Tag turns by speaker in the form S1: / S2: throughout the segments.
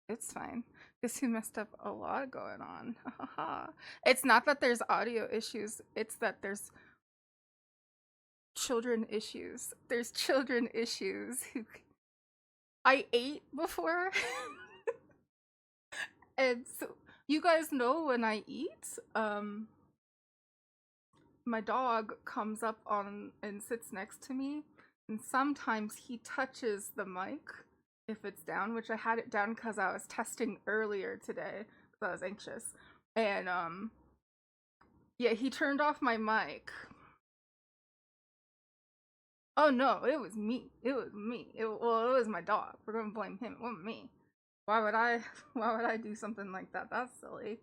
S1: It's fine. Because he messed up a lot going on. It's not that there's audio issues, it's that there's children issues. There's children issues. I ate before, and so you guys know when I eat, my dog comes up on and sits next to me, and sometimes he touches the mic if it's down, which I had it down because I was testing earlier today because I was anxious. And yeah, he turned off my mic. Oh no, it was me. It was me. Well, it was my dog. We're gonna blame him. It wasn't me. Why would I? Why would I do something like that? That's silly.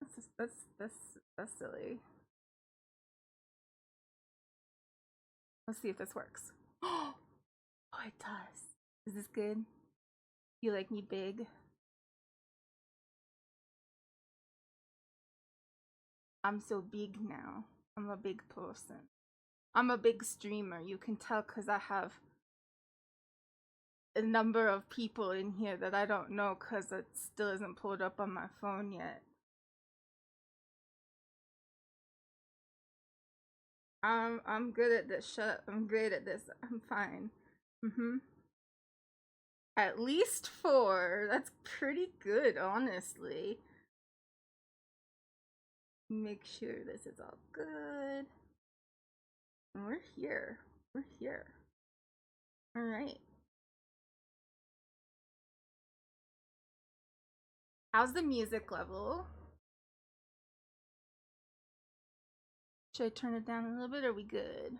S1: That's just, that's silly. Let's see if this works. Oh, it does. Is this good? You like me big? I'm so big now. I'm a big person. I'm a big streamer. You can tell because I have a number of people in here that I don't know because it still isn't pulled up on my phone yet. I'm good at this. Shut up. I'm great at this. I'm fine. At least 4. That's pretty good, honestly. Make sure this is all good. And we're here. We're here. All right. How's the music level? Should I turn it down a little bit? Or are we good?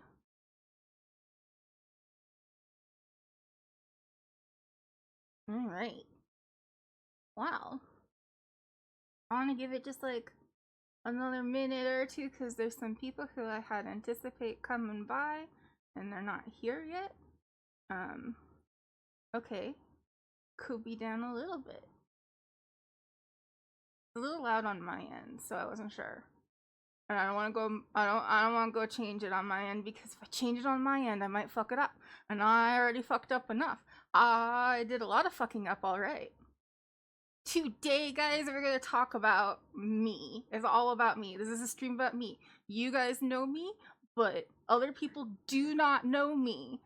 S1: All right. Wow. I want to give it just like another minute or two because there's some people who I had anticipate coming by and they're not here yet. Okay. Could be down a little bit. It's a little loud on my end, so I wasn't sure. And I don't want to go. I don't want to go change it on my end because if I change it on my end, I might fuck it up. And I already fucked up enough. I did a lot of fucking up already. Today, guys, we're gonna talk about me. It's all about me. This is a stream about me. You guys know me, but other people do not know me.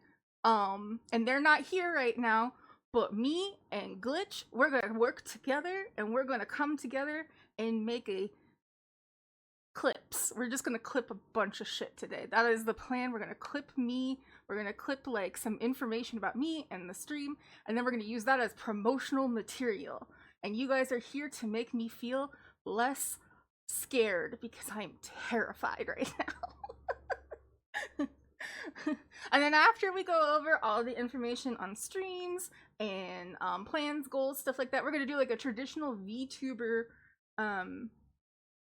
S1: And they're not here right now. But me and Glitch, we're gonna work together, and we're gonna come together and make a clips. We're just gonna clip a bunch of shit today. That is the plan. We're gonna clip me. We're gonna clip like some information about me and the stream, and then we're gonna use that as promotional material. And you guys are here to make me feel less scared because I'm terrified right now. And then after we go over all the information on streams and plans, goals, stuff like that, we're gonna do like a traditional VTuber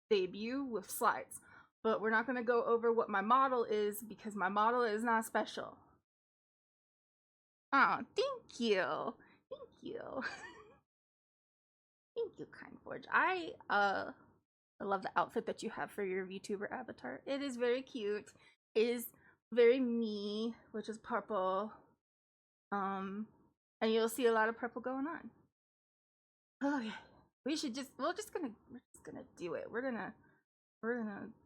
S1: debut with slides. But we're not gonna go over what my model is because my model is not special. Oh, thank you. Thank you. Thank you, Kind Forge. I love the outfit that you have for your VTuber avatar. It is very cute. It is very me, which is purple. And you'll see a lot of purple going on. Okay. We're just gonna do it. We're gonna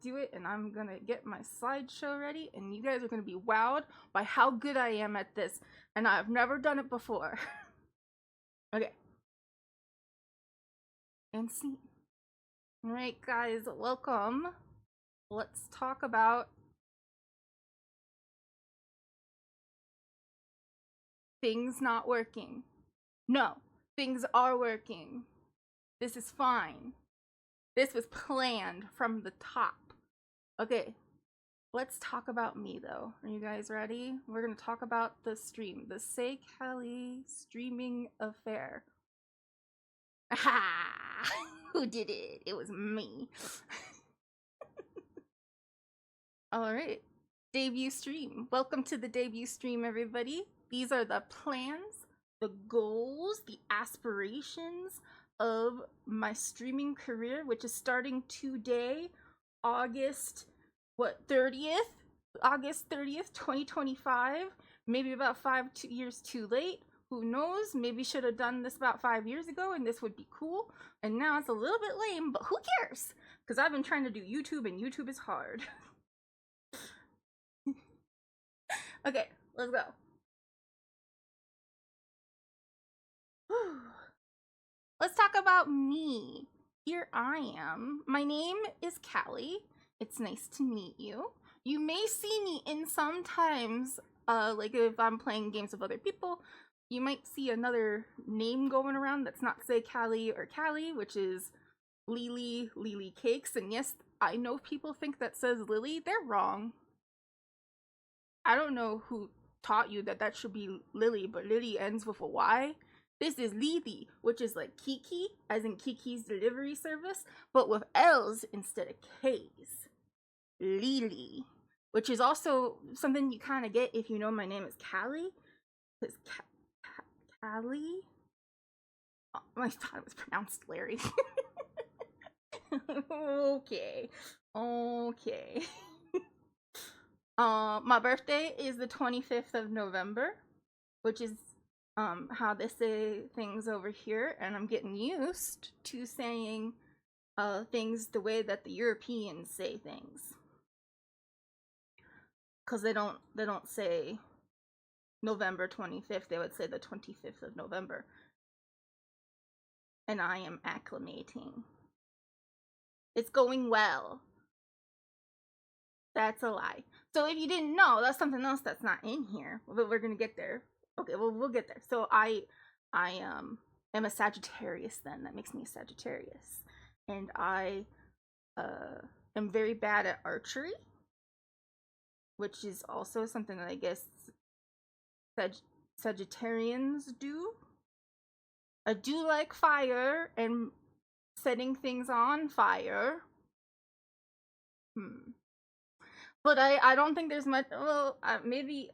S1: do it, and I'm gonna get my slideshow ready, and you guys are gonna be wowed by how good I am at this, and I've never done it before. Okay. And see. Alright, guys, welcome. Let's talk about things not working. No, things are working. This is fine. This was planned from the top. Okay, let's talk about me though. Are you guys ready? We're gonna talk about the stream, the Say Kelly streaming affair. Ha! Who did it? It was me. Alright, debut stream. Welcome to the debut stream, everybody. These are the plans, the goals, the aspirations of my streaming career, which is starting today, August 30th, 2025. Maybe about 5 years too late. Who knows? Maybe should have done this about 5 years ago and this would be cool. And now it's a little bit lame, but who cares? Because I've been trying to do YouTube and YouTube is hard. Okay, let's go. Let's talk about me. Here I am. My name is Callie. It's nice to meet you. You may see me in sometimes, like if I'm playing games with other people, you might see another name going around that's not say Callie or Callie, which is Lily Cakes. And yes, I know people think that says Lily. They're wrong. I don't know who taught you that that should be Lily, but Lily ends with a Y. This is Lily, which is like Kiki, as in Kiki's delivery service, but with L's instead of K's. Lily, which is also something you kind of get if you know my name is Callie. Because Callie? Oh, I thought it was pronounced Larry. Okay. My birthday is the 25th of November, which is how they say things over here, and I'm getting used to saying things the way that the Europeans say things, because they don't say November 25th. They would say the 25th of November, and I am acclimating. It's going well. That's a lie. So if you didn't know, that's something else that's not in here, but we're gonna get there. Okay, well, we'll get there. So I am a Sagittarius then. That makes me a Sagittarius. And I am very bad at archery, which is also something that I guess Sagittarians do. I do like fire and setting things on fire. But I don't think there's much. Well, maybe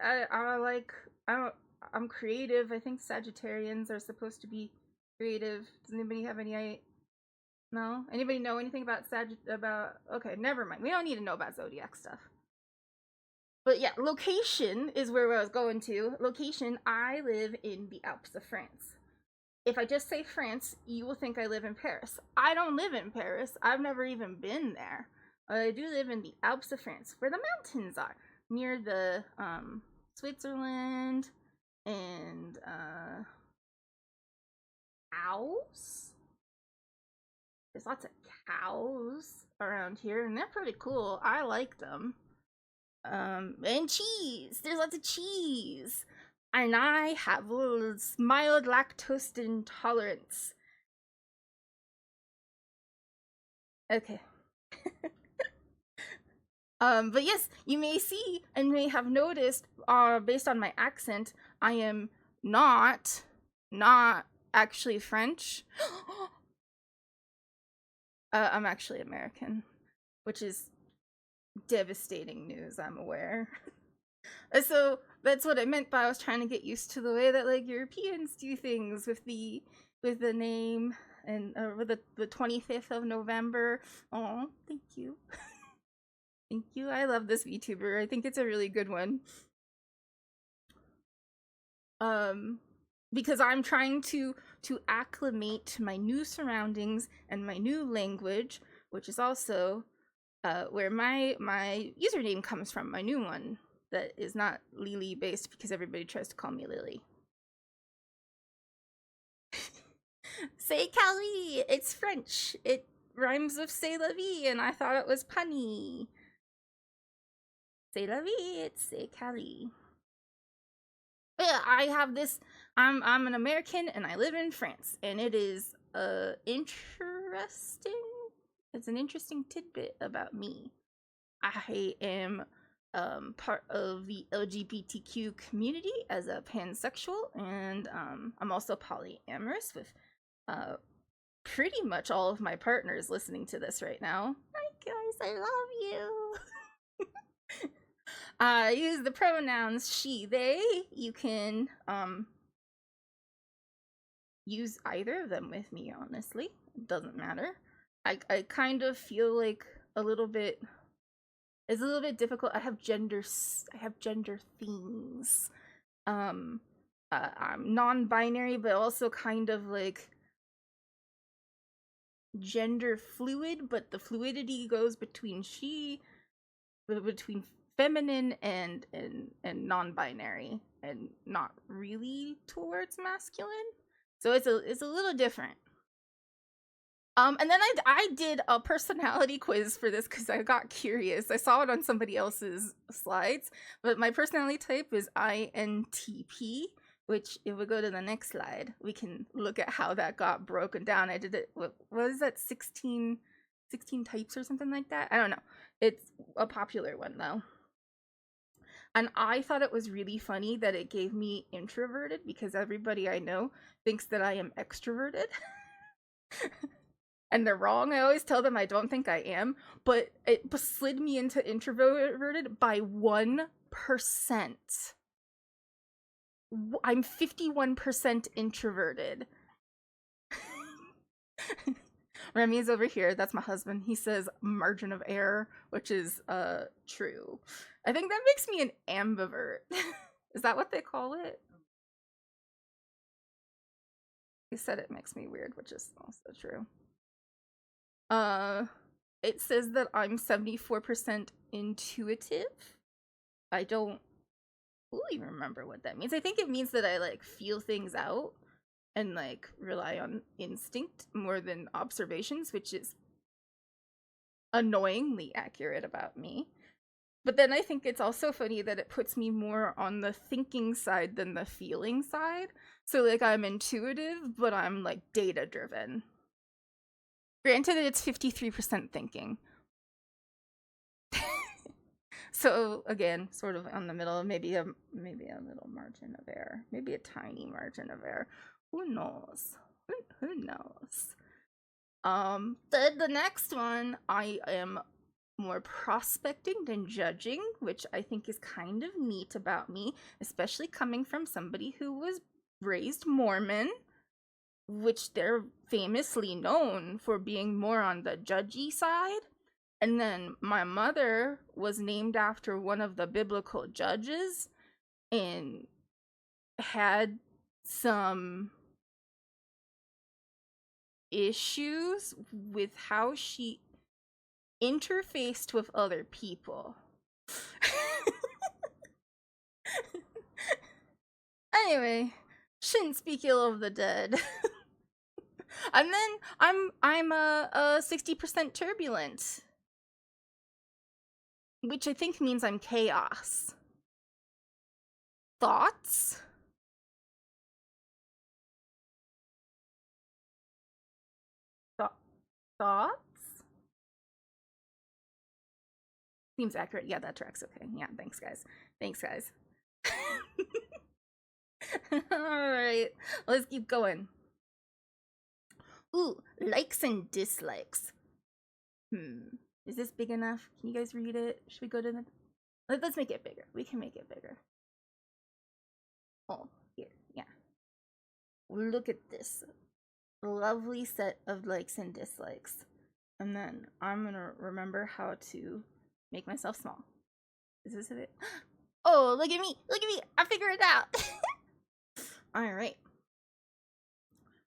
S1: I'm creative. I think Sagittarians are supposed to be creative. Does anybody have any? No? Anybody know anything about okay, never mind. We don't need to know about zodiac stuff. But yeah, location is where I was going to. Location, I live in the Alps of France. If I just say France, you will think I live in Paris. I don't live in Paris. I've never even been there. I do live in the Alps of France, where the mountains are, near the Switzerland and cows. There's lots of cows around here, and they're pretty cool. I like them. And cheese. There's lots of cheese. And I have a mild lactose intolerance. Okay. But yes, you may see and may have noticed, based on my accent, I am not actually French. I'm actually American, which is devastating news, I'm aware. So that's what I meant by I was trying to get used to the way that like Europeans do things with the name and with the 25th of November. Oh, thank you. Thank you. I love this VTuber. I think it's a really good one. Because I'm trying to acclimate to my new surroundings and my new language, which is also where my username comes from, my new one that is not Lily based because everybody tries to call me Lily. Say Callie, it's French. It rhymes with c'est la vie, and I thought it was punny. C'est la vie, it's say Callie. But yeah, I have this. I'm an American and I live in France, and it is interesting. It's an interesting tidbit about me. I am part of the LGBTQ community as a pansexual, and I'm also polyamorous with pretty much all of my partners listening to this right now. Hi guys, I love you. I use the pronouns she, they. You can use either of them with me, honestly. It doesn't matter. I kind of feel like it's a little bit difficult. I have gender things. I'm non-binary, but also kind of like gender fluid, but the fluidity goes between between feminine and non-binary, and not really towards masculine. So it's a little different. And then I did a personality quiz for this because I got curious. I saw it on somebody else's slides, but my personality type is INTP, which if we go to the next slide, we can look at how that got broken down. I did it, what was that, 16 types or something like that? I don't know. It's a popular one though. And I thought it was really funny that it gave me introverted because everybody I know thinks that I am extroverted. And they're wrong. I always tell them I don't think I am, but it slid me into introverted by 1%. I'm 51% introverted. Remy's over here. That's my husband. He says margin of error, which is true. I think that makes me an ambivert. Is that what they call it? He said it makes me weird, which is also true. It says that I'm 74% intuitive. I don't fully remember what that means. I think it means that I like feel things out and like rely on instinct more than observations, which is annoyingly accurate about me. But then I think it's also funny that it puts me more on the thinking side than the feeling side. So like I'm intuitive, but I'm like data driven. Granted, it's 53% thinking. So again, sort of on the middle, maybe a little margin of error, maybe a tiny margin of error. Who knows? Who knows? The next one, I am more prospecting than judging, which I think is kind of neat about me, especially coming from somebody who was raised Mormon, which they're famously known for being more on the judgy side. And then my mother was named after one of the biblical judges and had some issues with how she interfaced with other people. Anyway, shouldn't speak ill of the dead. And then I'm a 60% turbulent, which I think means I'm chaos. Thoughts? Thoughts? Seems accurate. Yeah, that tracks. Okay. Yeah, thanks, guys. Thanks, guys. Alright, let's keep going. Ooh, likes and dislikes. Is this big enough? Can you guys read it? Should we go to the... Let's make it bigger. We can make it bigger. Oh, here. Yeah. Look at this lovely set of likes and dislikes. And then I'm gonna remember how to make myself small. Is this it? Oh, look at me! Look at me! I figured it out! Alright.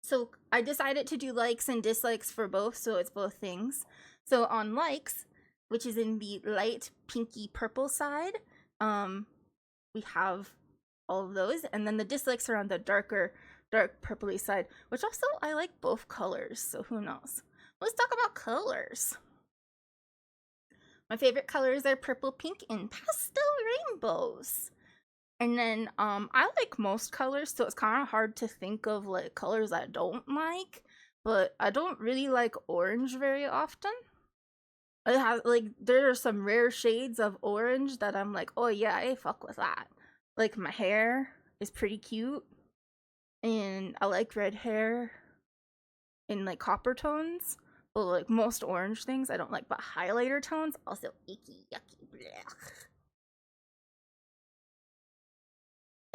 S1: So I decided to do likes and dislikes for both, so it's both things. So on likes, which is in the light pinky purple side, we have all of those, and then the dislikes are on the dark purpley side, which also I like both colors, so who knows. Let's talk about colors. My favorite colors are purple, pink, and pastel rainbows. And then I like most colors, so it's kind of hard to think of like colors I don't like, but I don't really like orange very often. It has like there are some rare shades of orange that I'm like, oh yeah, I fuck with that. Like my hair is pretty cute, and I like red hair in like copper tones, but like most orange things I don't like. But highlighter tones also icky, yucky, blech.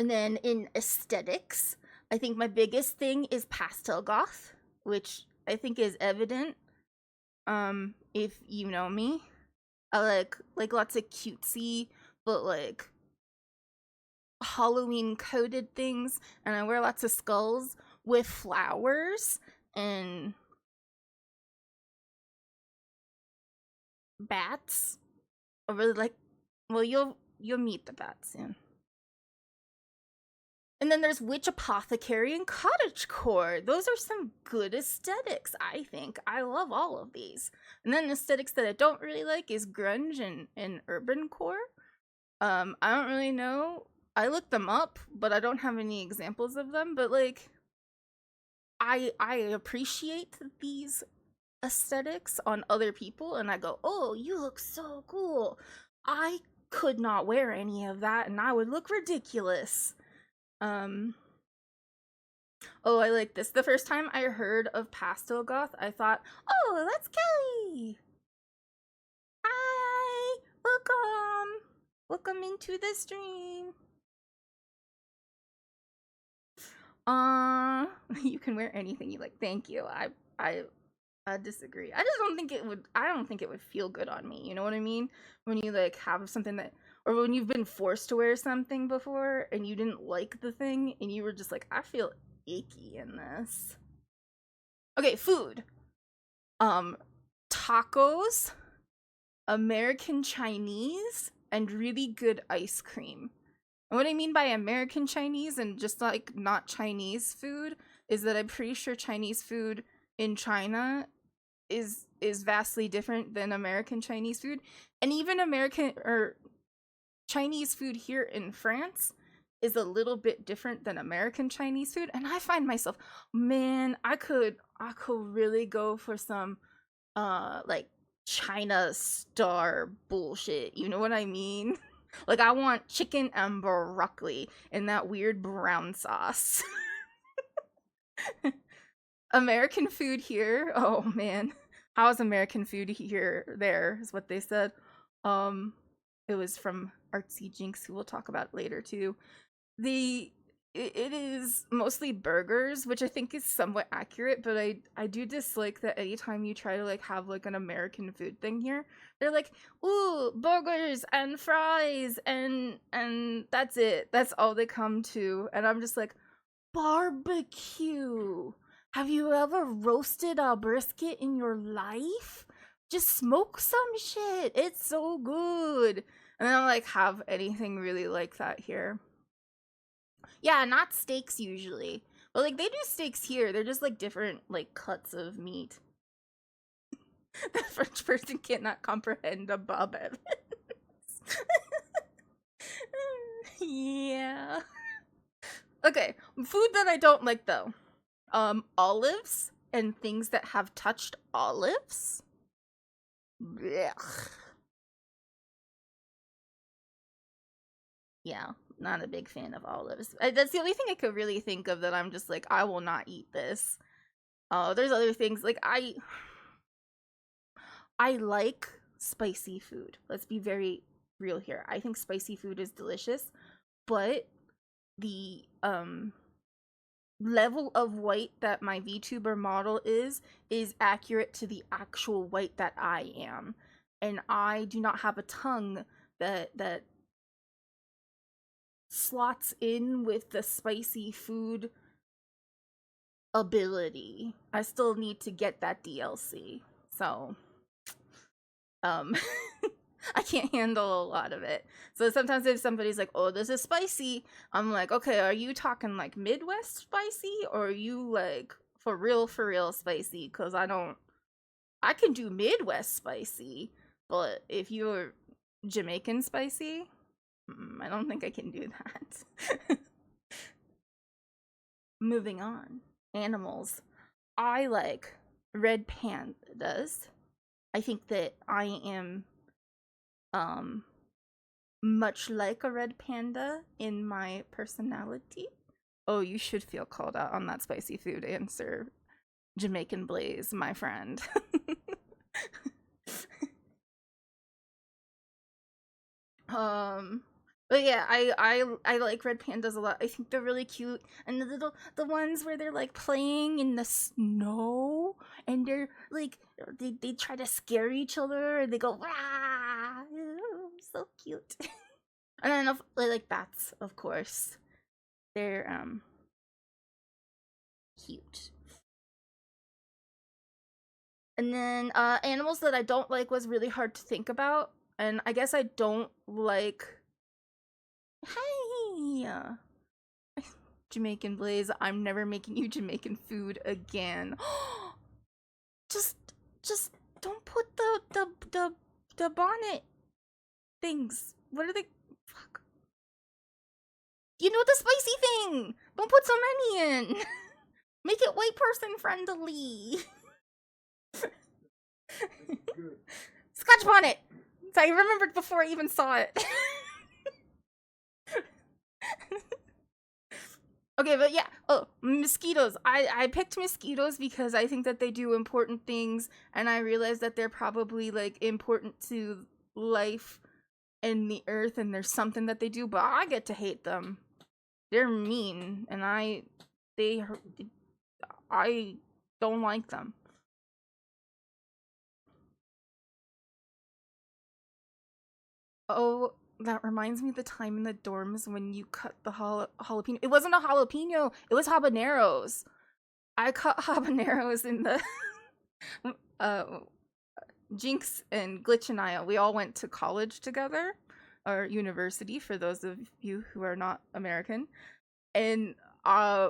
S1: And then in aesthetics, I think my biggest thing is pastel goth, which I think is evident if you know me. I like lots of cutesy but like Halloween coded things, and I wear lots of skulls with flowers and bats. I really like. Well, you'll meet the bats soon. And then there's Witch Apothecary and Cottagecore. Those are some good aesthetics, I think. I love all of these. And then aesthetics that I don't really like is grunge and urban core. I don't really know. I looked them up, but I don't have any examples of them. But like, I appreciate these aesthetics on other people, and I go, "Oh, you look so cool." I could not wear any of that, and I would look ridiculous. Um, oh, I like this. The first time I heard of Pastel Goth, I thought, "Oh, that's Kelly. Hi, welcome into the stream." You can wear anything you like. Thank you. I disagree. I just don't think it would. I don't think it would feel good on me. You know what I mean? When you like have something that, or when you've been forced to wear something before and you didn't like the thing and you were just like, I feel icky in this. Okay, food. Tacos, American Chinese, and really good ice cream. And what I mean by American Chinese and just like not Chinese food is that I'm pretty sure Chinese food in China is vastly different than American Chinese food. And even American or Chinese food here in France is a little bit different than American Chinese food. And I find myself, man, I could really go for some like China star bullshit. You know what I mean? Like I want chicken and broccoli in that weird brown sauce. American food here. Oh man. How's American food here there is what they said. Um it was from Artsy Jinx, who we'll talk about later too. The it is mostly burgers, which I think is somewhat accurate, but I do dislike that anytime you try to like have like an American food thing here, they're like, "Ooh, burgers and fries and that's it. That's all they come to." And I'm just like, "Barbecue. Have you ever roasted a brisket in your life? Just smoke some shit. It's so good." And I don't like have anything really like that here. Yeah, not steaks usually. But like they do steaks here. They're just like different like cuts of meat. The French person cannot comprehend a Bob Evans. Yeah. Okay, food that I don't like though. Olives and things that have touched olives. Blech. Yeah, not a big fan of olives. That's the only thing I could really think of that I'm just like, I will not eat this. There's other things like I like spicy food. Let's be very real here. I think spicy food is delicious, but the level of white that my VTuber model is accurate to the actual white that I am. And I do not have a tongue that slots in with the spicy food ability. I still need to get that DLC. So, um I can't handle a lot of it. So sometimes if somebody's like, "Oh, this is spicy," I'm like, "Okay, are you talking like Midwest spicy or are you like for real spicy?" Cuz I can do Midwest spicy, but if you're Jamaican spicy, I don't think I can do that. Moving on. Animals. I like red pandas. I think that I am um much like a red panda in my personality. Oh, you should feel called out on that spicy food answer, Jamaican Blaze, my friend. um but yeah, I like red pandas a lot. I think they're really cute, and the ones where they're like playing in the snow and they're like they try to scare each other and they go, "Rah!" So cute. And then like bats, of course. They're cute. And then animals that I don't like was really hard to think about. And I guess I don't like. Hey, Jamaican Blaze, I'm never making you Jamaican food again. just just don't put the bonnet things. What are they? Fuck. You know, the spicy thing. Don't put so many in. Make it white person friendly. Scotch bonnet. So I remembered before I even saw it. Okay, but yeah. Oh, mosquitoes. I picked mosquitoes because I think that they do important things, and I realized that they're probably like important to life and the earth, and there's something that they do, but I get to hate them. They're mean, and I don't like them. Oh, that reminds me of the time in the dorms when you cut the jalapeno. It wasn't a jalapeno, it was habaneros. I cut habaneros in the uh Jinx and Glitch and I, we all went to college together, or university for those of you who are not American. And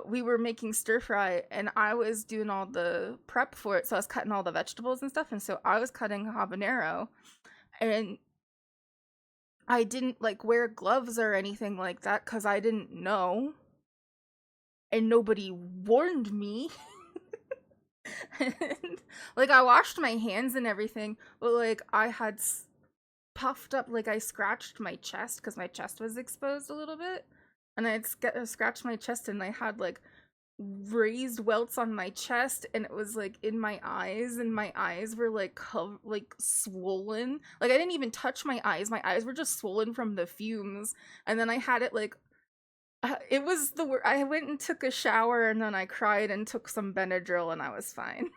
S1: we were making stir fry, and I was doing all the prep for it, so I was cutting all the vegetables and stuff, and so I was cutting habanero, and I didn't like wear gloves or anything like that because I didn't know, and nobody warned me. And, like, I washed my hands and everything, but like I had puffed up, like I scratched my chest because my chest was exposed a little bit, and I had scratched my chest, and I had like raised welts on my chest, and it was like in my eyes, and my eyes were like like swollen. Like I didn't even touch my eyes were just swollen from the fumes. And then I had it like it was the word. I went and took a shower, and then I cried and took some Benadryl, and I was fine.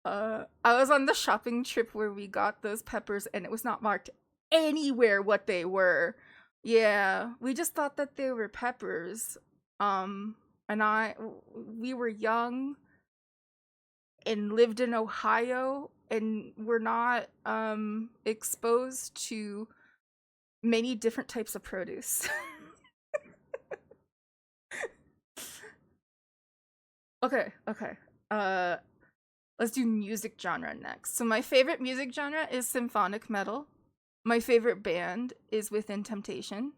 S1: I was on the shopping trip where we got those peppers, and it was not marked anywhere what they were. Yeah, we just thought that they were peppers. And we were young and lived in Ohio, and were not exposed to many different types of produce. Okay. Let's do music genre next. So my favorite music genre is symphonic metal. My favorite band is Within Temptation.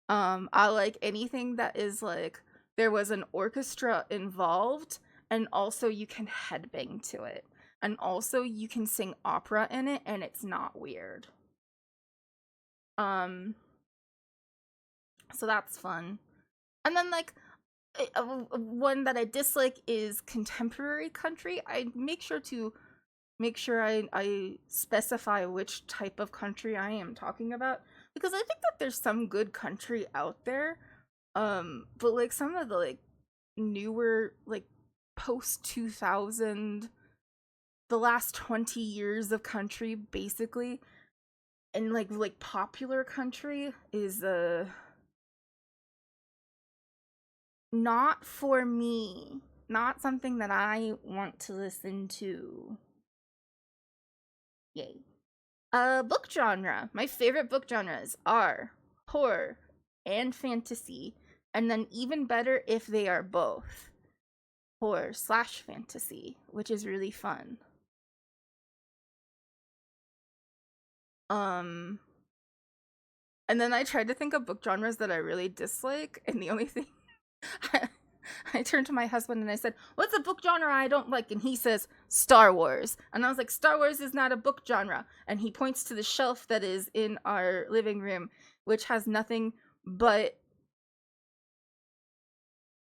S1: I like anything that is like there was an orchestra involved, and also you can headbang to it. And also you can sing opera in it, and it's not weird. Um so that's fun. And then like one that I dislike is contemporary country. I make sure I specify which type of country I am talking about, because I think that there's some good country out there. But like some of the like newer, like post 2000, the last 20 years of country basically, and like popular country is not for me. Not something that I want to listen to. Yay. Book genre. My favorite book genres are horror and fantasy, and then even better if they are both horror/fantasy, which is really fun. Um, and then I tried to think of book genres that I really dislike, and the only thing I turned to my husband and I said, "What's a book genre I don't like?" And he says, "Star Wars." And I was like, "Star Wars is not a book genre." And he points to the shelf that is in our living room, which has nothing but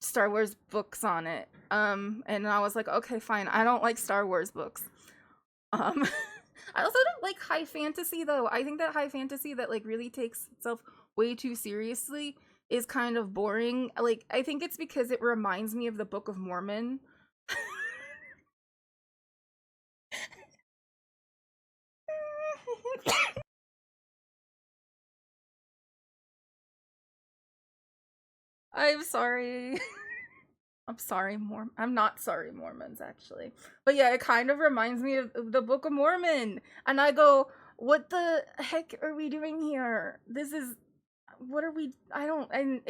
S1: Star Wars books on it. And I was like, "Okay, fine. I don't like Star Wars books." Um I also don't like high fantasy though. I think that high fantasy that like really takes itself way too seriously is kind of boring. Like I think it's because it reminds me of the Book of Mormon. I'm sorry. I'm sorry, I'm not sorry, Mormons, actually. But yeah, it kind of reminds me of the Book of Mormon. And I go, what the heck are we doing here? This is, what are we, I don't, and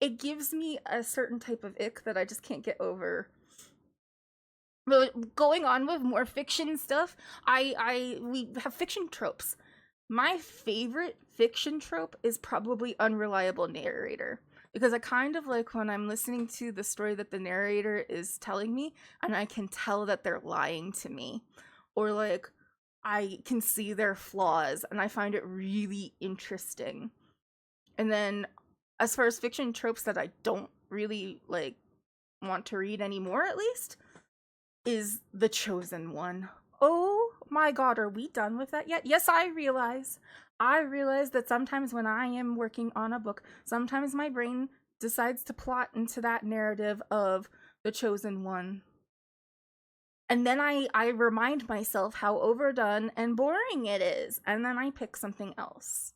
S1: it gives me a certain type of ick that I just can't get over. But going on with more fiction stuff, we have fiction tropes. My favorite fiction trope is probably unreliable narrator, because I kind of like when I'm listening to the story that the narrator is telling me and I can tell that they're lying to me, or like I can see their flaws and I find it really interesting. And then as far as fiction tropes that I don't really like want to read anymore, at least, is The Chosen One. Oh my god, are we done with that yet? Yes, I realize. I realize that sometimes when I am working on a book, sometimes my brain decides to plot into that narrative of The Chosen One. And then I remind myself how overdone and boring it is, and then I pick something else.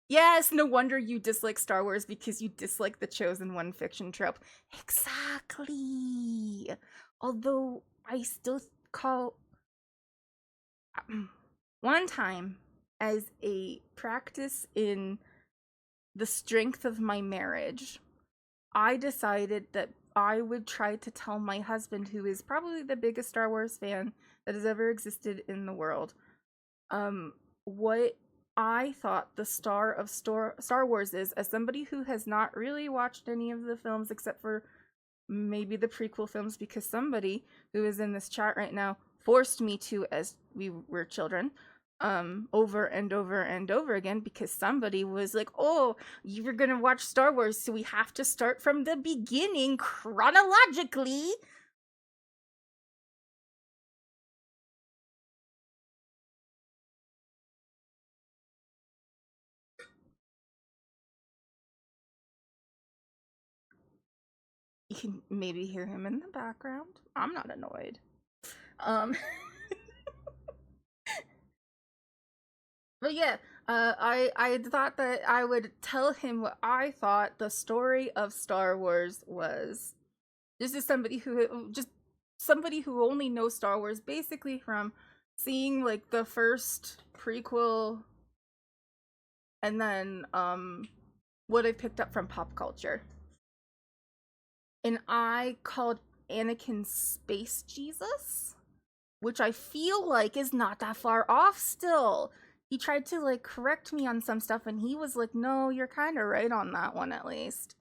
S1: Yes, no wonder you dislike Star Wars, because you dislike the Chosen One fiction trope. Exactly. Although I still call one time, as a practice in the strength of my marriage, I decided that I would try to tell my husband, who is probably the biggest Star Wars fan that has ever existed in the world, what I thought the star of Star Wars is, as somebody who has not really watched any of the films except for maybe the prequel films, because somebody who is in this chat right now forced me to, as we were children, over and over and over again, because somebody was like, oh, you were gonna watch Star Wars, so we have to start from the beginning chronologically. You can maybe hear him in the background. I'm not annoyed. Um But yeah, I thought that I would tell him what I thought the story of Star Wars was. This is somebody who only knows Star Wars basically from seeing like the first prequel, and then what I picked up from pop culture. And I called Anakin Space Jesus, which I feel like is not that far off still. He tried to like correct me on some stuff and he was like, no, you're kind of right on that one at least.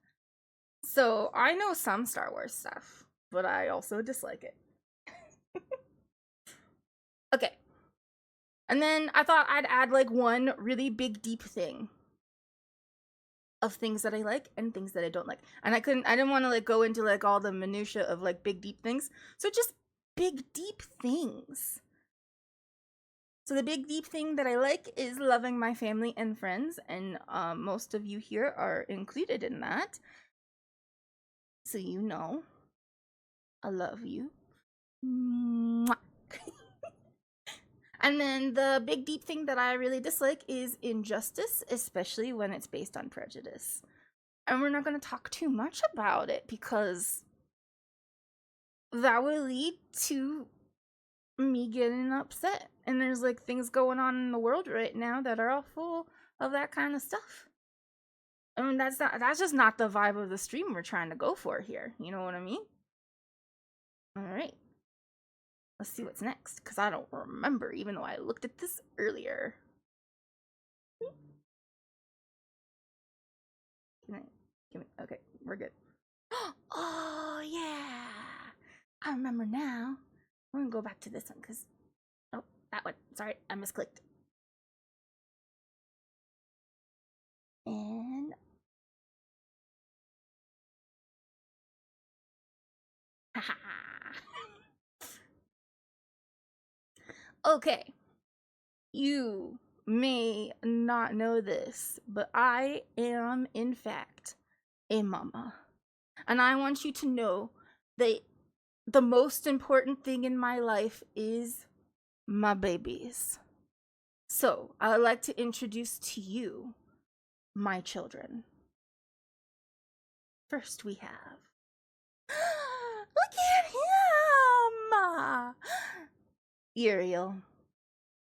S1: So I know some Star Wars stuff, but I also dislike it. Okay. And then I thought I'd add like one really big deep thing of things that I like and things that I don't like. And I didn't want to like go into like all the minutia of like big deep things. So just big deep things. So the big deep thing that I like is loving my family and friends, and most of you here are included in that. So you know, I love you. Mwah. And then the big deep thing that I really dislike is injustice, especially when it's based on prejudice. And we're not going to talk too much about it because that will lead to me getting upset. And there's like things going on in the world right now that are all full of that kind of stuff. I mean, that's just not the vibe of the stream we're trying to go for here. You know what I mean? All right. Let's see what's next, because I don't remember, even though I looked at this earlier. Okay, we're good. Oh, yeah. I remember now. We're gonna go back to this one, because, oh, that one. Sorry, I misclicked. And, haha. Okay. You may not know this, but I am, in fact, a mama. And I want you to know that the most important thing in my life is my babies. So, I would like to introduce to you my children. First, we have. Look at him! Uriel.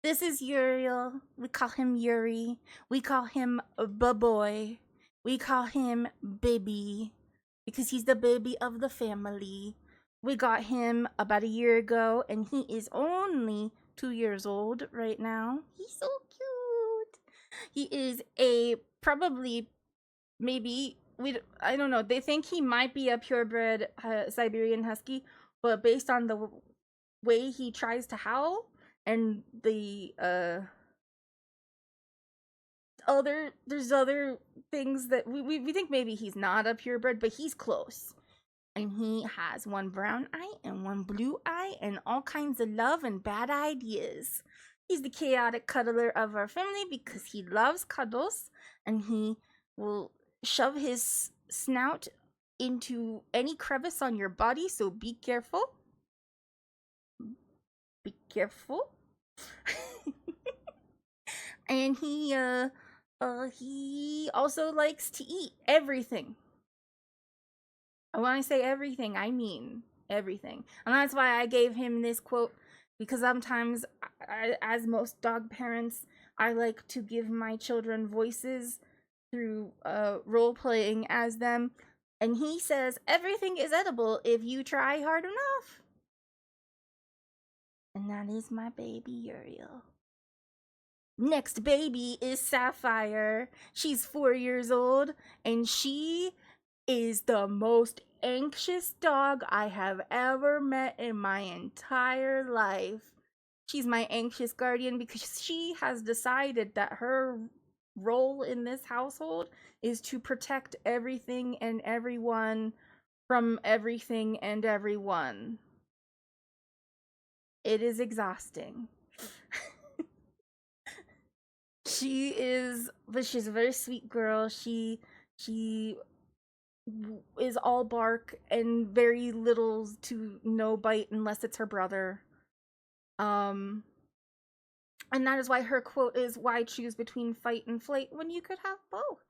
S1: This is Uriel. We call him Yuri. We call him Boy. We call him Baby because he's the baby of the family. We got him about a year ago, and he is only 2 years old right now. He's so cute. He is a probably maybe I don't know. They think he might be a purebred Siberian Husky, but based on the way he tries to howl and the there's other things that we think maybe he's not a purebred, but he's close. And he has one brown eye and one blue eye and all kinds of love and bad ideas. He's the chaotic cuddler of our family because he loves cuddles, and he will shove his snout into any crevice on your body, so be careful. Be careful. And he also likes to eat everything. When I say everything, I mean everything. And that's why I gave him this quote, because sometimes, as most dog parents, I like to give my children voices through role playing as them. And he says, everything is edible if you try hard enough. And that is my baby Uriel. Next baby is Sapphire. She's 4 years old, and she is the most anxious dog I have ever met in my entire life. She's my anxious guardian because she has decided that her role in this household is to protect everything and everyone from everything and everyone. It is exhausting. She's a very sweet girl. She is all bark and very little to no bite unless it's her brother. And that is why her quote is, why choose between fight and flight when you could have both?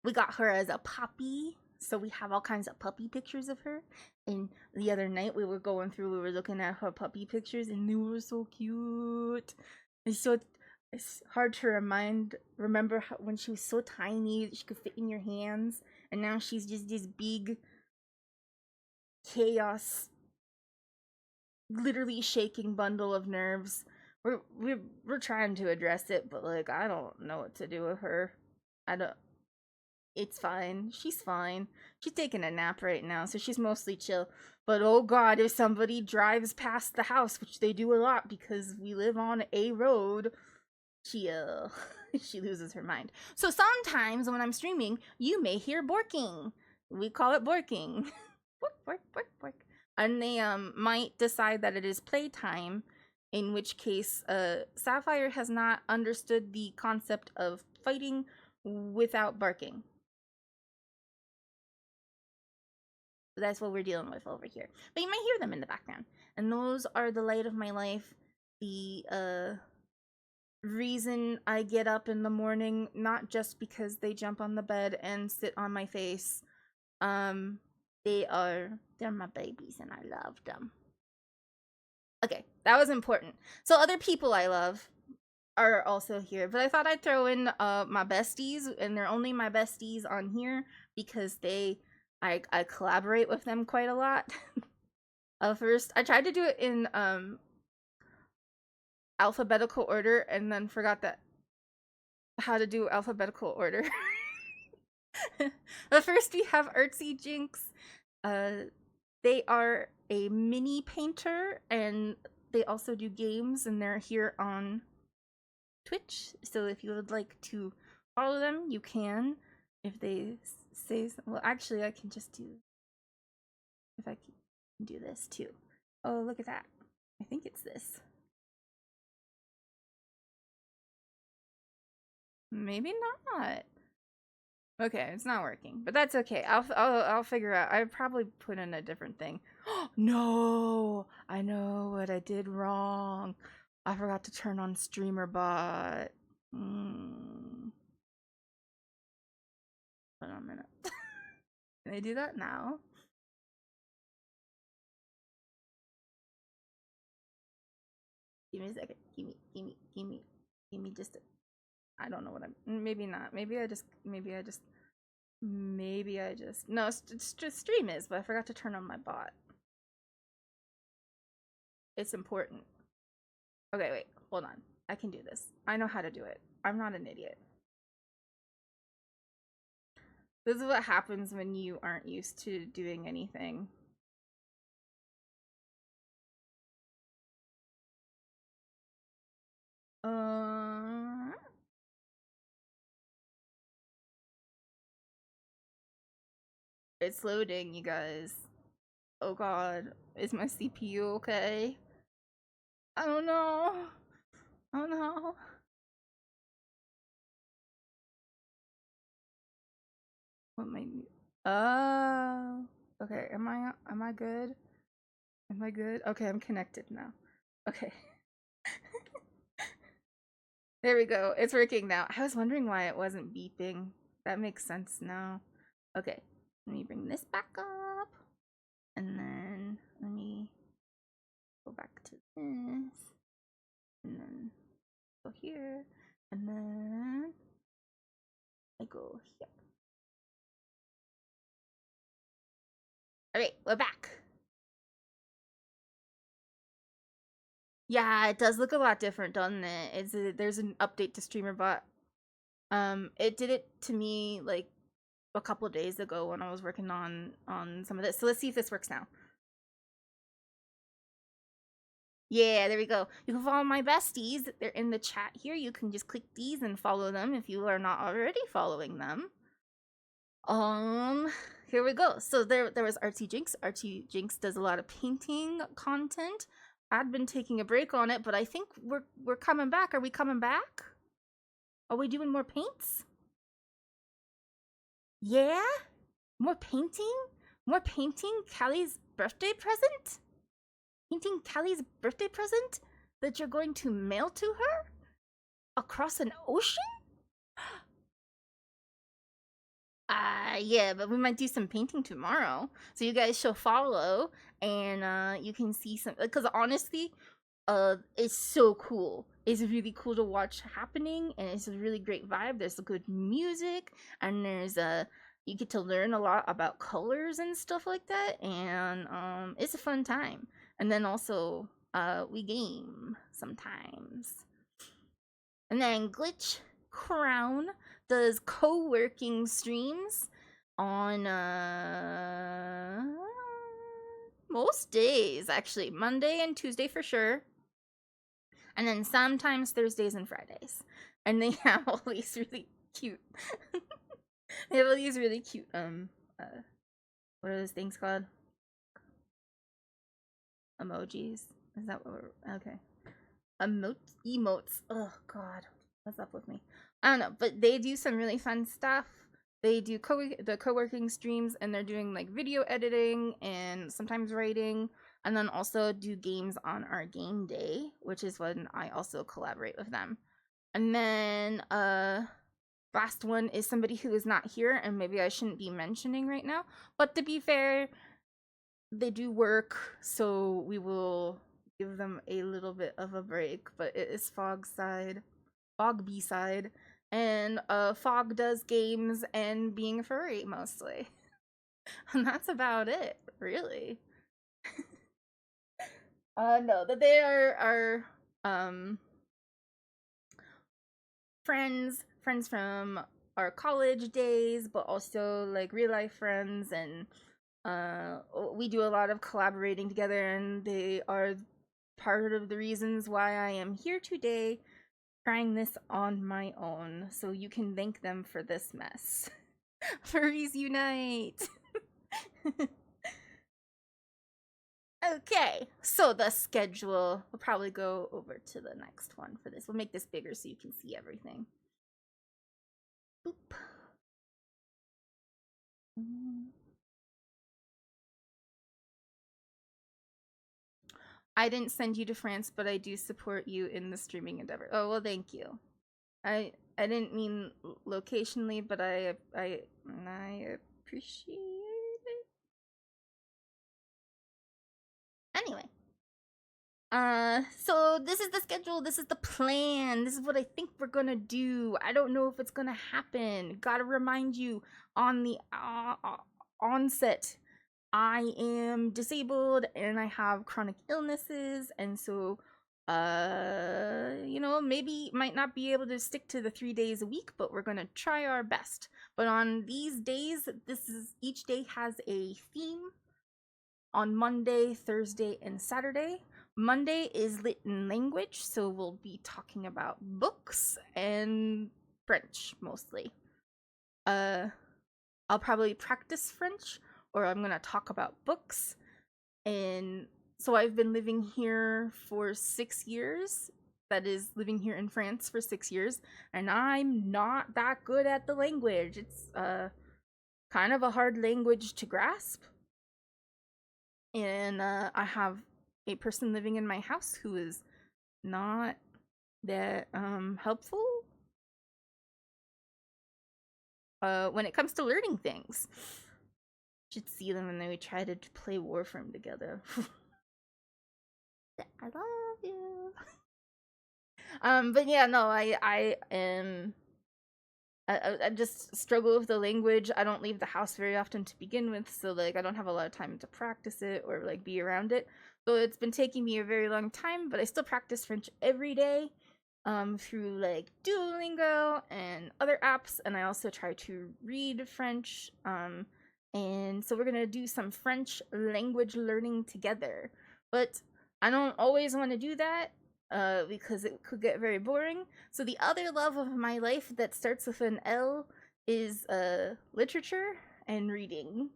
S1: We got her as a puppy, so we have all kinds of puppy pictures of her. And the other night we were looking at her puppy pictures, and they were so cute. It's hard to remember how, when she was so tiny, she could fit in your hands, and now she's just this big chaos, literally shaking bundle of nerves. We're trying to address it, but like, I don't know what to do with her. It's fine. She's fine. She's taking a nap right now, so she's mostly chill. But oh god, if somebody drives past the house, which they do a lot because we live on a road, she loses her mind. So sometimes when I'm streaming, you may hear borking. We call it borking. Bork, bork, bork, bork. And they might decide that it is playtime, in which case Sapphire has not understood the concept of fighting without barking. So that's what we're dealing with over here. But you might hear them in the background. And those are the light of my life. The reason I get up in the morning, not just because they jump on the bed and sit on my face. They're my babies and I love them. Okay, that was important. So other people I love are also here, but I thought I'd throw in my besties, and they're only my besties on here because I collaborate with them quite a lot. First, I tried to do it in alphabetical order and then forgot how to do alphabetical order. But first we have Artsy Jinx. They are a mini painter, and they also do games, and they're here on Twitch. So if you would like to follow them, you can. If they say, well, actually, I can just do. If I can do this too. Oh, look at that! I think it's this. Maybe not. Okay, it's not working, but that's okay. I'll figure out. I probably put in a different thing. No, I know what I did wrong. I forgot to turn on StreamerBot. Hold on a minute. Can I do that now? Give me a second. Give me just a, I don't know what I'm, maybe not. Maybe I just, no, it's just stream is, but I forgot to turn on my bot. It's important. Okay, wait, hold on. I can do this. I know how to do it. I'm not an idiot. This is what happens when you aren't used to doing anything. It's loading, you guys. Oh god, is my CPU okay? I don't know. Oh no. What my okay, am I good? Am I good? Okay, I'm connected now. Okay. There we go. It's working now. I was wondering why it wasn't beeping. That makes sense now. Okay. Let me bring this back up. And then let me go back to this. And then go here. And then I go here. Alright, we're back. Yeah, it does look a lot different, doesn't it? There's an update to StreamerBot. It did it to me like a couple of days ago when I was working on some of this. So let's see if this works now. Yeah, there we go. You can follow my besties. They're in the chat here. You can just click these and follow them if you are not already following them. Here we go. So there was Artsy Jinx. Artsy Jinx does a lot of painting content. I'd been taking a break on it, but I think we're coming back. Are we coming back? Are we doing more paints? Yeah? More painting? More painting? Callie's birthday present? Painting Callie's birthday present that you're going to mail to her? Across an ocean? Yeah, but we might do some painting tomorrow. So you guys should follow and you can see some, because honestly, it's so cool. It's really cool to watch happening and it's a really great vibe. There's good music and there's you get to learn a lot about colors and stuff like that, and it's a fun time. And then also we game sometimes. And then Glitch Crown does co-working streams on most days, actually. Monday and Tuesday for sure. And then sometimes Thursdays and Fridays. And they have all these really cute they have all these really cute what are those things called? Emojis. Is that what we're okay. Emotes. Oh god. What's up with me? I don't know, but they do some really fun stuff. They do the co-working streams, and they're doing like video editing and sometimes writing, and then also do games on our game day, which is when I also collaborate with them. And then last one is somebody who is not here, and maybe I shouldn't be mentioning right now, but to be fair, they do work, so we will give them a little bit of a break. But it is Fog B-side, and Fog does games and being a furry mostly. And that's about it, really. No, that they are friends from our college days, but also like real life friends, and we do a lot of collaborating together, and they are part of the reasons why I am here today trying this on my own, so you can thank them for this mess. Furries unite! Okay, so the schedule, we'll probably go over to the next one for this. We'll make this bigger so you can see everything. Boop. I didn't send you to France, but I do support you in the streaming endeavor. Oh, well, thank you. I didn't mean locationally, but I appreciate it. Anyway. So this is the schedule, this is the plan, this is what I think we're gonna do. I don't know if it's gonna happen. Gotta remind you on the onset, I am disabled and I have chronic illnesses, and so you know, maybe might not be able to stick to the 3 days a week, but we're gonna try our best. But on these days, each day has a theme. On Monday, Thursday, and Saturday. Monday is lit in language, so we'll be talking about books and French mostly. I'll probably practice French, or I'm gonna talk about books. And so I've been living here for 6 years. That is, living here in France for 6 years, and I'm not that good at the language. It's kind of a hard language to grasp. And I have a person living in my house who is not that helpful when it comes to learning things. Should see them and then we try to play Warframe together. I love you. But yeah, no, I am. I just struggle with the language. I don't leave the house very often to begin with, so like I don't have a lot of time to practice it or like be around it. So it's been taking me a very long time, but I still practice French every day through like Duolingo and other apps, and I also try to read French. And so we're gonna do some French language learning together. But I don't always want to do that because it could get very boring. So the other love of my life that starts with an L is literature and reading.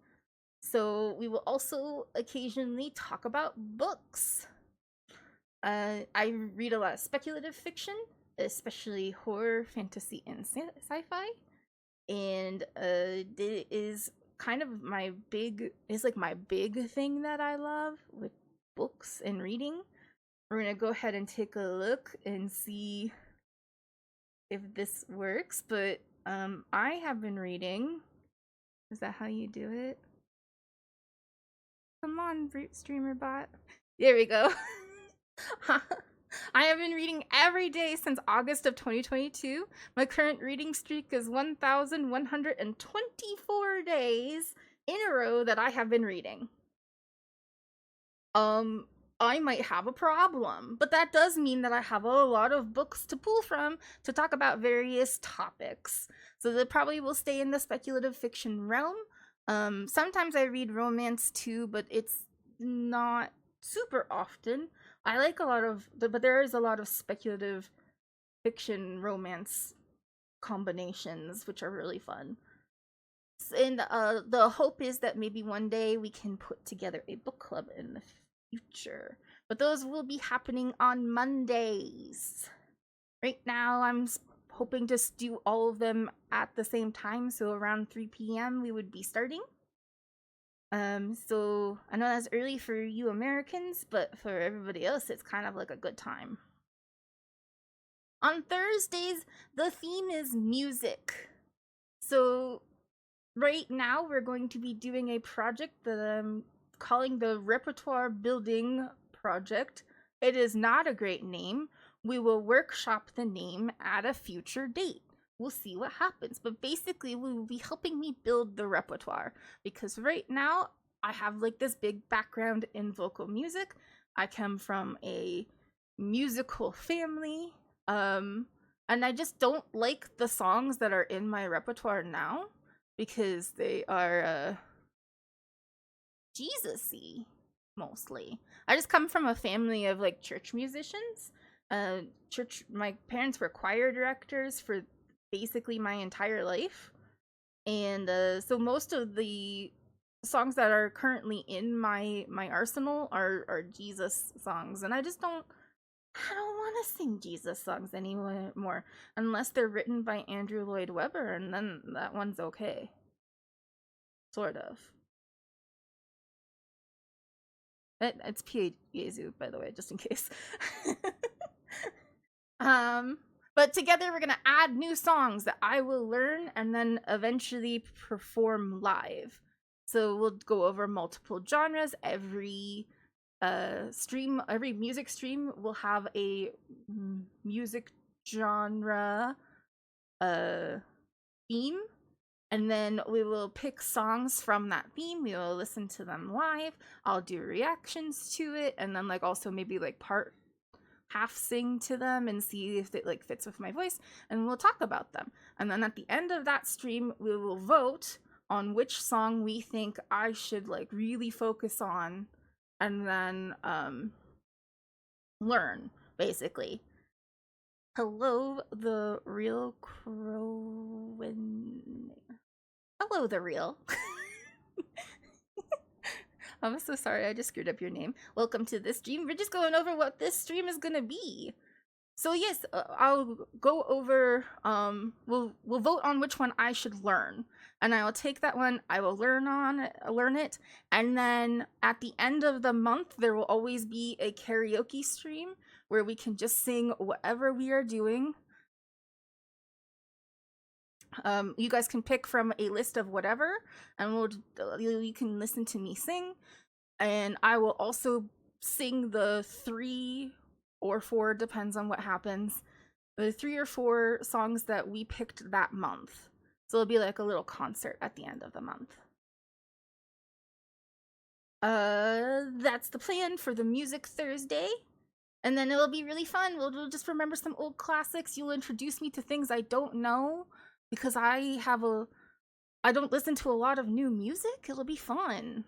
S1: So we will also occasionally talk about books. I read a lot of speculative fiction, especially horror, fantasy, and sci-fi. And it is kind of my big thing that I love with books and reading. We're gonna go ahead and take a look and see if this works, but I have been reading. Is that how you do it? Come on, streamer bot. There we go. I have been reading every day since August of 2022. My current reading streak is 1,124 days in a row that I have been reading. I might have a problem, but that does mean that I have a lot of books to pull from to talk about various topics. So that probably will stay in the speculative fiction realm. Sometimes I read romance too, but it's not super often. I like a lot of, but there is a lot of speculative fiction romance combinations, which are really fun. And the hope is that maybe one day we can put together a book club in the future. But those will be happening on Mondays. Right now, I'm hoping to do all of them at the same time, so around 3 p.m. we would be starting. So I know that's early for you Americans, but for everybody else, it's kind of like a good time. On Thursdays, the theme is music. So right now, we're going to be doing a project that I'm calling the Repertoire Building Project. It is not a great name. We will workshop the name at a future date. We'll see what happens, but basically we will be helping me build the repertoire, because right now I have like this big background in vocal music. I come from a musical family, and I just don't like the songs that are in my repertoire now because they are Jesus-y mostly. I just come from a family of like church musicians. My parents were choir directors for basically my entire life, and so most of the songs that are currently in my arsenal are Jesus songs, and I don't want to sing Jesus songs anymore unless they're written by Andrew Lloyd Webber, and then that one's okay, sort of. It's P.A. Yezu, by the way, just in case. But together we're gonna add new songs that I will learn and then eventually perform live. So we'll go over multiple genres. Every every music stream will have a music genre theme, and then we will pick songs from that theme. We will listen to them live. I'll do reactions to it, and then like also maybe like half sing to them and see if it like fits with my voice, and we'll talk about them. And then at the end of that stream, we will vote on which song we think I should like really focus on and then learn, basically. Hello, the real Crowin. Hello, the real. I'm so sorry, I just screwed up your name. Welcome to this stream. We're just going over what this stream is gonna be. So yes, I'll go over, we'll vote on which one I should learn. And I will take that one, I will learn it, and then at the end of the month, there will always be a karaoke stream where we can just sing whatever we are doing. You guys can pick from a list of whatever, and you can listen to me sing. And I will also sing the 3 or 4, depends on what happens, the 3 or 4 songs that we picked that month. So it'll be like a little concert at the end of the month. That's the plan for the Music Thursday. And then it'll be really fun. We'll just remember some old classics. You'll introduce me to things I don't know, because I don't listen to a lot of new music. It'll be fun.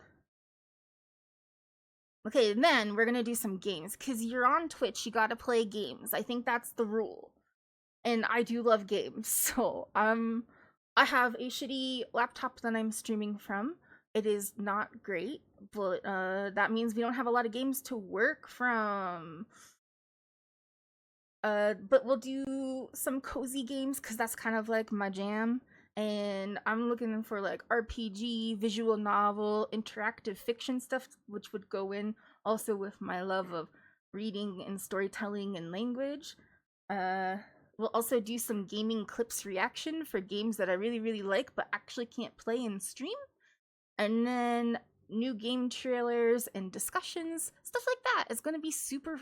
S1: Okay, then we're gonna do some games, because you're on Twitch, you gotta play games. I think that's the rule. And I do love games, so I have a shitty laptop that I'm streaming from. It is not great, but that means we don't have a lot of games to work from. But we'll do some cozy games, because that's kind of like my jam. And I'm looking for like RPG, visual novel, interactive fiction stuff, which would go in also with my love of reading and storytelling and language. We'll also do some gaming clips reaction for games that I really, really like but actually can't play in stream. And then new game trailers and discussions, stuff like that. It's gonna be super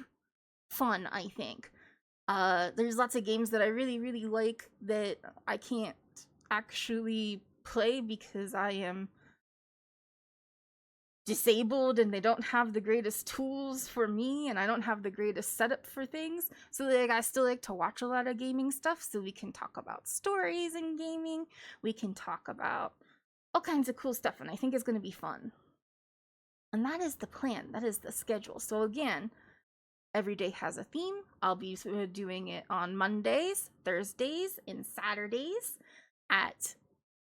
S1: fun, I think. There's lots of games that I really, really like that I can't actually play because I am disabled and they don't have the greatest tools for me, and I don't have the greatest setup for things. So like I still like to watch a lot of gaming stuff, so we can talk about stories in gaming. We can talk about all kinds of cool stuff, and I think it's going to be fun. And that is the plan. That is the schedule. So again, every day has a theme. I'll be doing it on Mondays, Thursdays, and Saturdays at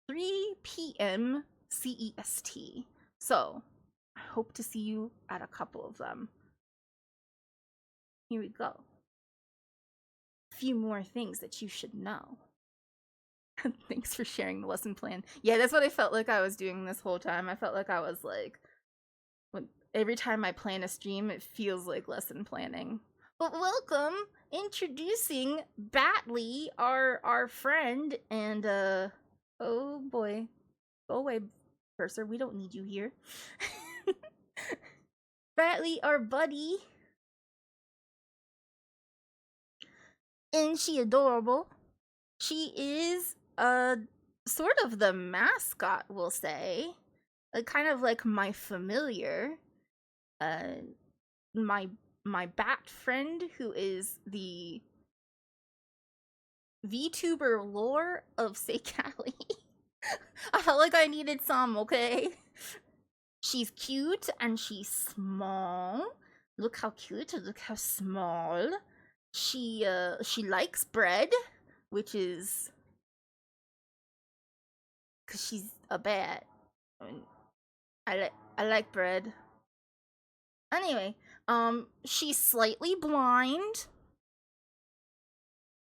S1: 3 p.m. CEST. So I hope to see you at a couple of them. Here we go. A few more things that you should know. Thanks for sharing the lesson plan. Yeah, that's what I felt like I was doing this whole time. I felt like I was like, every time I plan a stream, it feels like lesson planning. But welcome, introducing Batley, our friend, and oh boy, go away, cursor. We don't need you here. Batley, our buddy, and she adorable. She is sort of the mascot, we'll say, kind of like my familiar. My bat friend, who is the VTuber lore of Seikali. I felt like I needed some, okay? She's cute and she's small. Look how cute, look how small. She likes bread, which is because she's a bat. I mean, I like bread. Anyway, she's slightly blind,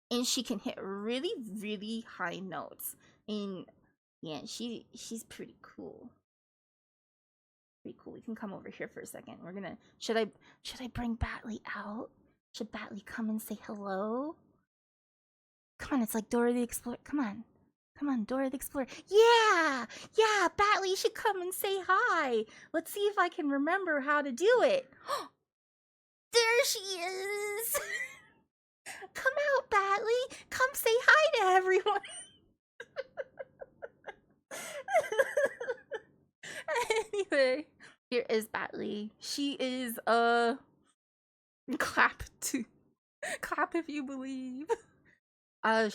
S1: and she can hit really, really high notes. And yeah, she's pretty cool. pretty cool. We can come over here for a second. We're gonna. Should I bring Batley out? Should Batley come and say hello? Come on, it's like Dora the Explorer. Come on, Dora the Explorer. Yeah, Batley should come and say hi. Let's see if I can remember how to do it. There she is. Come out, Batley. Come say hi to everyone. Anyway, here is Batley. She is clap if you believe. Her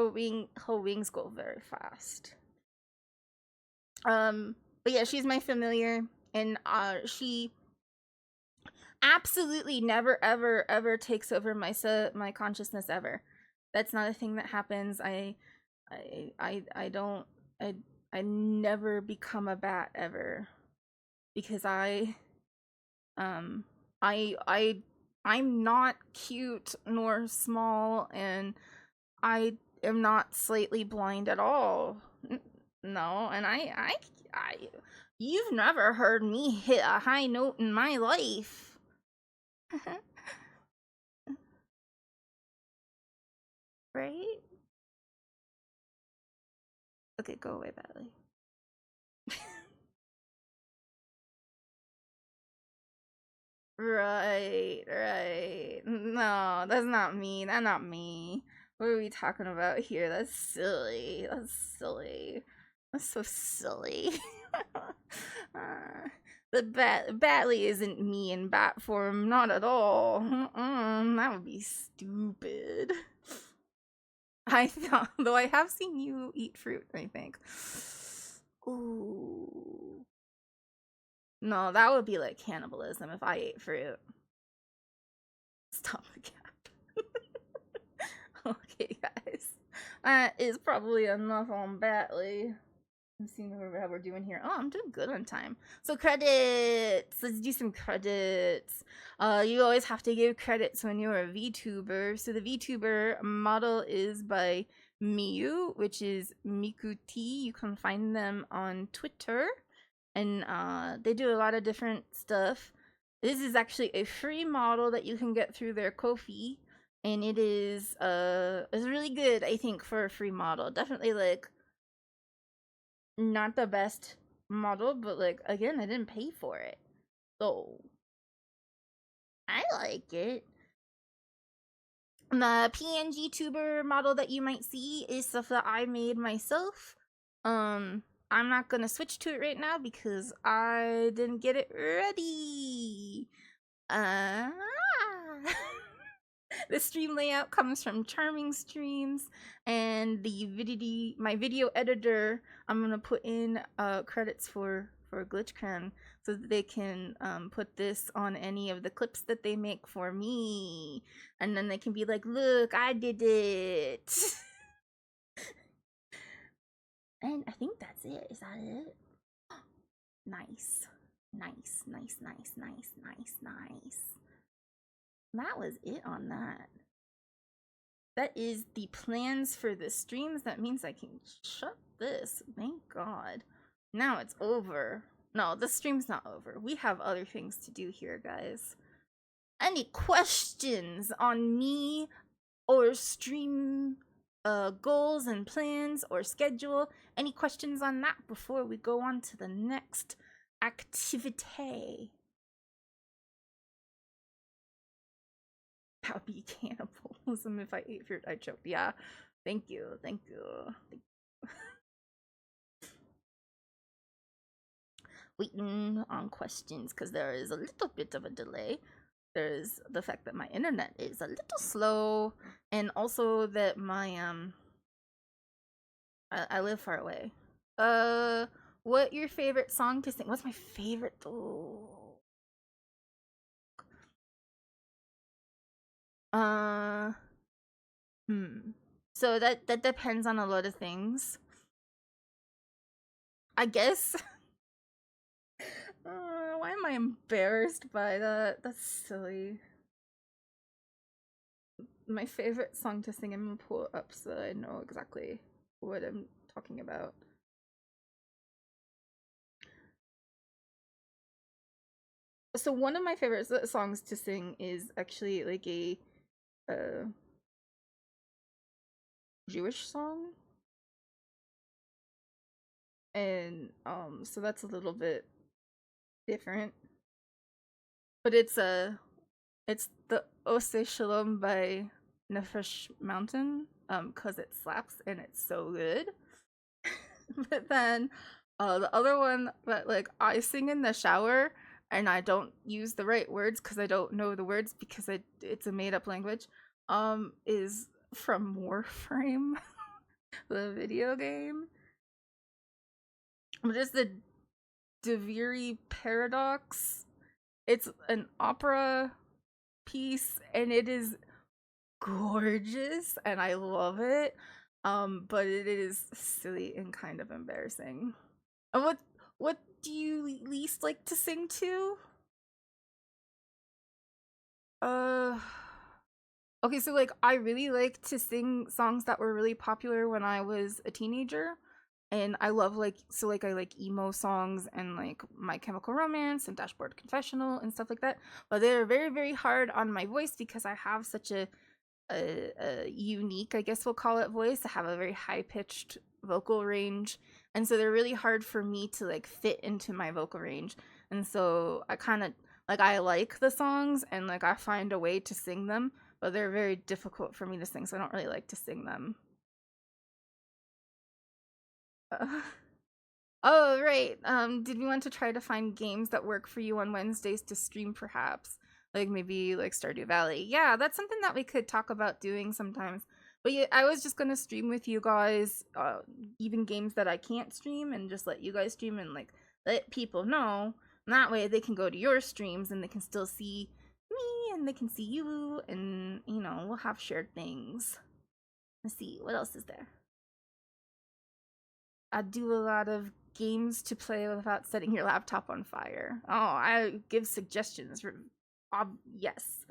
S1: wings go very fast. But yeah, she's my familiar, and she absolutely never ever takes over my consciousness ever. That's not a thing that happens. I never become a bat ever, because I'm not cute nor small, and I am not slightly blind at all. No, and I you've never heard me hit a high note in my life. Right? Okay, go away, Batley. Right. No, that's not me. That's not me. What are we talking about here? That's silly. That's so silly. The Batley isn't me in bat form, not at all. That would be stupid. Though I have seen you eat fruit, I think. Ooh. No, that would be like cannibalism if I ate fruit. Stop the cap. Okay, guys. That is probably enough on Batley. I'm seeing how we're doing here. Oh, I'm doing good on time. So credits. Let's do some credits. You always have to give credits when you're a VTuber. So the VTuber model is by Miyu, which is Mikuti. You can find them on Twitter, and they do a lot of different stuff. This is actually a free model that you can get through their Ko-fi, and it is it's really good, I think, for a free model. Definitely like not the best model, but like again, I didn't pay for it, so I like it. The PNG tuber model that you might see is stuff that I made myself. I'm not gonna switch to it right now because I didn't get it ready. The stream layout comes from Charming Streams, and my video editor, I'm gonna put in credits for GlitchCran so that they can put this on any of the clips that they make for me, and then they can be like, look, I did it. And I think that's it. Is that it? Nice. That was it on that. That is the plans for the streams. That means I can shut this. Thank God. Now it's over. No, the stream's not over. We have other things to do here, guys. Any questions on me or stream goals and plans or schedule? Any questions on that before we go on to the next activity? That would be cannibalism if I ate fruit I choked. Yeah. Thank you. Waiting on questions because there is a little bit of a delay. There's the fact that my internet is a little slow, and also that my I live far away. What your favorite song to sing? What's my favorite? So that depends on a lot of things, I guess. Why am I embarrassed by that? That's silly. My favorite song to sing, I'm gonna pull it up so that I know exactly what I'm talking about. So one of my favorite songs to sing is actually like a uh, Jewish song, and so that's a little bit different. But it's the Ose Shalom by Nefesh Mountain, cause it slaps and it's so good. But then, the other one that like I sing in the shower and I don't use the right words because I don't know the words because it's a made up language. Is from Warframe, the video game. But it's the Deviri Paradox. It's an opera piece and it is gorgeous and I love it. But it is silly and kind of embarrassing. And what do you least like to sing to? Uh okay, so like I really like to sing songs that were really popular when I was a teenager. And I love like I like emo songs and like My Chemical Romance and Dashboard Confessional and stuff like that. But they're very, very hard on my voice because I have such a unique, I guess we'll call it, voice. I have a very high pitched vocal range, and so they're really hard for me to like fit into my vocal range. And so I kind of like I like the songs and like I find a way to sing them, but they're very difficult for me to sing, so I don't really like to sing them. Uh, oh right. Did we want to try to find games that work for you on Wednesdays to stream, perhaps? Like maybe like Stardew Valley. Yeah, that's something that we could talk about doing sometimes. But yeah, I was just gonna stream with you guys, even games that I can't stream, and just let you guys stream and like let people know. And that way they can go to your streams and they can still see me and they can see you, and we'll have shared things. Let's see, what else is there? I do a lot of games to play without setting your laptop on fire. Oh, I give suggestions. Yes.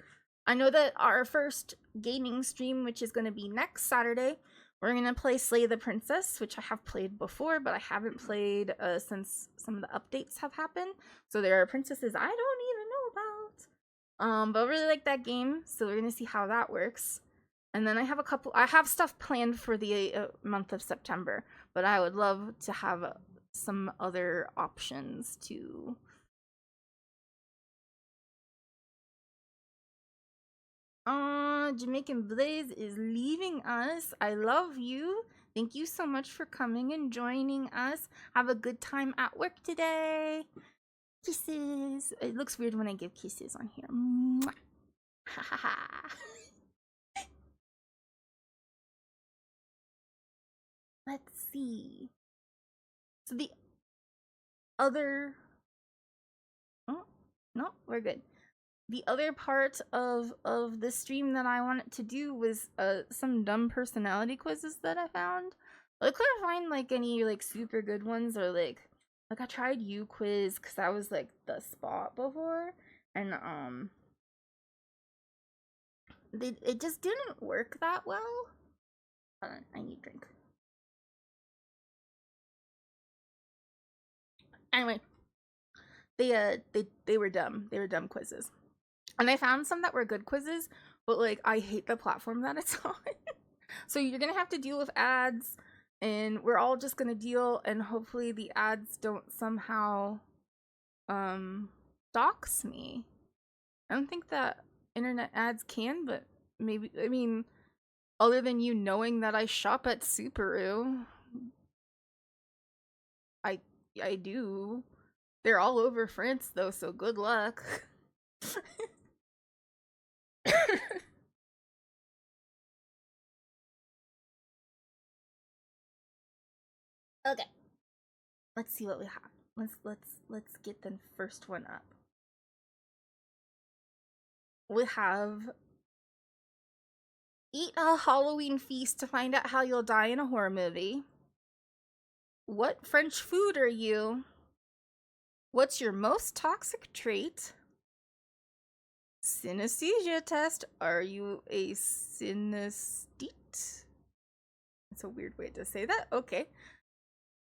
S1: I know that our first gaming stream, which is going to be next Saturday, we're going to play Slay the Princess, which I have played before, but I haven't played since some of the updates have happened. So there are princesses I don't even know about. But I really like that game, so we're going to see how that works. And then I have stuff planned for the month of September, but I would love to have some other options too. Jamaican Blaze is leaving us. I love you. Thank you so much for coming and joining us. Have a good time at work today. Kisses. It looks weird when I give kisses on here. Mwah. Ha ha ha. Let's see. So the other. Oh, no, we're good. The other part of the stream that I wanted to do was some dumb personality quizzes that I found. I couldn't find like any like super good ones, or like I tried U quiz because that was like the spot before, and it just didn't work that well. Hold on, I need a drink. Anyway, they were dumb. They were dumb quizzes. And I found some that were good quizzes, but like I hate the platform that it's on. So you're gonna have to deal with ads, and we're all just gonna deal, and hopefully the ads don't somehow dox me. I don't think that internet ads can, but maybe, I mean, other than you knowing that I shop at Subaru, I I do. They're all over France though, so good luck. Okay. Let's see what we have. Let's get the first one up. We have eat a Halloween feast to find out how you'll die in a horror movie. What French food are you? What's your most toxic trait? Synesthesia test. Are you a synesthete? That's a weird way to say that. Okay.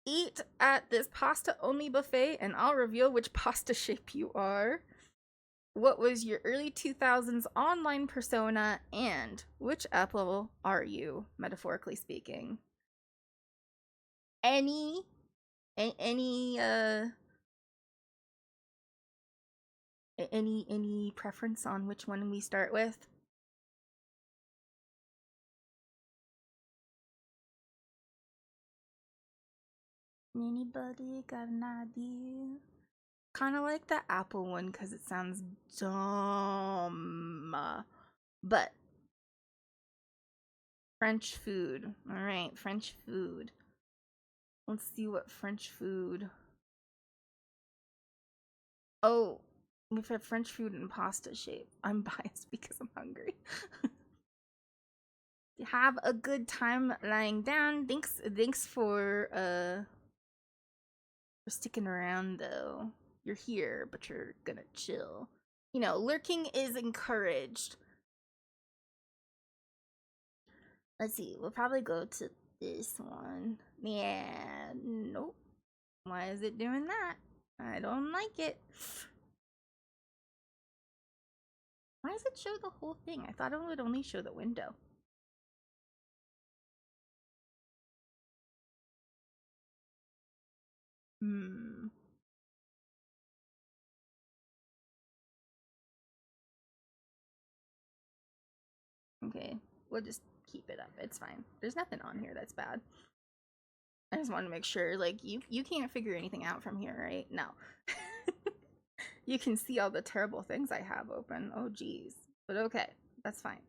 S1: Eat at this pasta only buffet and I'll reveal which pasta shape you are. What was your early 2000s online persona and which Apple are you, metaphorically speaking? Any any any preference on which one we start with? Anybody got an idea? Kind of like the Apple one because it sounds dumb. But French food. All right, French food. Let's see what French food. Oh, we've had French food in pasta shape. I'm biased because I'm hungry. Have a good time lying down. Thanks for sticking around though. You're here, but you're gonna chill. You know, lurking is encouraged. Let's see, we'll probably go to this one. Yeah, nope. Why is it doing that? I don't like it. Why does it show the whole thing? I thought it would only show the window. Hmm. Okay, we'll just keep it up. It's fine. There's nothing on here that's bad. I just want to make sure, like, you can't figure anything out from here, right? No. You can see all the terrible things I have open. Oh, geez. But okay, that's fine.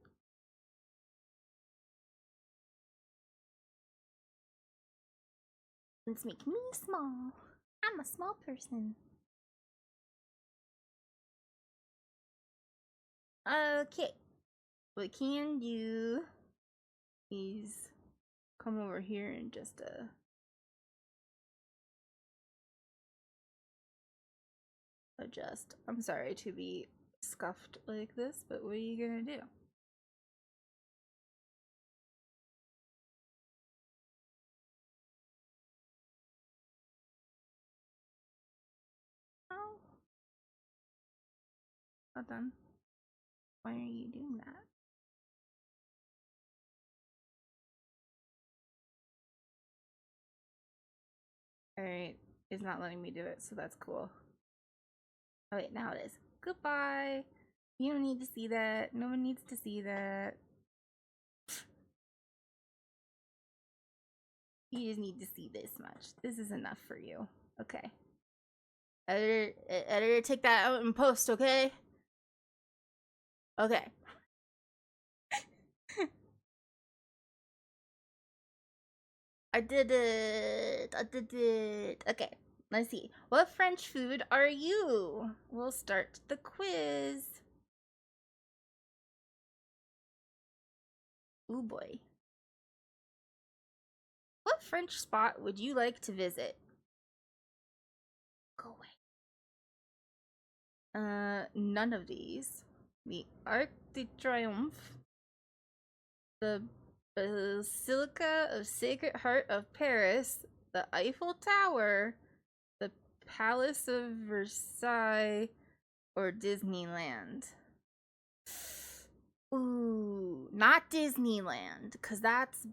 S1: Let's make me small. I'm a small person. Okay. What we can do is come over here and just adjust. I'm sorry to be scuffed like this, but what are you gonna do? Oh, not done. Why are you doing that? Alright, it's not letting me do it, so that's cool. Oh wait, now it is. Goodbye. You don't need to see that. No one needs to see that. You just need to see this much. This is enough for you. Okay. Editor, take that out and post, okay? Okay. I did it. I did it. Okay. Let's see. What French food are you? We'll start the quiz. Ooh boy. What French spot would you like to visit? Go away. None of these. The Arc de Triomphe, the Basilica of Sacred Heart of Paris, the Eiffel Tower, the Palace of Versailles, or Disneyland. Ooh, not Disneyland, because that's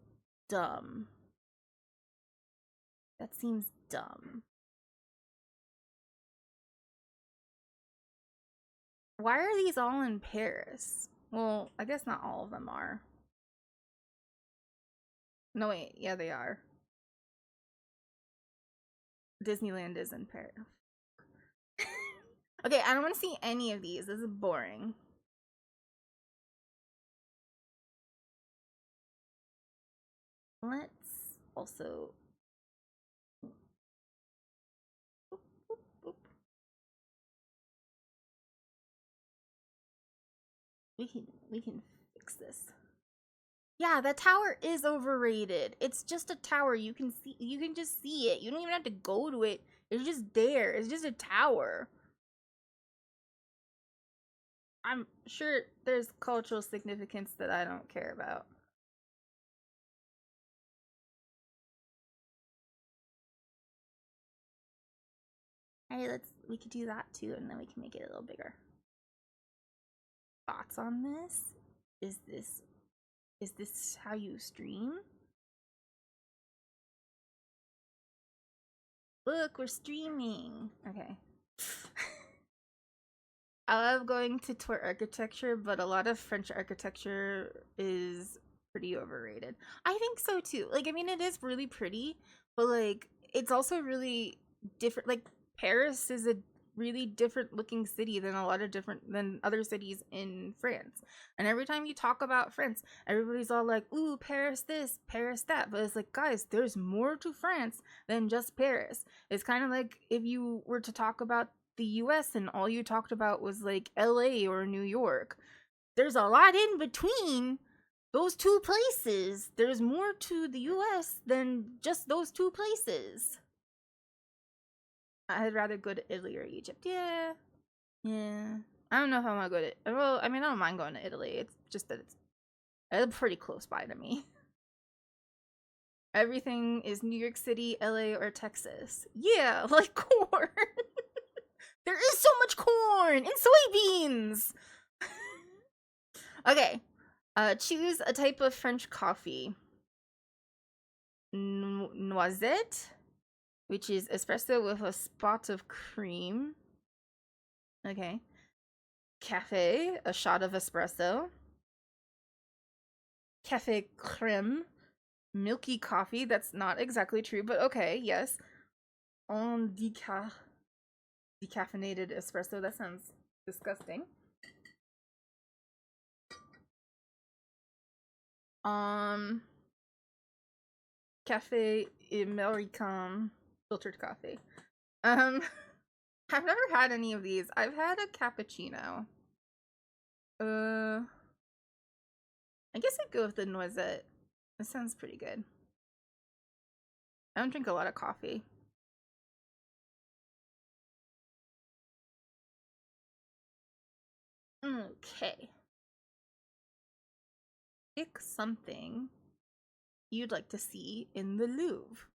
S1: dumb. That seems dumb. Why are these all in Paris? Well, I guess not all of them are. No, wait, yeah, they are. Disneyland is in Paris. Okay, I don't want to see any of these. This is boring. Let's also boop, boop, boop. We can fix this. Yeah, that tower is overrated. It's just a tower. You can just see it. You don't even have to go to it. It's just there. It's just a tower. I'm sure there's cultural significance that I don't care about. Hey, we could do that too, and then we can make it a little bigger. thoughts on this? Is this how you stream? Look, we're streaming. Okay. I love going to tour architecture, but a lot of French architecture is pretty overrated. I think so too. Like, I mean, it is really pretty, but like, it's also really different. Like, Paris is a really different looking city than than other cities in France. And every time you talk about France, everybody's all like, ooh, Paris this, Paris that. But it's like, guys, there's more to France than just Paris. It's kind of like if you were to talk about the US and all you talked about was like LA or New York. There's a lot in between those two places. There's more to the US than just those two places. I'd rather go to Italy or Egypt. Yeah. I don't know if I want to go to. Well, I mean, I don't mind going to Italy. It's just that it's pretty close by to me. Everything is New York City, LA, or Texas. Yeah, like corn. There is so much corn and soybeans. Okay. Choose a type of French coffee. Noisette, which is espresso with a spot of cream. Okay. Cafe, a shot of espresso. Cafe creme, milky coffee. That's not exactly true, but okay, yes. On decaffeinated espresso. That sounds disgusting. Cafe American, filtered coffee. I've never had any of these. I've had a cappuccino. I guess I'd go with the noisette. It sounds pretty good. I don't drink a lot of coffee. Okay. Pick something you'd like to see in the Louvre.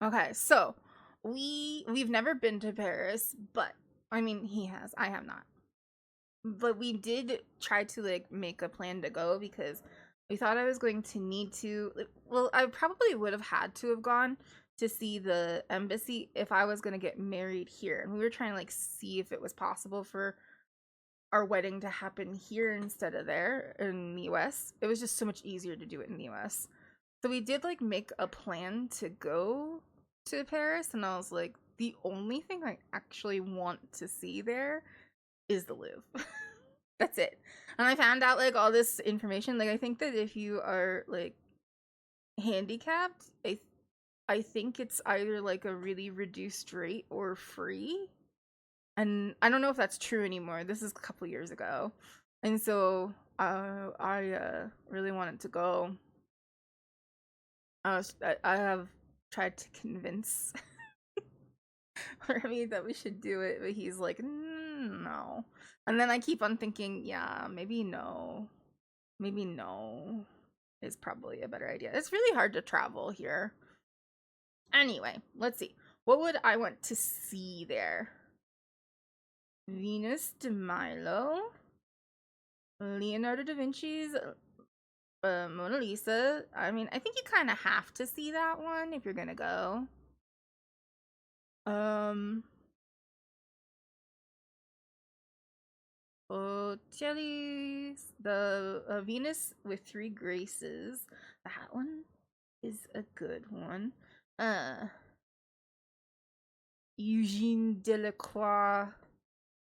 S1: Okay, so we've never been to Paris, but I mean he has. I have not. But we did try to like make a plan to go because we thought I was going to need to, well, I probably would have had to have gone to see the embassy if I was going to get married here. And we were trying to like see if it was possible for our wedding to happen here instead of there in the US. It was just so much easier to do it in the US. So we did like make a plan to go to Paris, and I was like, the only thing I actually want to see there is the Louvre. That's it. And I found out like all this information. Like I think that if you are like handicapped, I think it's either like a really reduced rate or free. And I don't know if that's true anymore. This is a couple years ago. And so I really wanted to go. I have tried to convince Remy that we should do it, but he's like, no. And then I keep on thinking, yeah, maybe no. Maybe no is probably a better idea. It's really hard to travel here. Anyway, let's see. What would I want to see there? Venus de Milo, Leonardo da Vinci's Mona Lisa. I mean, I think you kind of have to see that one if you're gonna go. Botticelli's the Venus with Three Graces. That one is a good one. Eugene Delacroix,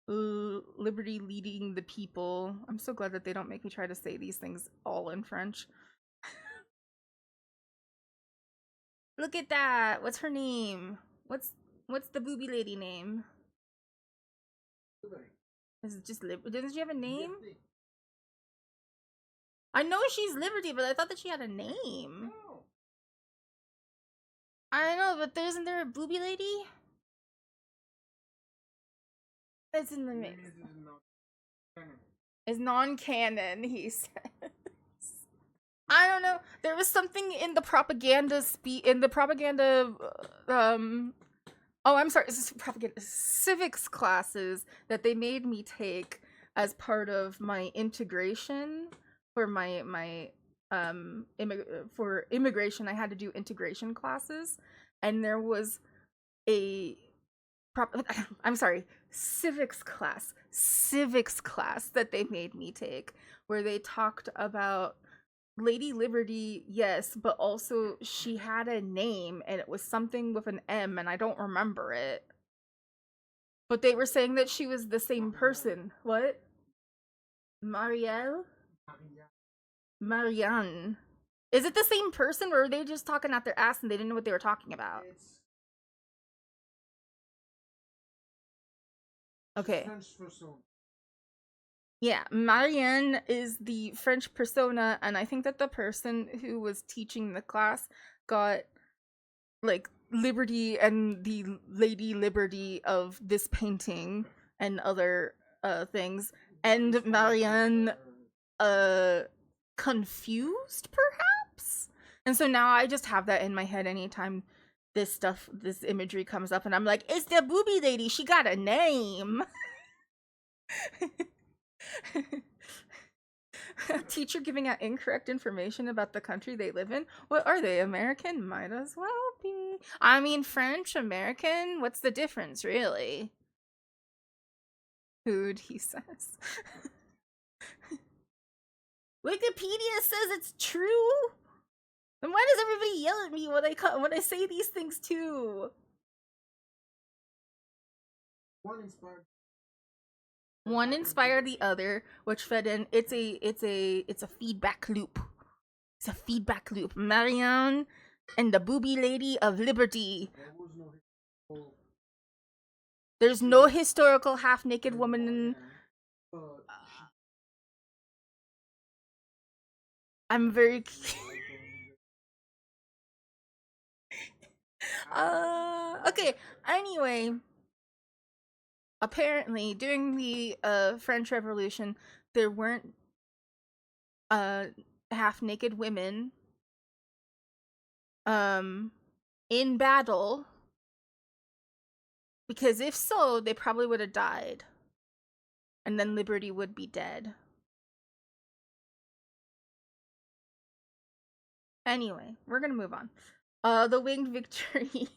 S1: Liberty Leading the People. I'm so glad that they don't make me try to say these things all in French. Look at that. What's her name? What's the booby lady name? Is it just Liberty? Doesn't she have a name? I know she's Liberty, but I thought that she had a name. Oh. I know, but isn't there a booby lady? It's in the mix. It's non-canon, he says. I don't know. There was something in the propaganda Oh, I'm sorry. This is propaganda. Civics classes that they made me take as part of my integration for for immigration. I had to do integration classes, and there was a I'm sorry, civics class that they made me take where they talked about Lady Liberty, yes, but also she had a name and it was something with an M and I don't remember it. But they were saying that she was the same person. What? Marielle? Marianne. Is it the same person or are they just talking out their ass and they didn't know what they were talking about? Okay. Yeah, Marianne is the French persona, and I think that the person who was teaching the class got like Liberty and the Lady Liberty of this painting and other things, and Marianne confused perhaps. And so now I just have that in my head anytime this imagery comes up, and I'm like, it's the booby lady. She got a name. A teacher giving out incorrect information about the country they live in. What are they? American? Might as well be. I mean, French, American. What's the difference, really? Food, he says. Wikipedia says it's true. Then why does everybody yell at me when I say these things too? One inspired the other, which fed in. It's a feedback loop. It's a feedback loop. Marianne and the booby lady of Liberty. There's no historical half-naked woman. I'm very. Okay. Anyway, apparently during the French Revolution, there weren't half-naked women in battle, because if so, they probably would have died, and then Liberty would be dead. Anyway, we're gonna move on. The Winged Victory.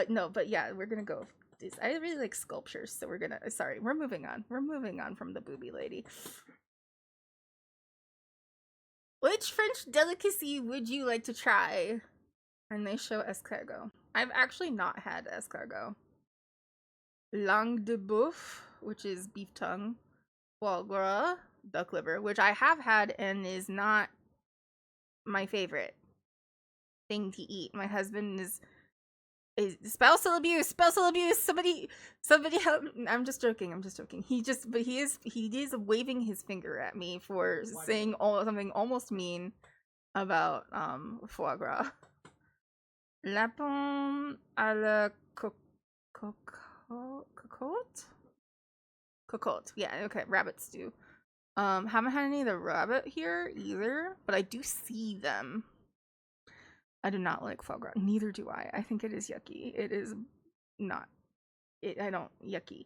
S1: No, but yeah, we're gonna go. I really like sculptures, so we're gonna. Sorry, we're moving on. We're moving on from the booby lady. Which French delicacy would you like to try? And they show escargot. I've actually not had escargot. Langue de boeuf, which is beef tongue. Foie gras, duck liver, which I have had and is not my favorite thing to eat. My husband is spousal abuse. Somebody help. I'm just joking. He is waving his finger at me for saying something almost mean about foie gras. Lapin à la cocotte. Yeah, okay, rabbit stew. Haven't had any of the rabbit here either, but I do see them. I do not like foie gras. Neither do I. I think it is yucky. It is not. I don't yucky.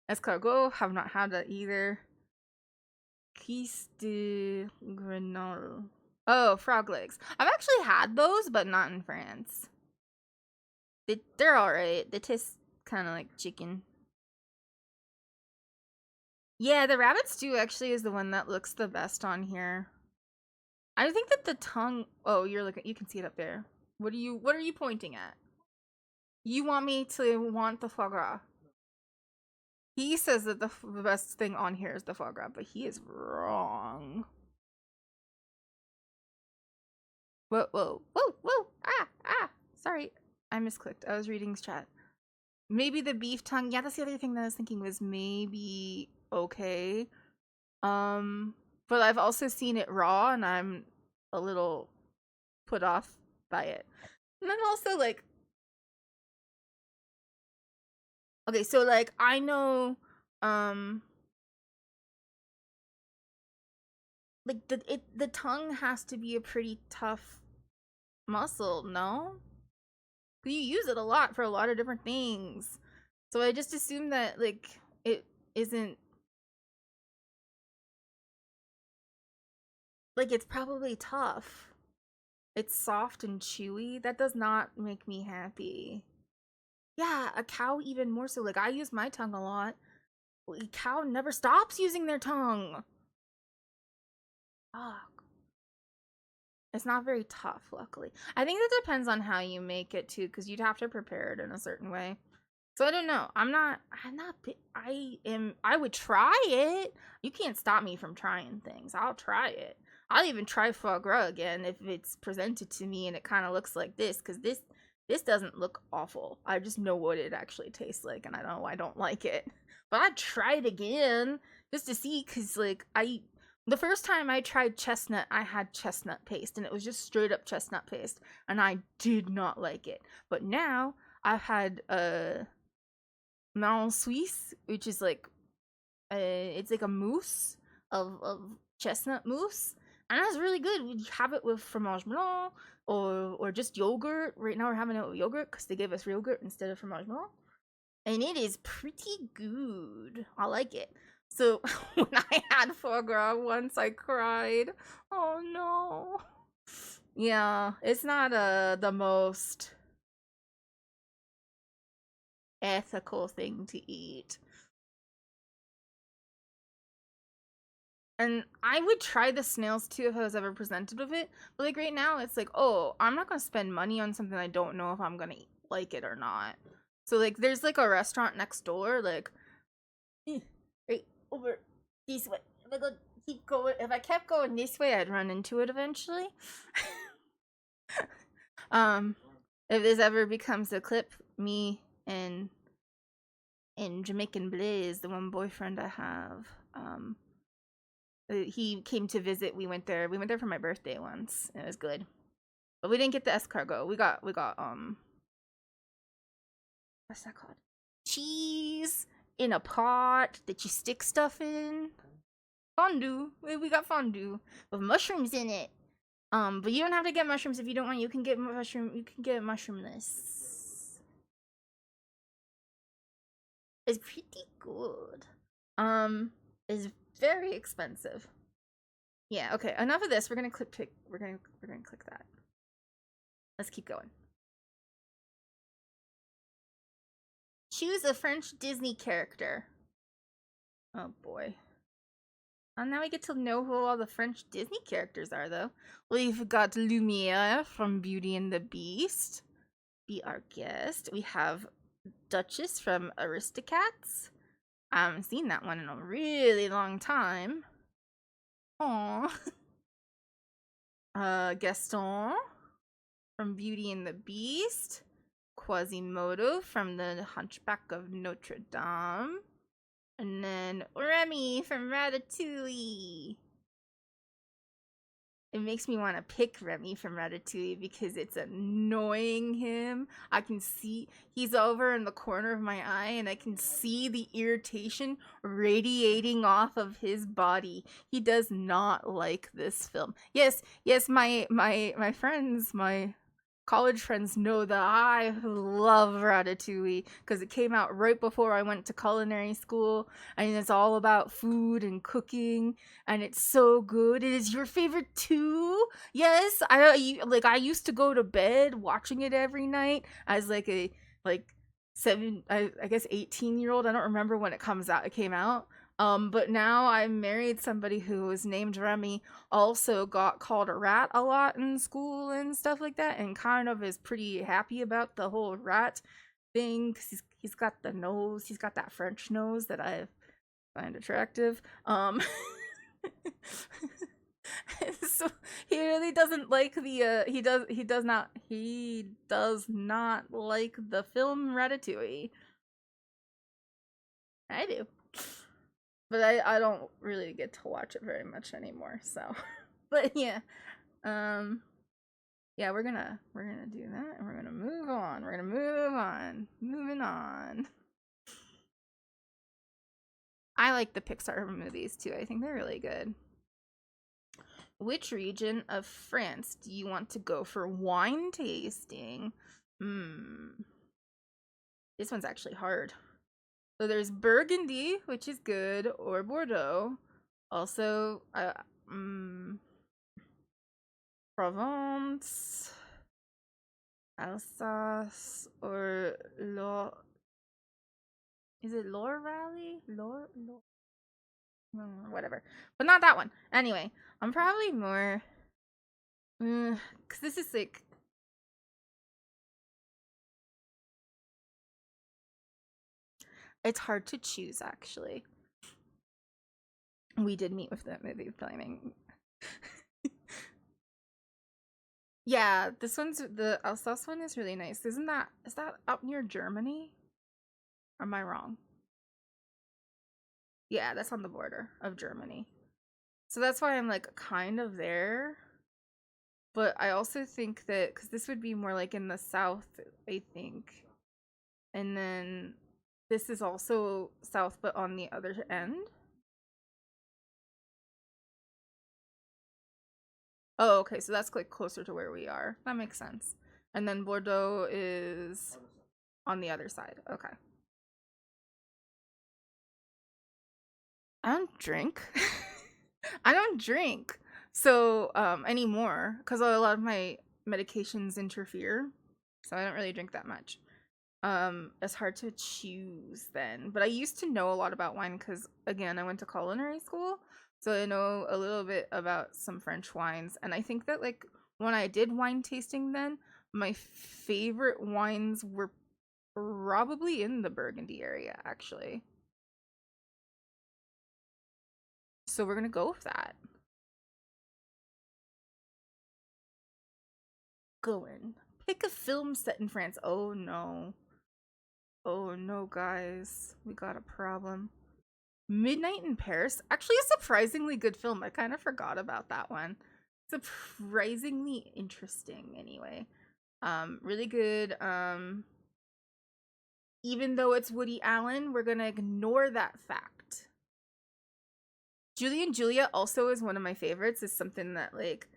S1: Escargot, have not had that either. Cuisse de grenouille. Oh, frog legs. I've actually had those, but not in France. They're alright. They taste kind of like chicken. Yeah, the rabbit stew actually is the one that looks the best on here. I think that the tongue. Oh, you can see it up there. What are you pointing at? You want me to want the foie gras? He says that the best thing on here is the foie gras, but he is wrong. Whoa. Ah. Sorry. I misclicked. I was reading his chat. Maybe the beef tongue. Yeah, that's the other thing that I was thinking was maybe okay. But I've also seen it raw and I'm a little put off by it. And then also like okay, so like I know like the tongue has to be a pretty tough muscle, no? You use it a lot for a lot of different things. So I just assume that, like, it isn't, like, it's probably tough. It's soft and chewy. That does not make me happy. Yeah, a cow even more so. Like, I use my tongue a lot. A cow never stops using their tongue. Fuck. It's not very tough, luckily. I think that depends on how you make it too, because you'd have to prepare it in a certain way. So I don't know. I would try it. You can't stop me from trying things. I'll try it. I'll even try foie gras again if it's presented to me and it kind of looks like this, because this doesn't look awful. I just know what it actually tastes like, and I know I don't like it. But I'd try it again just to see, because, like, the first time I tried chestnut, I had chestnut paste, and it was just straight up chestnut paste, and I did not like it. But now I've had marron suisse, which is like it's like a mousse of chestnut mousse, and that's really good. We have it with fromage blanc or just yogurt. Right now we're having it with yogurt because they gave us yogurt instead of fromage blanc, and it is pretty good. I like it. So when I had foie gras once, I cried. Oh no. Yeah, it's not the most ethical thing to eat. And I would try the snails too if I was ever presented with it. But like right now, it's like, oh, I'm not gonna spend money on something I don't know if I'm gonna like it or not. So like, there's like a restaurant next door, like right over this way. If I kept going this way, I'd run into it eventually. If this ever becomes a clip, me and Jamaican Blaze, the one boyfriend I have, he came to visit. We went there for my birthday once. It was good, but we didn't get the escargot. We got what's that called? Cheese in a pot that you stick stuff in. Fondue. We got fondue with mushrooms in it. But you don't have to get mushrooms if you don't want. You can get mushroomless. It's pretty good. It's very expensive. Yeah, okay, enough of this. We're gonna click that. Let's keep going. Choose a French Disney character. Oh boy. And now we get to know who all the French Disney characters are, though. We've got Lumiere from Beauty and the Beast. Be our guest. We have Duchess from Aristocats. I haven't seen that one in a really long time. Aww. Gaston from Beauty and the Beast. Quasimodo from the Hunchback of Notre Dame. And then Remy from Ratatouille. It makes me want to pick Remy from Ratatouille because it's annoying him. I can see he's over in the corner of my eye and I can see the irritation radiating off of his body. He does not like this film. Yes, my friends, my college friends know that I love Ratatouille because it came out right before I went to culinary school, and it's all about food and cooking, and it's so good. It is your favorite too? Yes, I used to go to bed watching it every night as like a 18-year-old. I don't remember when it came out. But now I married somebody who was named Remy, also got called a rat a lot in school and stuff like that, and kind of is pretty happy about the whole rat thing because he's got the nose, he's got that French nose that I find attractive. So he really doesn't like the he does not like the film Ratatouille. I do. But I don't really get to watch it very much anymore, so. But yeah. Yeah, we're gonna do that, and we're gonna move on. Moving on. I like the Pixar movies too. I think they're really good. Which region of France do you want to go for wine tasting? Hmm. This one's actually hard. So there's Burgundy, which is good, or Bordeaux. Also, Provence, Alsace, or Loire. Is it Loire Valley? Loire? Whatever. But not that one. Anyway, I'm probably more. Because this is like. It's hard to choose, actually. We did meet with the movie planning. Yeah, this one's the Alsace one is really nice. Is that up near Germany? Or am I wrong? Yeah, that's on the border of Germany. So that's why I'm like kind of there. But I also think that because this would be more like in the south, I think. And then this is also south, but on the other end. Oh, okay, so that's like closer to where we are. That makes sense. And then Bordeaux is on the other side. Okay. I don't drink. I don't drink. So, anymore, because a lot of my medications interfere. So I don't really drink that much. It's hard to choose then. But I used to know a lot about wine because, again, I went to culinary school. So I know a little bit about some French wines. And I think that, like, when I did wine tasting then, my favorite wines were probably in the Burgundy area, actually. So we're gonna go with that. Going. Pick a film set in France. Oh no. Oh no, guys. We got a problem. Midnight in Paris. Actually, a surprisingly good film. I kind of forgot about that one. Surprisingly interesting, anyway. Really good. Even though it's Woody Allen, we're gonna ignore that fact. Julie and Julia also is one of my favorites. It's something that like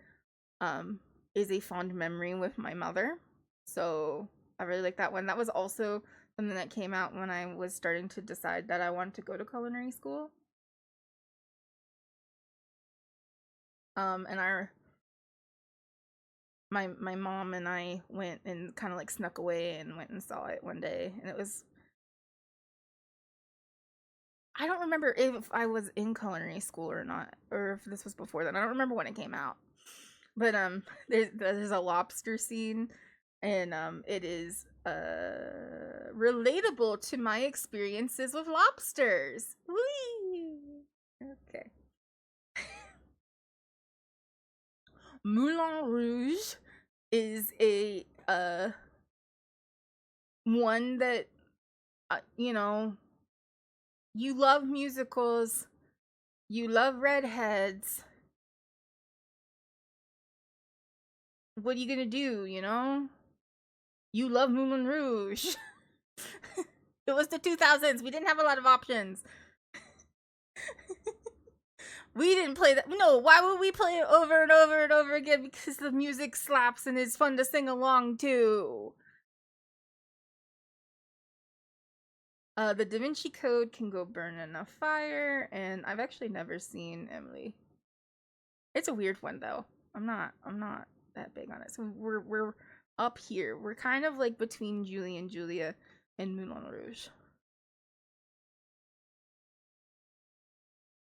S1: is a fond memory with my mother. So I really like that one. That was also something that came out when I was starting to decide that I wanted to go to culinary school. And my mom and I went and kind of like snuck away and went and saw it one day, and it was. I don't remember if I was in culinary school or not, or if this was before then. I don't remember when it came out. But there's a lobster scene, and it is relatable to my experiences with lobsters. Whee! Okay. Moulin Rouge is a one that you know, you love musicals, you love redheads. What are you gonna do, you know? You love Moulin Rouge. It was the 2000s. We didn't have a lot of options. We didn't play that. No, why would we play it over and over and over again? Because the music slaps and it's fun to sing along to. The Da Vinci Code can go burn in a fire, and I've actually never seen Emily. It's a weird one though. I'm not that big on it. So we're up here. We're kind of like between Julie and Julia and Moulin Rouge.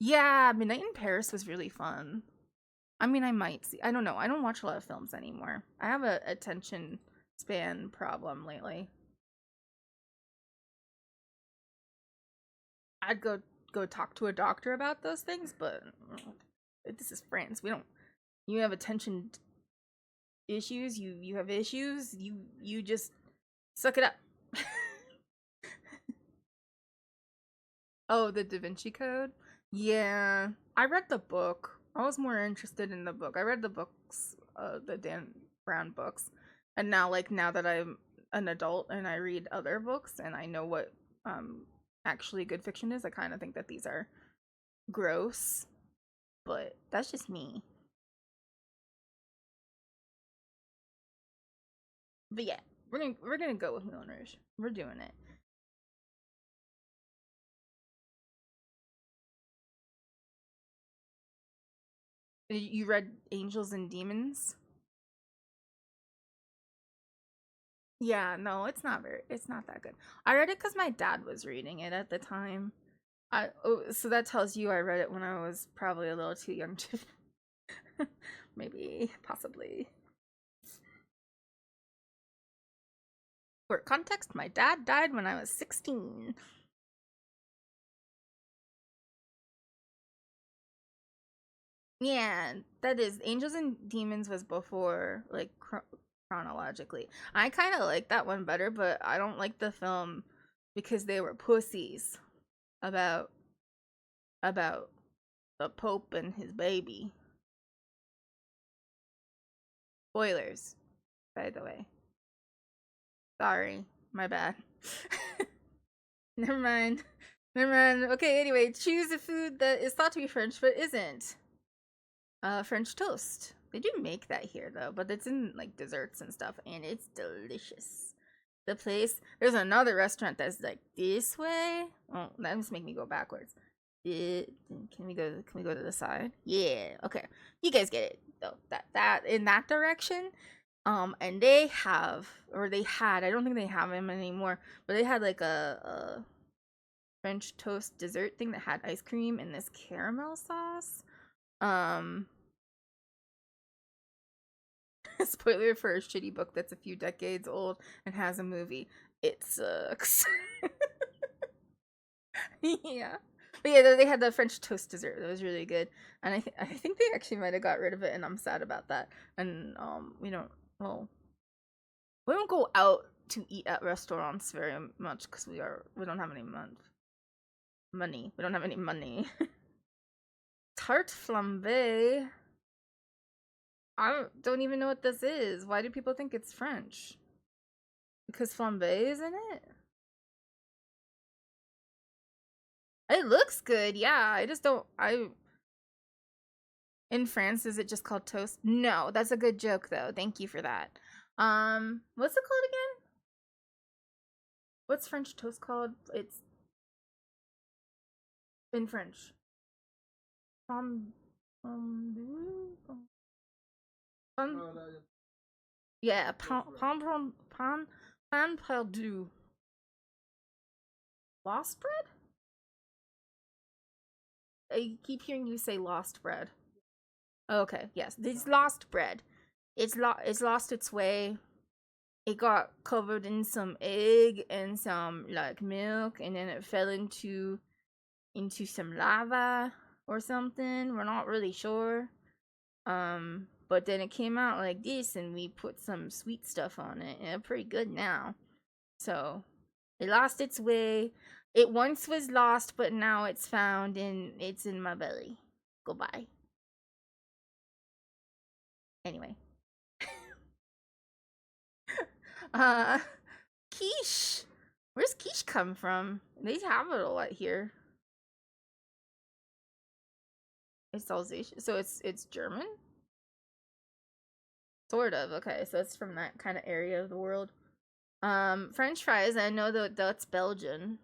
S1: Yeah, Midnight in Paris was really fun. I mean, I might see. I don't know. I don't watch a lot of films anymore. I have a attention span problem lately. I'd go talk to a doctor about those things, but this is France. We don't. You have attention issues. You have issues. You just suck it up. Oh, the Da Vinci Code. Yeah, I read the book. I was more interested in the book. I read the books, the Dan Brown books, and now that I'm an adult and I read other books and I know what actually good fiction is, I kind of think that these are gross. But that's just me. But yeah, we're gonna go with Moulin Rouge. We're doing it. You read Angels and Demons? Yeah, no, it's not that good. I read it because my dad was reading it at the time. So that tells you I read it when I was probably a little too young to maybe, possibly. For context, my dad died when I was 16. Yeah, that is Angels and Demons was before like chronologically. I kind of like that one better, but I don't like the film because they were pussies about about the Pope and his baby. Spoilers, by the way. Sorry, my bad. Never mind. Never mind. Okay, anyway, choose a food that is thought to be French but isn't. French toast. They do make that here though, but it's in like desserts and stuff, and it's delicious. The place, there's another restaurant that's like this way. Oh, that must make me go backwards. Can we go? Can we go to the side? Yeah. Okay. You guys get it though. That in that direction. And they have, or they had. I don't think they have them anymore. But they had like a French toast dessert thing that had ice cream and this caramel sauce. Spoiler for a shitty book that's a few decades old and has a movie. It sucks. Yeah. But yeah, they had the French toast dessert. That was really good. And I think they actually might have got rid of it, and I'm sad about that. And we don't we don't go out to eat at restaurants very much because we don't have any money. We don't have any money. Tarte flambe. I don't even know what this is. Why do people think it's French? Because flambe is in it? It looks good, yeah. I just don't. In France, is it just called toast? No, that's a good joke though. Thank you for that. What's it called again? What's French toast called? It's in French. Pom, yeah, pan perdu. Lost bread? I keep hearing you say lost bread. Okay, yes, this lost bread. It's lost its way. It got covered in some egg and some like milk, and then it fell into some lava or something. We're not really sure. But then it came out like this, and we put some sweet stuff on it, and it's pretty good now. So it lost its way. It once was lost, but now it's found, and it's in my belly. Goodbye. Anyway. Quiche. Where's quiche come from? They have it a lot here. It's Alsatian, so it's German. Sort of. Okay, so it's from that kind of area of the world. French fries. I know that that's Belgian.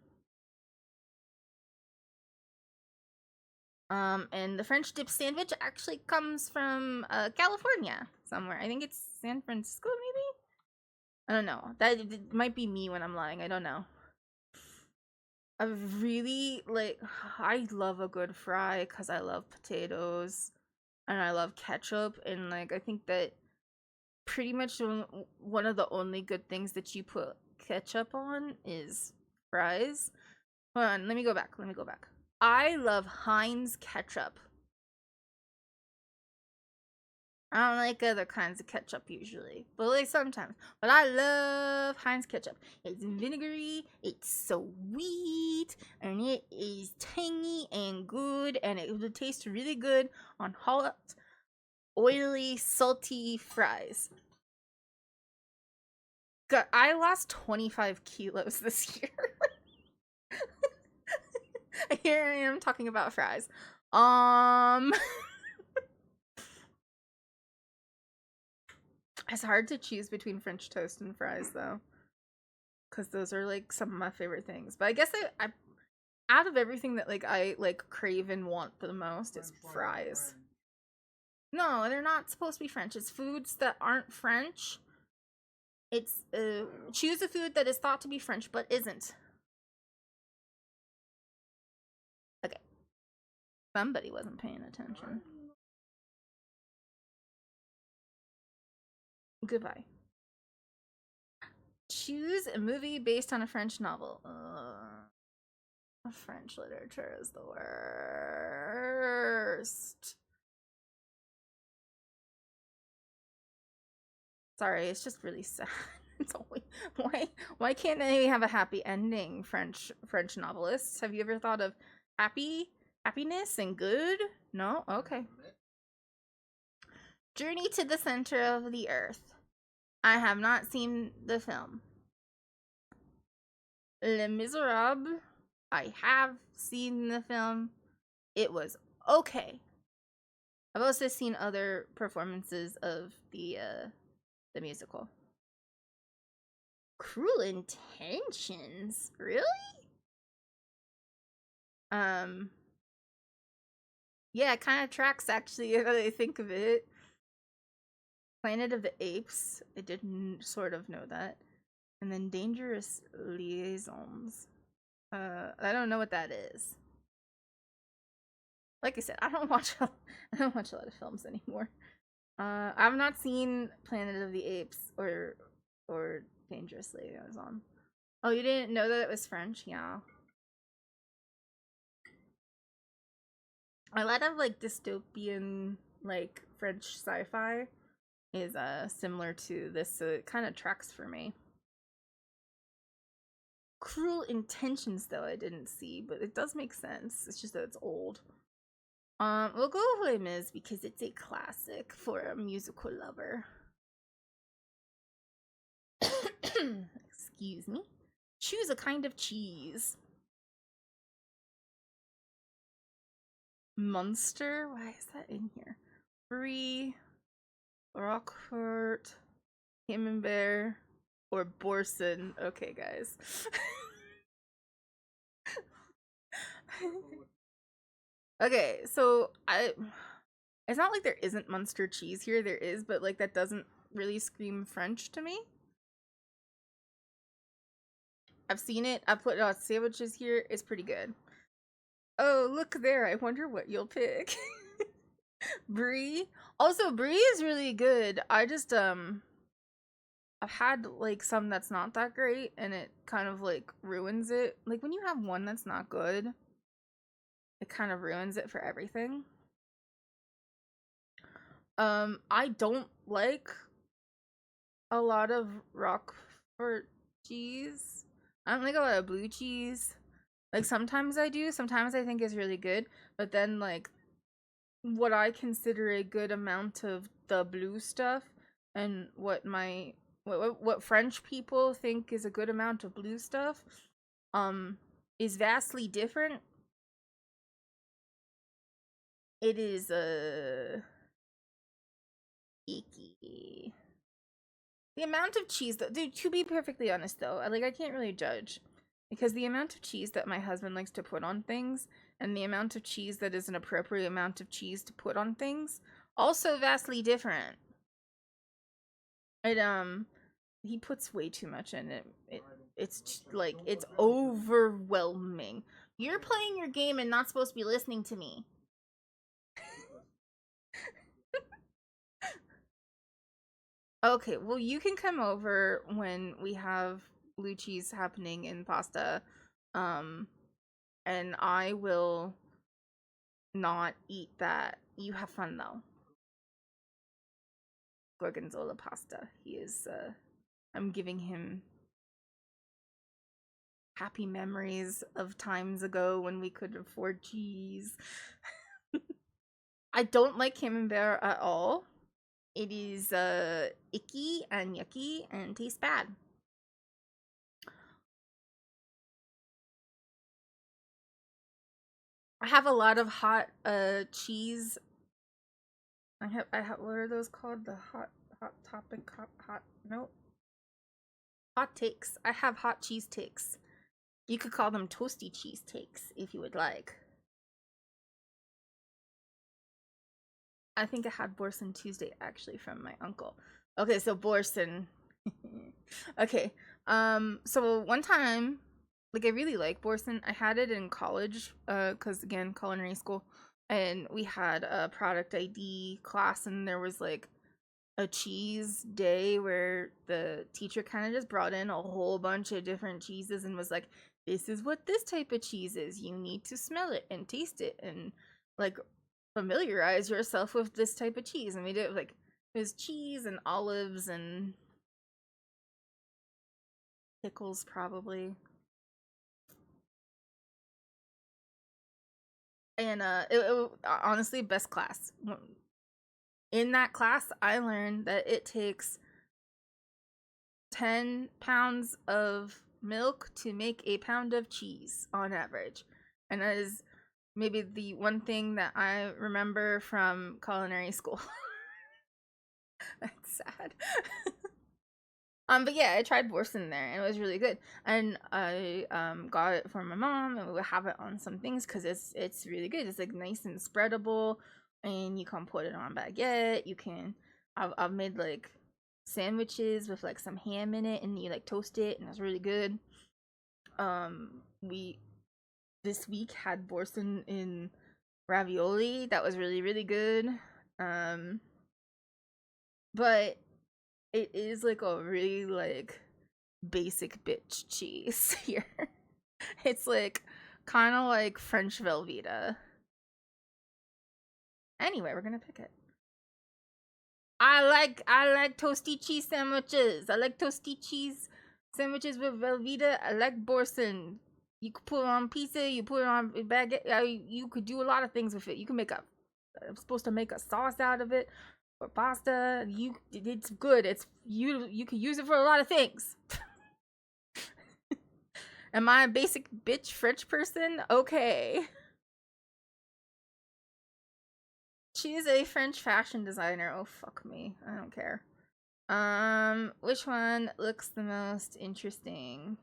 S1: And the French dip sandwich actually comes from California somewhere. I think it's San Francisco, maybe. I don't know. That might be me when I'm lying. I don't know. I really like. I love a good fry because I love potatoes, and I love ketchup, and like I think that pretty much one of the only good things that you put ketchup on is fries. Hold on, let me go back. I love Heinz ketchup. I don't like other kinds of ketchup usually, but like sometimes. But I love Heinz ketchup. It's vinegary, it's sweet, and it is tangy and good, and it will taste really good on hot, oily, salty fries. God, I lost 25 kilos this year. Here I am talking about fries. It's hard to choose between French toast and fries, though, because those are like some of my favorite things. But I guess I out of everything that like I like crave and want the most, it's fries. No, they're not supposed to be French. It's foods that aren't French. It's choose a food that is thought to be French but isn't. Okay. Somebody wasn't paying attention. Goodbye. Choose a movie based on a French novel. French literature is the worst. Sorry, it's just really sad. It's always, why can't they have a happy ending? French novelists. Have you ever thought of happiness and good? No? Okay. Journey to the Center of the Earth. I have not seen the film. Les Miserables. I have seen the film. It was okay. I've also seen other performances of the musical. Cruel Intentions? Really? Yeah, it kind of tracks actually if I think of it. Planet of the Apes. I didn't sort of know that. And then Dangerous Liaisons. I don't know what that is. Like I said, I don't watch a lot of films anymore. I've not seen Planet of the Apes or Dangerous Liaisons. Oh, you didn't know that it was French? Yeah. A lot of like dystopian like French sci-fi is similar to this, so it kind of tracks for me. Cruel Intentions though I didn't see, but it does make sense. It's just that it's old. We'll go with Les Mis because it's a classic for a musical lover. Excuse me. Choose a kind of cheese. Munster? Why is that in here? Brie, Roquefort, Camembert, or Boursin. Okay, guys. Okay, so it's not like there isn't Munster cheese here. There is, but like that doesn't really scream French to me. I've seen it. I put it on sandwiches here. It's pretty good. Oh, look there. I wonder what you'll pick. Brie. Also, Brie is really good. I just I've had like some that's not that great and it kind of like ruins it. Like when you have one that's not good, it kind of ruins it for everything. I don't like a lot of Roquefort cheese. I don't like a lot of blue cheese. Like sometimes I do, sometimes I think it's really good, but then like what I consider a good amount of the blue stuff and what French people think is a good amount of blue stuff is vastly different. It is icky. The amount of cheese that, dude, to be perfectly honest though, I can't really judge because the amount of cheese that my husband likes to put on things and the amount of cheese that is an appropriate amount of cheese to put on things also vastly different. It he puts way too much in it. It's like it's overwhelming. You're playing your game and not supposed to be listening to me. Okay, well you can come over when we have blue cheese happening in pasta. And I will not eat that. You have fun though. Gorgonzola pasta. He is I'm giving him happy memories of times ago when we could afford cheese. I don't like camembert at all. It is icky and yucky and tastes bad. I have a lot of hot cheese. I have what are those called? The hot topic, hot, nope. Hot takes. I have hot cheese takes. You could call them toasty cheese takes if you would like. I think I had Borson Tuesday actually from my uncle. Okay, so Borson. Okay. So one time, like I really like Borson. I had it in college, cuz again, culinary school, and we had a product ID class and there was like a cheese day where the teacher kind of just brought in a whole bunch of different cheeses and was like, this is what this type of cheese is. You need to smell it and taste it and like familiarize yourself with this type of cheese. And we did like it was cheese and olives and pickles probably. And honestly, best class. In that class, I learned that it takes 10 pounds of milk to make a pound of cheese on average. And that is maybe the one thing that I remember from culinary school. That's sad. But yeah, I tried Borson there and it was really good. And I got it for my mom and we would have it on some things because it's really good. It's like nice and spreadable and you can put it on baguette. You can I've made like sandwiches with like some ham in it and you like toast it and it's really good. We this week had Borson in ravioli that was really really good. But it is like a really like basic bitch cheese here. It's like kind of like French Velveeta. Anyway, we're gonna pick it. I like toasty cheese sandwiches. I like toasty cheese sandwiches with Velveeta. I like Borson. You could put it on pizza. You put it on a baguette. You could do a lot of things with it. You can make a. I'm supposed to make a sauce out of it or pasta. It's good. You can use it for a lot of things. Am I a basic bitch French person? Okay. She is a French fashion designer. Oh fuck me. I don't care. Which one looks the most interesting?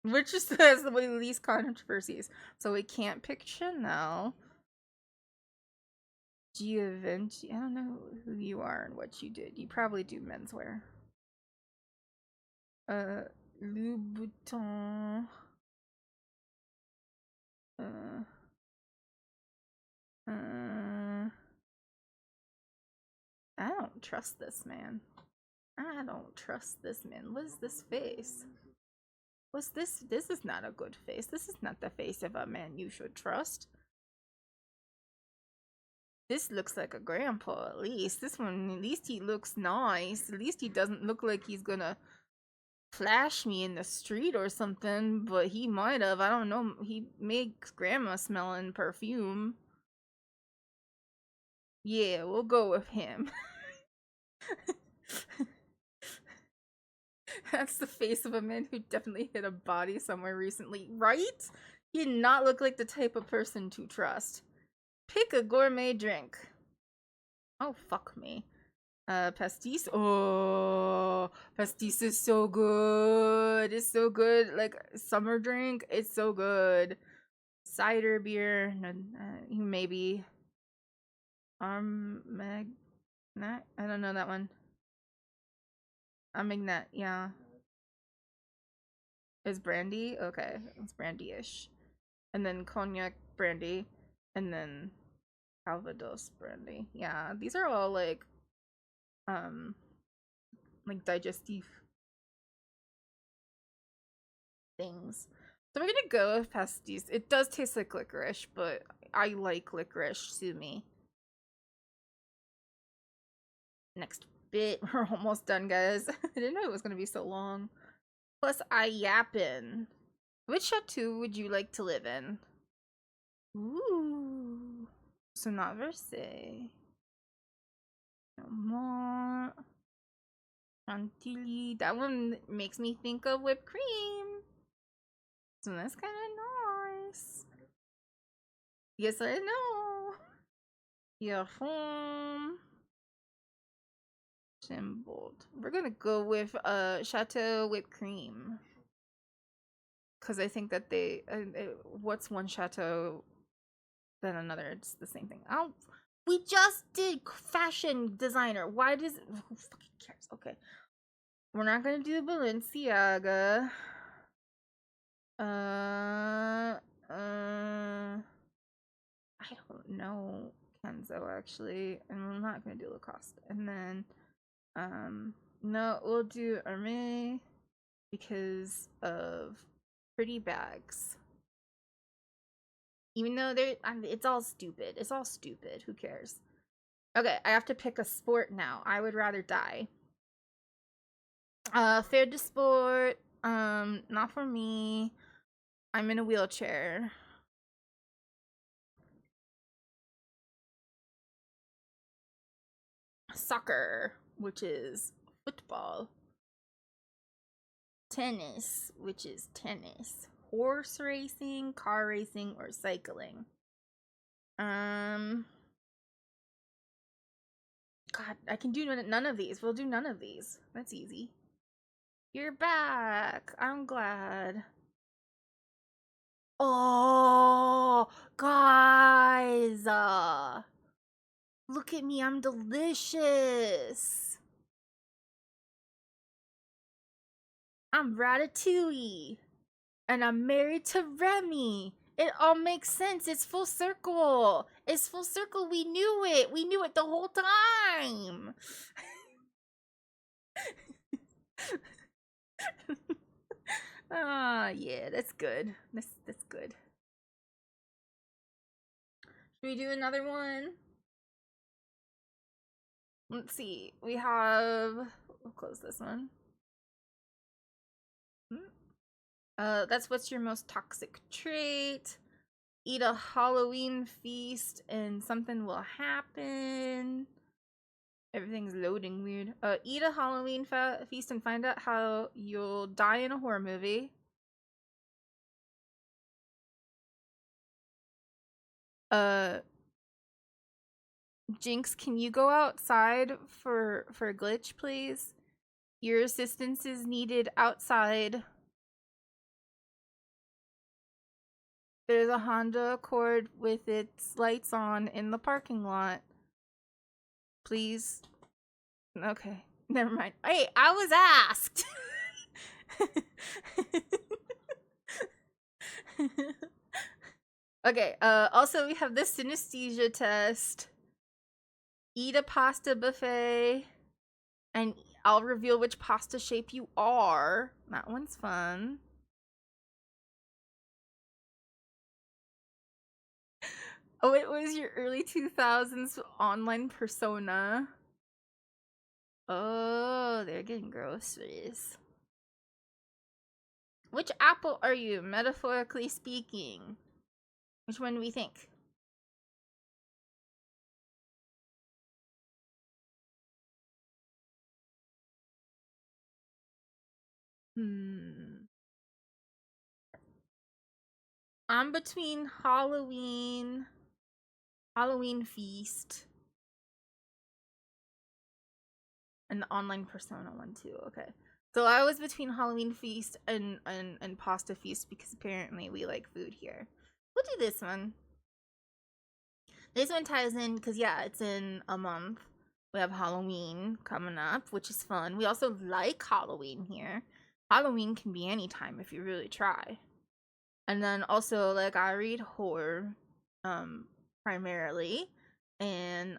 S1: Which just has the least controversies. So we can't pick Chanel. Givenchy. I don't know who you are and what you did. You probably do menswear. Louboutin. I don't trust this man. I don't trust this man. What is this face? What's this? This is not a good face. This is not the face of a man you should trust. This looks like a grandpa, at least. This one, at least he looks nice. At least he doesn't look like he's gonna flash me in the street or something, but he might have. I don't know. He makes grandma smelling perfume. Yeah, we'll go with him. That's the face of a man who definitely hit a body somewhere recently, right? He did not look like the type of person to trust. Pick a gourmet drink. Oh, fuck me. Pastis. Oh, pastis is so good. It's so good. Like, summer drink. It's so good. Cider beer. No, maybe. Armagnac. I don't know that one. Armagnac, yeah. Is brandy? Okay, it's brandy-ish. And then cognac brandy. And then Calvados brandy. Yeah, these are all like digestive things. So we're gonna go with pastis. It does taste like licorice, but I like licorice. Sue me. Next bit. We're almost done, guys. I didn't know it was gonna be so long. Plus, I yappin'. Which chateau would you like to live in? Ooh. So not Versailles. More. Chantilly. That one makes me think of whipped cream. So that's kind of nice. Yes, I know. Your home. Jim Bolt. We're gonna go with Chateau Whipped Cream. Because I think that they... what's one Chateau than another? It's the same thing. We just did fashion designer. Why does... Who fucking cares? Okay. We're not gonna do Balenciaga. I don't know Kenzo, actually. And we're not gonna do Lacoste. And then... no, we'll do Hermès because of pretty bags. Even though it's all stupid. It's all stupid. Who cares? Okay, I have to pick a sport now. I would rather die. Fair de sport. Not for me. I'm in a wheelchair. Soccer, which is football. Tennis, which is tennis. Horse racing, car racing, or cycling. God, I can do none of these. We'll do none of these. That's easy. You're back. I'm glad. Oh, guys. Look at me. I'm delicious. I'm Ratatouille. And I'm married to Remy. It all makes sense. It's full circle. It's full circle. We knew it. We knew it the whole time. Yeah, that's good. That's good. Should we do another one? Let's see. We have... We'll close this one. That's what's your most toxic trait. Eat a Halloween feast and something will happen. Everything's loading weird. Eat a Halloween feast and find out how you'll die in a horror movie. Jinx, can you go outside for a glitch, please? Your assistance is needed outside. There's a Honda Accord with its lights on in the parking lot. Please. Okay, never mind. Hey, I was asked. Okay, also we have the synesthesia test. Eat a pasta buffet. And I'll reveal which pasta shape you are. That one's fun. Oh, it was your early 2000s online persona. Oh, they're getting groceries. Which apple are you, metaphorically speaking? Which one do we think? I'm between Halloween Feast, and the online persona one too. Okay, so I was between Halloween Feast and Pasta Feast because apparently we like food here. We'll do this one. This one ties in because yeah, it's in a month. We have Halloween coming up, which is fun. We also like Halloween here. Halloween can be any time if you really try. And then also, like, I read horror primarily, and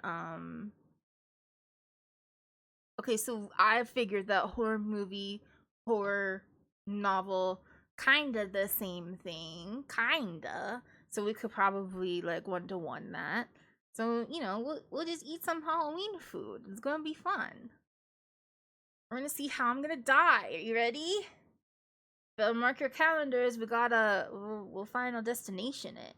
S1: okay, so I figured that horror movie, horror novel, kinda the same thing, kinda. So we could probably like 1-to-1 that. So, you know, we'll just eat some Halloween food. It's gonna be fun. We're gonna see how I'm gonna die. Are you ready? But mark your calendars. We'll final destination it.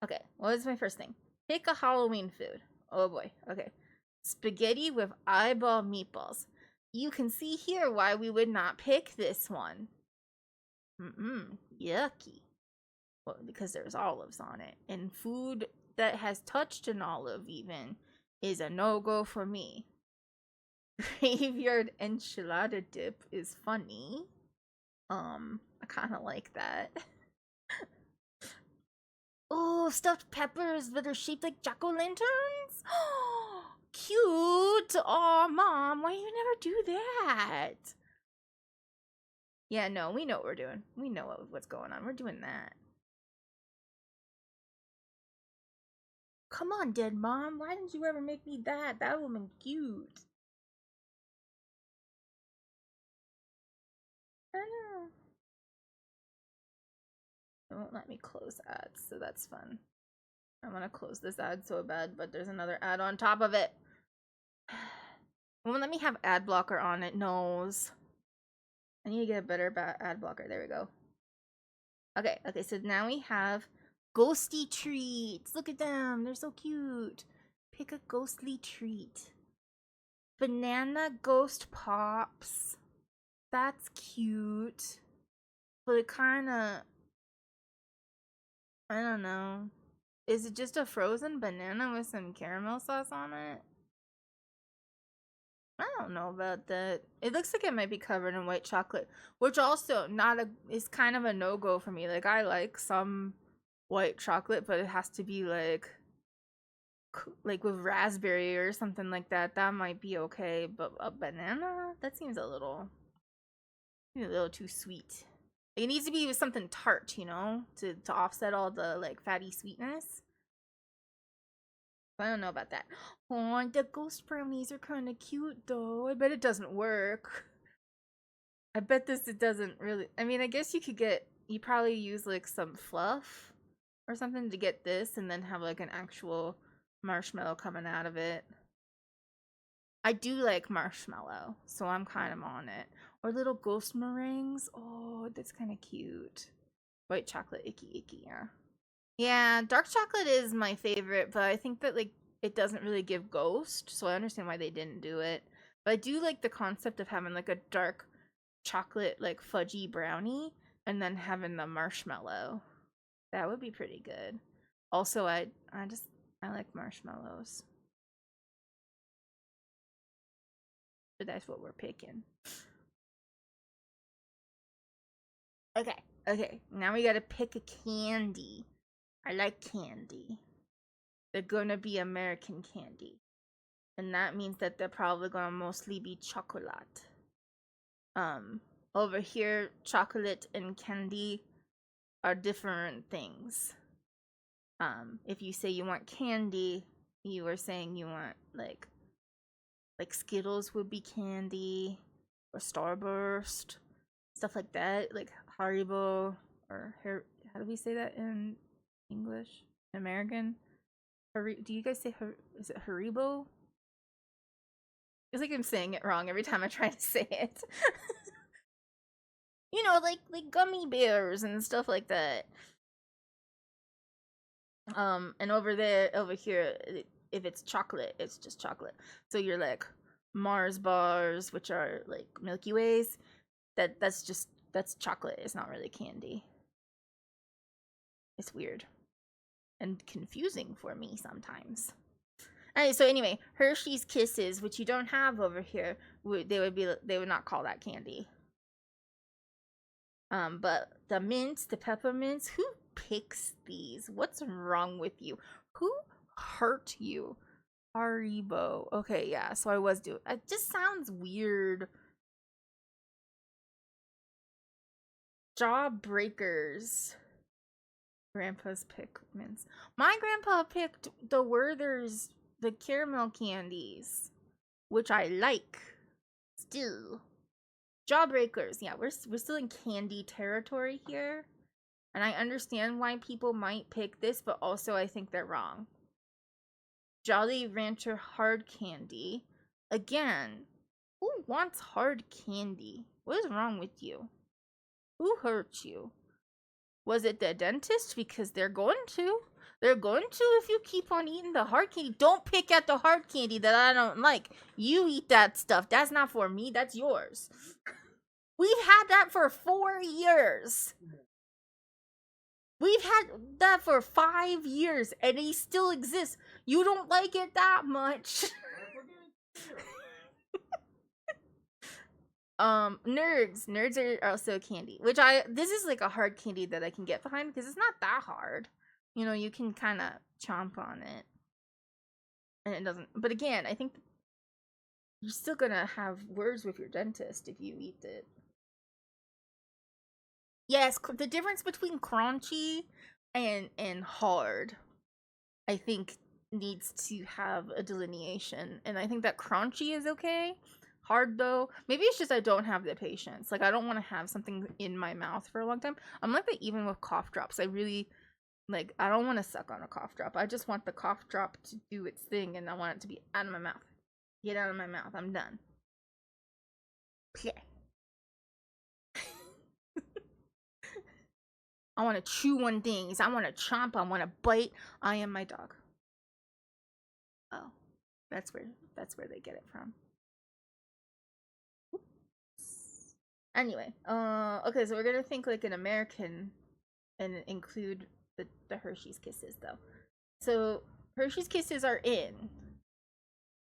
S1: Okay, what is my first thing? Pick a Halloween food. Oh boy, okay. Spaghetti with eyeball meatballs. You can see here why we would not pick this one. Yucky. Well, because there's olives on it. And food that has touched an olive even is a no-go for me. Graveyard enchilada dip is funny. I kind of like that. Oh, stuffed peppers that are shaped like jack-o'-lanterns? Cute! Aw, Mom, why you never do that? Yeah, no, we know what we're doing. We know what's going on. We're doing that. Come on, dead Mom. Why didn't you ever make me that? That would've been cute. I know. It won't let me close ads, so that's fun. I want to close this ad so bad, but there's another ad on top of it. It won't let me have ad blocker on it. Knows. I need to get a better ad blocker. There we go. Okay, so now we have ghosty treats. Look at them. They're so cute. Pick a ghostly treat. Banana ghost pops. That's cute. But it kind of... I don't know. Is it just a frozen banana with some caramel sauce on it? I don't know about that. It looks like it might be covered in white chocolate, which also is kind of a no-go for me. Like, I like some white chocolate, but it has to be like with raspberry or something like that. That might be okay, but a banana? That seems a little too sweet. It needs to be with something tart, you know, to offset all the like fatty sweetness. I don't know about that. Oh, the ghost brownies are kind of cute though. I bet it doesn't work. I bet it doesn't really. I mean, I guess you probably use like some fluff or something to get this and then have like an actual marshmallow coming out of it. I do like marshmallow, so I'm kind of on it. Or little ghost meringues. Oh, that's kind of cute. White chocolate, icky, yeah. Yeah, dark chocolate is my favorite, but I think that like it doesn't really give ghost, so I understand why they didn't do it. But I do like the concept of having like a dark chocolate like fudgy brownie and then having the marshmallow. That would be pretty good. Also, I like marshmallows. But that's what we're picking. Okay. Now we gotta pick a candy. I like candy. They're gonna be American candy. And that means that they're probably gonna mostly be chocolate. Over here, chocolate and candy are different things. If you say you want candy, you are saying you want like Skittles would be candy, or Starburst, stuff like that, like Haribo, or how do we say that in English? American? Do you guys say is it Haribo? It's like I'm saying it wrong every time I try to say it. You know, like gummy bears and stuff like that. And over here, if it's chocolate, it's just chocolate. So you're like Mars bars, which are like Milky Ways. That's chocolate. It's not really candy. It's weird and confusing for me sometimes. Alright, so anyway, Hershey's Kisses, which you don't have over here, they would not call that candy. But the mints, the peppermints, who picks these? What's wrong with you? Who hurt you? Haribo. Okay, yeah, so I was doing it. Just sounds weird. Jawbreakers. Grandpa's pick mints. My grandpa picked the Werther's, the caramel candies, which I like still. Jawbreakers. Yeah, we're still in candy territory here. And I understand why people might pick this, but also I think they're wrong. Jolly Rancher hard candy. Again, who wants hard candy? What is wrong with you? Who hurt you? Was it the dentist? Because they're going to. They're going to if you keep on eating the hard candy. Don't pick at the hard candy that I don't like. You eat that stuff. That's not for me. That's yours. We've had that for 4 years. We've had that for 5 years and he still exists. You don't like it that much. Nerds are also candy, which this is like a hard candy that I can get behind because it's not that hard. You know, you can kind of chomp on it and it doesn't. But again, I think you're still gonna have words with your dentist if you eat it. Yes, the difference between crunchy and hard, I think, needs to have a delineation, and I think that crunchy is okay. Hard though, maybe it's just I don't have the patience. Like, I don't want to have something in my mouth for a long time. I'm like that even with cough drops. I really like, I don't want to suck on a cough drop. I just want the cough drop to do its thing, and I want it to be out of my mouth. Get out of my mouth. I'm done. Play. I want to chew on things. I want to chomp. I want to bite. I am my dog. Oh, that's where they get it from. Oops. Anyway, okay, so we're gonna think like an American and include the Hershey's Kisses though. So Hershey's Kisses are in.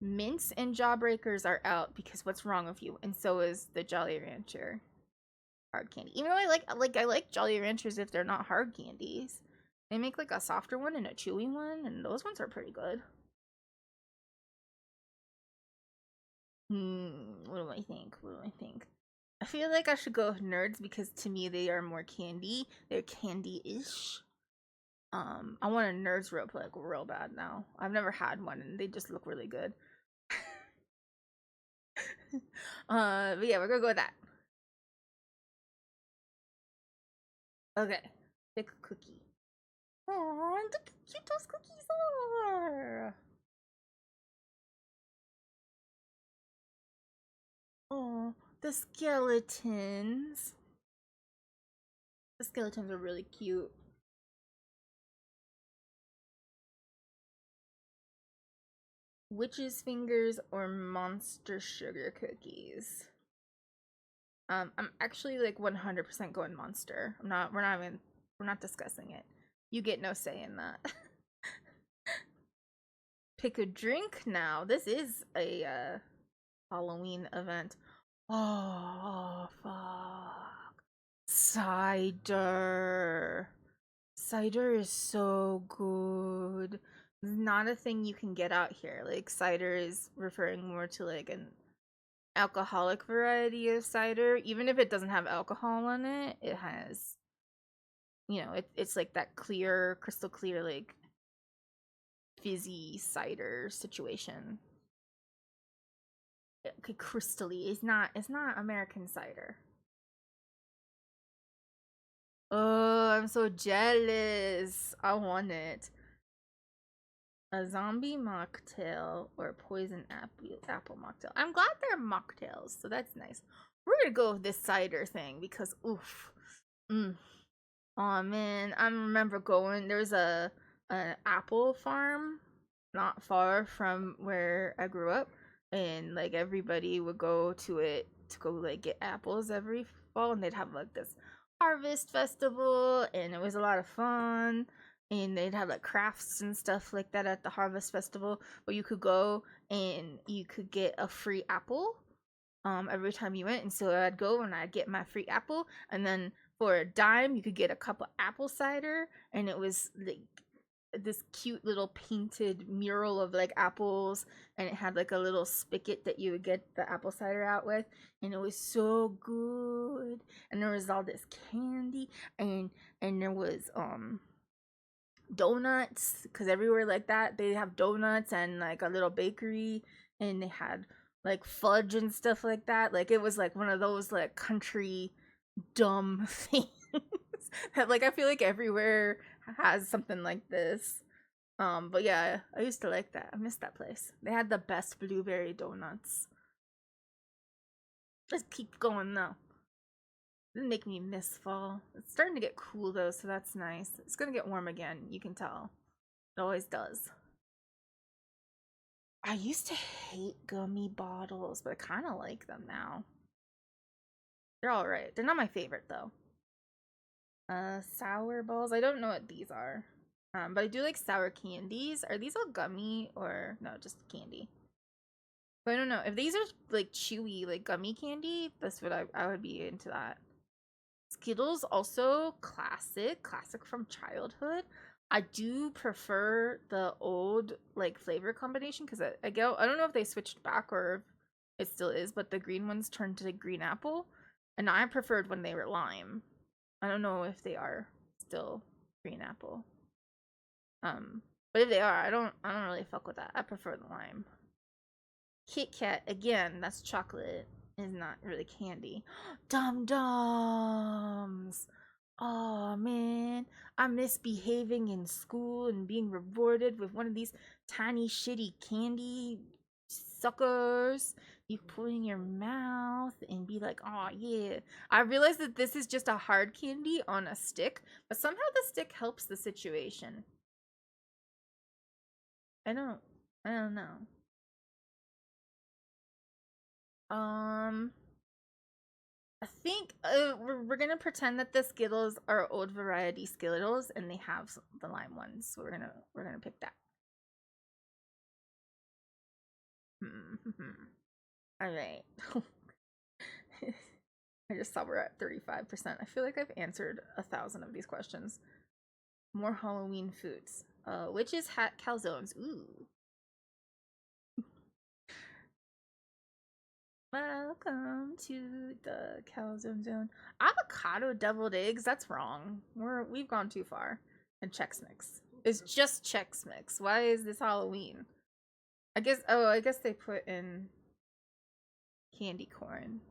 S1: Mints and Jawbreakers are out because what's wrong with you? And so is the Jolly Rancher hard candy. Even though I like Jolly Ranchers if they're not hard candies. They make like a softer one and a chewy one, and those ones are pretty good. What do I think? I feel like I should go with Nerds because to me they are more candy. They're candy-ish. I want a Nerds rope like real bad now. I've never had one and they just look really good. But yeah, we're gonna go with that. Okay, pick a cookie. Oh, look how cute those cookies are. Oh, the skeletons. The skeletons are really cute. Witch's Fingers or Monster Sugar Cookies? I'm actually like 100% going Monster. We're not discussing it. You get no say in that. Pick a drink now. This is a Halloween event. Oh, fuck. Cider. Cider is so good. It's not a thing you can get out here. Like, cider is referring more to like an alcoholic variety of cider. Even if it doesn't have alcohol in it, it has, you know, it's like that clear, crystal clear, like fizzy cider situation. Okay, crystally. It's not American cider. Oh, I'm so jealous. I want it. A zombie mocktail or a poison apple mocktail. I'm glad they're mocktails, so that's nice. We're gonna go with this cider thing because oof. Oh man, I remember going. There's an apple farm not far from where I grew up, and like everybody would go to it to go like get apples every fall, and they'd have like this harvest festival, and it was a lot of fun. And they'd have like crafts and stuff like that at the harvest festival, where you could go and you could get a free apple every time you went. And so I'd go and I'd get my free apple, and then for a dime you could get a cup of apple cider, and it was like this cute little painted mural of like apples, and it had like a little spigot that you would get the apple cider out with, and it was so good. And there was all this candy, and there was donuts, because everywhere like that they have donuts and like a little bakery, and they had like fudge and stuff like that. Like it was like one of those like country dumb things that like I feel like everywhere has something like this. But yeah, I used to like that. I miss that place. They had the best blueberry donuts. Let's keep going though. Didn't make me miss fall. It's starting to get cool though, so that's nice. It's gonna get warm again, you can tell. It always does. I used to hate gummy bottles, but I kind of like them now. They're alright. They're not my favorite though. Sour balls. I don't know what these are. But I do like sour candies. Are these all gummy or no, just candy? I don't know. If these are like chewy, like gummy candy, that's what I would be into that. Skittles also classic from childhood. I do prefer the old like flavor combination because I don't know if they switched back or if it still is, but the green ones turned to green apple, and I preferred when they were lime. I don't know if they are still green apple. But if they are, I don't really fuck with that. I prefer the lime. Kit Kat, again, that's chocolate. Is not really candy. Dum Dums. Oh man, I'm misbehaving in school and being rewarded with one of these tiny shitty candy suckers. You put in your mouth and be like, oh yeah. I realize that this is just a hard candy on a stick, but somehow the stick helps the situation. I don't I don't know. Um I think we're gonna pretend that the Skittles are old variety Skittles, and they have the lime ones. So we're gonna pick that. All right. I just saw we're at 35%. I feel like I've answered 1,000 of these questions. More Halloween foods. Witches hat calzones. Ooh. Welcome to the calzone zone. Avocado deviled eggs. That's wrong. We've gone too far. And Chex Mix. It's just Chex Mix. Why is this Halloween? I guess they put in candy corn.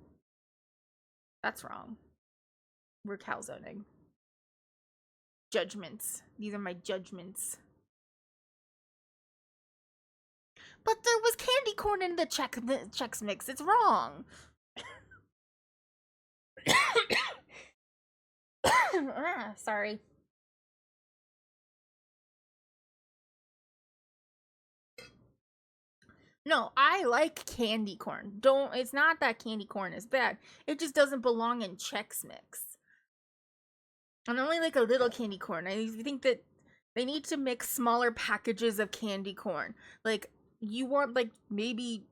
S1: That's wrong. We're calzoning. Judgments. These are my judgments. But there was candy corn in the Chex Mix. It's wrong. Sorry. No, I like candy corn. It's not that candy corn is bad. It just doesn't belong in Chex Mix. And only like a little candy corn. I think that they need to mix smaller packages of candy corn. Like you want like maybe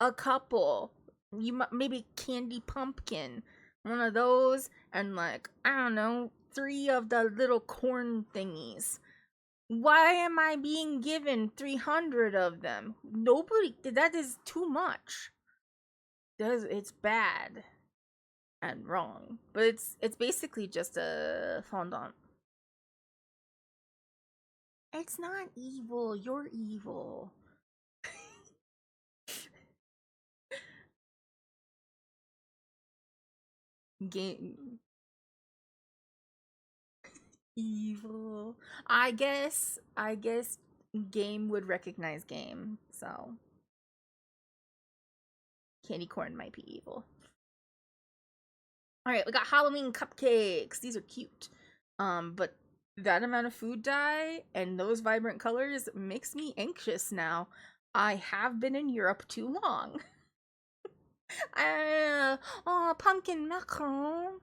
S1: a couple. Maybe candy pumpkin, one of those, and like I don't know, 3 of the little corn thingies. Why am I being given 300 of them? That is too much. It's bad and wrong. But it's basically just a fondant. It's not evil. You're evil. Game evil. I guess game would recognize game. So candy corn might be evil. All right, we got Halloween cupcakes. These are cute. But that amount of food dye and those vibrant colors makes me anxious now. I have been in Europe too long. Oh, pumpkin macaron.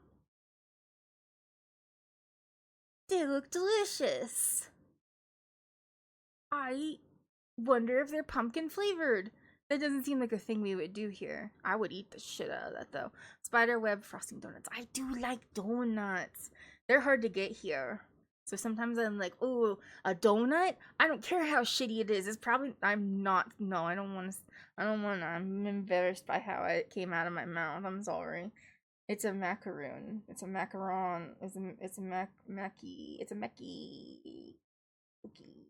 S1: They look delicious. I wonder if they're pumpkin flavored. That doesn't seem like a thing we would do here. I would eat the shit out of that though. Spiderweb frosting donuts. I do like donuts. They're hard to get here. So sometimes I'm like, oh, a donut? I don't care how shitty it is. It's probably, I'm not, no, I don't want to, I'm embarrassed by how it came out of my mouth. I'm sorry. It's a macaroon. It's a macaron. It's a mackie. It's a mackie. Cookie.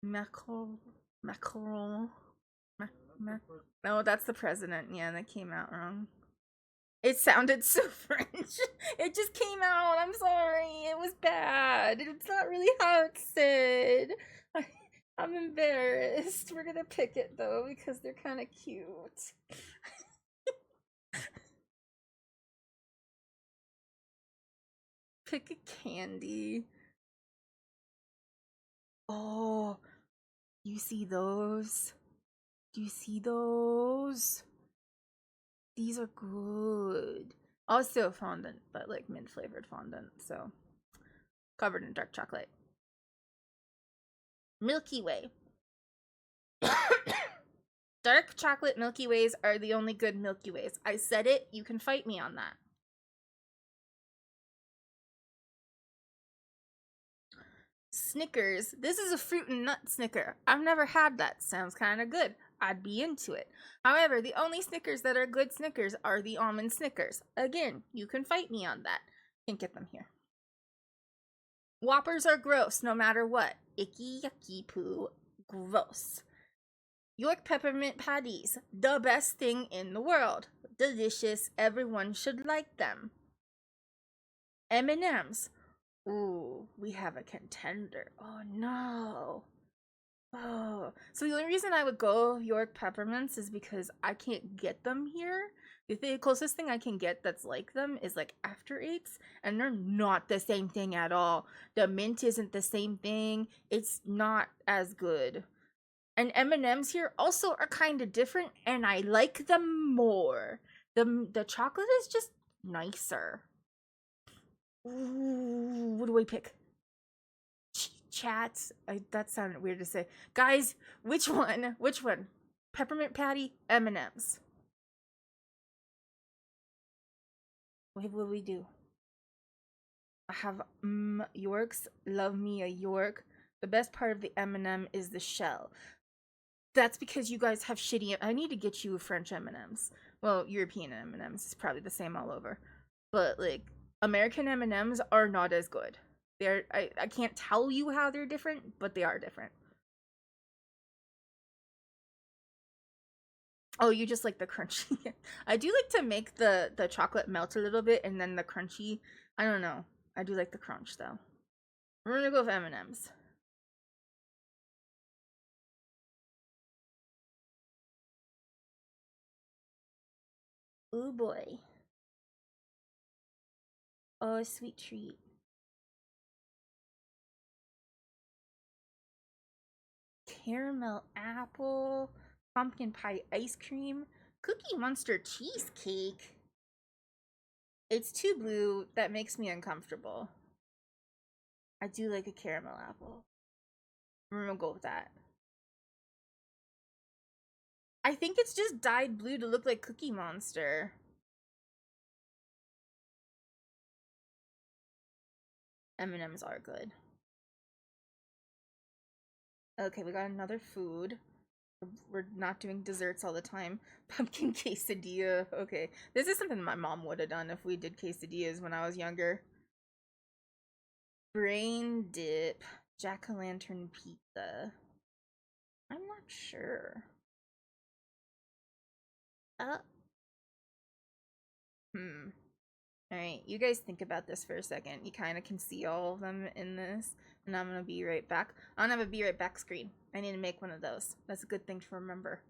S1: Macron. Macron. No, that's the president. Yeah, that came out wrong. It sounded so French. It just came out. I'm sorry. It was bad. It's not really how it said. I'm embarrassed. We're gonna pick it though because they're kind of cute. Pick a candy. Oh, you see those? Do you see those? These are good. Also fondant, but like mint flavored fondant, so covered in dark chocolate. Milky Way. Dark chocolate Milky Ways are the only good Milky Ways. I said it, you can fight me on that. Snickers. This is a fruit and nut Snicker. I've never had that. Sounds kind of good. I'd be into it. However, the only Snickers that are good Snickers are the almond Snickers. Again, you can fight me on that. Can't get them here. Whoppers are gross no matter what. Icky, yucky, poo. Gross. York peppermint patties. The best thing in the world. Delicious. Everyone should like them. M&M's. Ooh, we have a contender. Oh no. Oh, so the only reason I would go York peppermints is because I can't get them here. The closest thing I can get that's like them is like After Eights, and they're not the same thing at all. The mint isn't the same thing. It's not as good. And M&Ms here also are kind of different, and I like them more. The chocolate is just nicer. Ooh, what do I pick? Chats. That sounded weird to say. Guys, which one? Which one? Peppermint patty, M&Ms. What will we do? I have Yorks. Love me a York. The best part of the M&M is the shell. That's because you guys have shitty. I need to get you French M&Ms. Well, European M&Ms is probably the same all over, but like American M&Ms are not as good. I can't tell you how they're different, but they are different. Oh, you just like the crunchy. I do like to make the chocolate melt a little bit and then the crunchy. I don't know. I do like the crunch though. We're gonna go with M&Ms. Oh boy. Oh, sweet treat. Caramel apple, pumpkin pie ice cream, Cookie Monster cheesecake. It's too blue. That makes me uncomfortable. I do like a caramel apple. We're gonna go with that. I think it's just dyed blue to look like Cookie Monster. M&Ms are good. Okay, we got another food. We're not doing desserts all the time. Pumpkin quesadilla. Okay, this is something my mom would have done if we did quesadillas when I was younger. Brain dip. Jack-o'-lantern pizza. I'm not sure. Uh. Alright, you guys think about this for a second. You kind of can see all of them in this. And I'm gonna be right back. I don't have a be right back screen. I need to make one of those. That's a good thing to remember.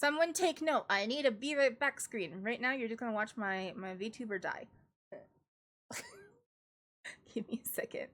S1: Someone take note. I need a be right back screen. Right now, you're just gonna watch my VTuber die. Give me a second.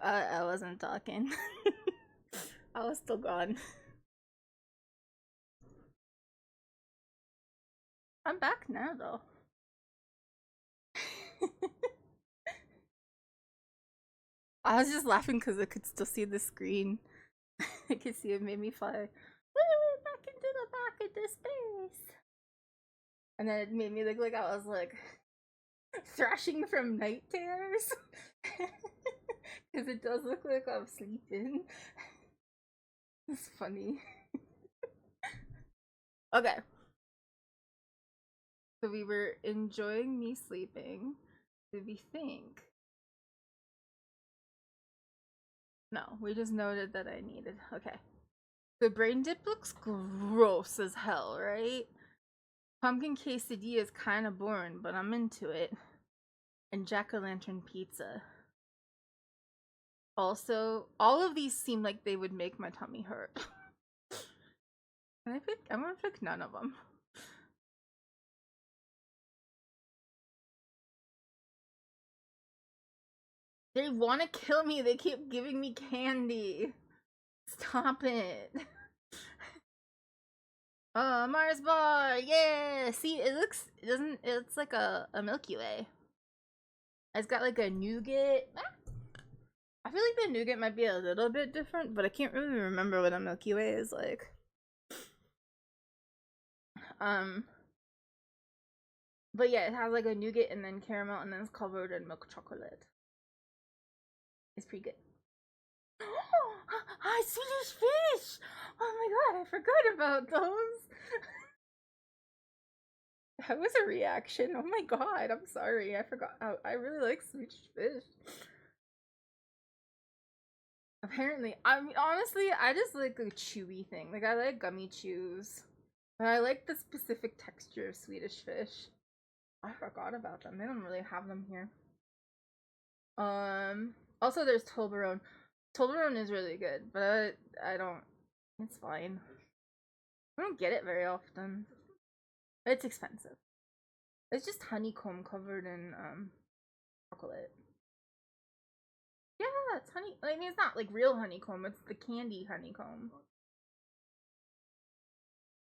S1: I wasn't talking. I was still gone. I'm back now, though. I was just laughing because I could still see the screen. I could see it made me fly back into the back into space. And then it made me look like I was like thrashing from night terrors. Because it does look like I'm sleeping. It's funny. Okay. So we were enjoying me sleeping. Did we think? No, we just noted that I needed. Okay. The brain dip looks gross as hell, right? Pumpkin quesadilla is kind of boring, but I'm into it. And jack-o'-lantern pizza. Also, all of these seem like they would make my tummy hurt. I'm gonna pick none of them. They want to kill me. They keep giving me candy. Stop it. Mars bar. Yeah. See, it's like a Milky Way. It's got like a nougat. I feel like the nougat might be a little bit different, but I can't really remember what a Milky Way is like. But yeah, it has like a nougat and then caramel and then it's covered in milk chocolate. It's pretty good. Oh, hi, Swedish fish! Oh my god, I forgot about those. That was a reaction. Oh my god, I'm sorry. I forgot. I really like Swedish fish. Apparently, I mean, honestly, I just like a chewy thing. Like, I like gummy chews. But I like the specific texture of Swedish fish. I forgot about them. They don't really have them here. Also there's Toblerone. Toblerone is really good, but I don't. It's fine. I don't get it very often. It's expensive. It's just honeycomb covered in chocolate. Yeah, it's honey. I mean, it's not like real honeycomb. It's the candy honeycomb.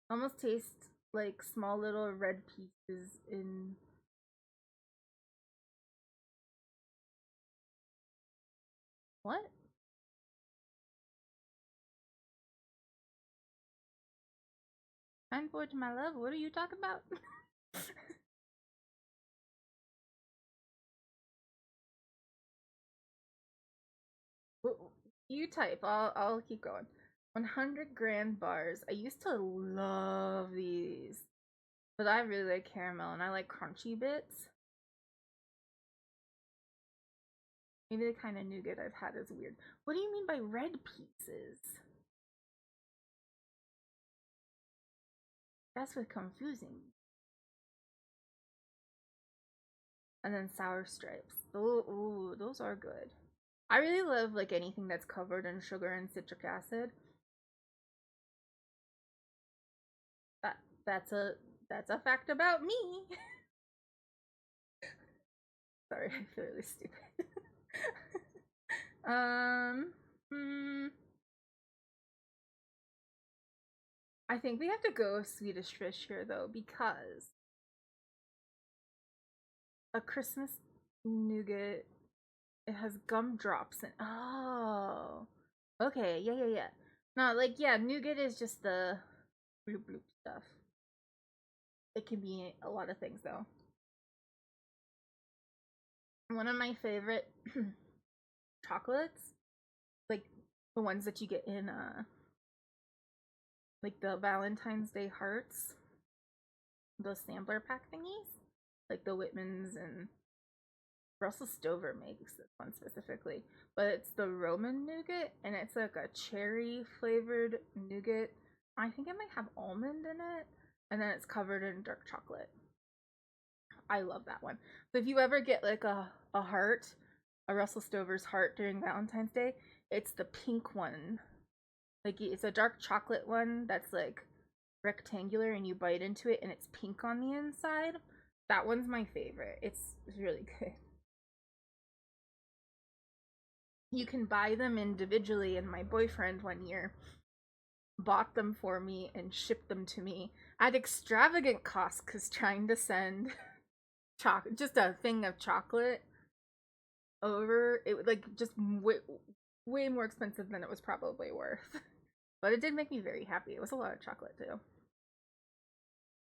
S1: Almost tastes like small little red pieces in. What? Unforge my love. What are you talking about? You type. I'll keep going. 100 grand bars. I used to love these, but I really like caramel and I like crunchy bits. Maybe the kind of nougat I've had is weird. What do you mean by red pieces? That's what's confusing. And then sour stripes. Ooh, those are good. I really love like anything that's covered in sugar and citric acid. That's a fact about me. Sorry, I feel really stupid. I think we have to go Swedish fish here though, because a Christmas nougat, it has gumdrops and oh, okay, yeah. No, like yeah, nougat is just the bloop bloop stuff. It can be a lot of things though. One of my favorite chocolates, like the ones that you get in like the Valentine's Day hearts, those sampler pack thingies, like the Whitmans and Russell Stover makes this one specifically, but it's the Roman nougat and it's like a cherry flavored nougat. I think it might have almond in it, and then it's covered in dark chocolate. I love that one. So if you ever get like a heart, a Russell Stover's heart during Valentine's Day, it's the pink one. Like it's a dark chocolate one that's like rectangular and you bite into it and it's pink on the inside. That one's my favorite. It's really good. you can buy them individually, and my boyfriend one year bought them for me and shipped them to me at extravagant cost because trying to send just a thing of chocolate over it would like just way more expensive than it was probably worth. But it did make me very happy. It was a lot of chocolate too.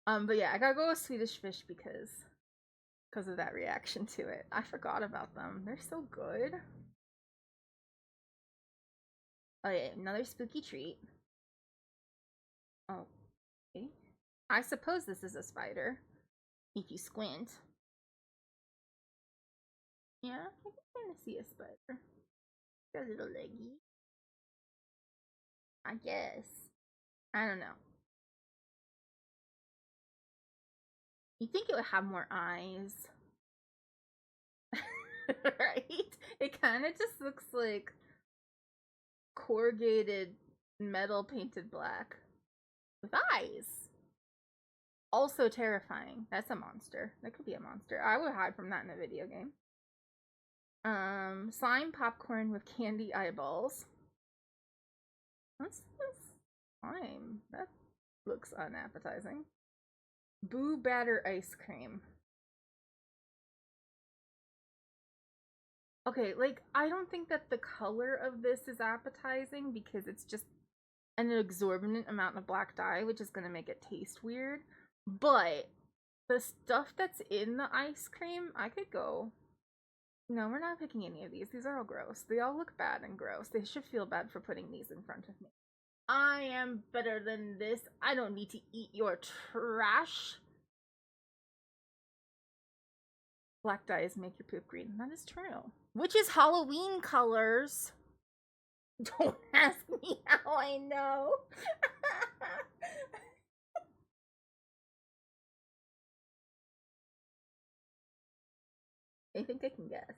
S1: But yeah, I gotta go with Swedish Fish because of that reaction to it. I forgot about them. They're so good. Oh yeah, another spooky treat. Oh, okay. I suppose this is a spider. If you squint. Yeah, I can kind of see a spider. Got a little leggy. I guess. I don't know. You think it would have more eyes. Right? It kind of just looks like corrugated metal painted black with eyes. Also terrifying. That's a monster. That could be a monster. I would hide from that in a video game. Slime popcorn with candy eyeballs. What's this? Slime. That looks unappetizing. Boo batter ice cream. Okay, like, I don't think that the color of this is appetizing because it's just an exorbitant amount of black dye, which is gonna make it taste weird. But the stuff that's in the ice cream, I could go. No, we're not picking any of these. These are all gross. They all look bad and gross. They should feel bad for putting these in front of me. I am better than this. I don't need to eat your trash. Black dyes make your poop green. That is true. Which is Halloween colors. Don't ask me how I know. I think I can guess.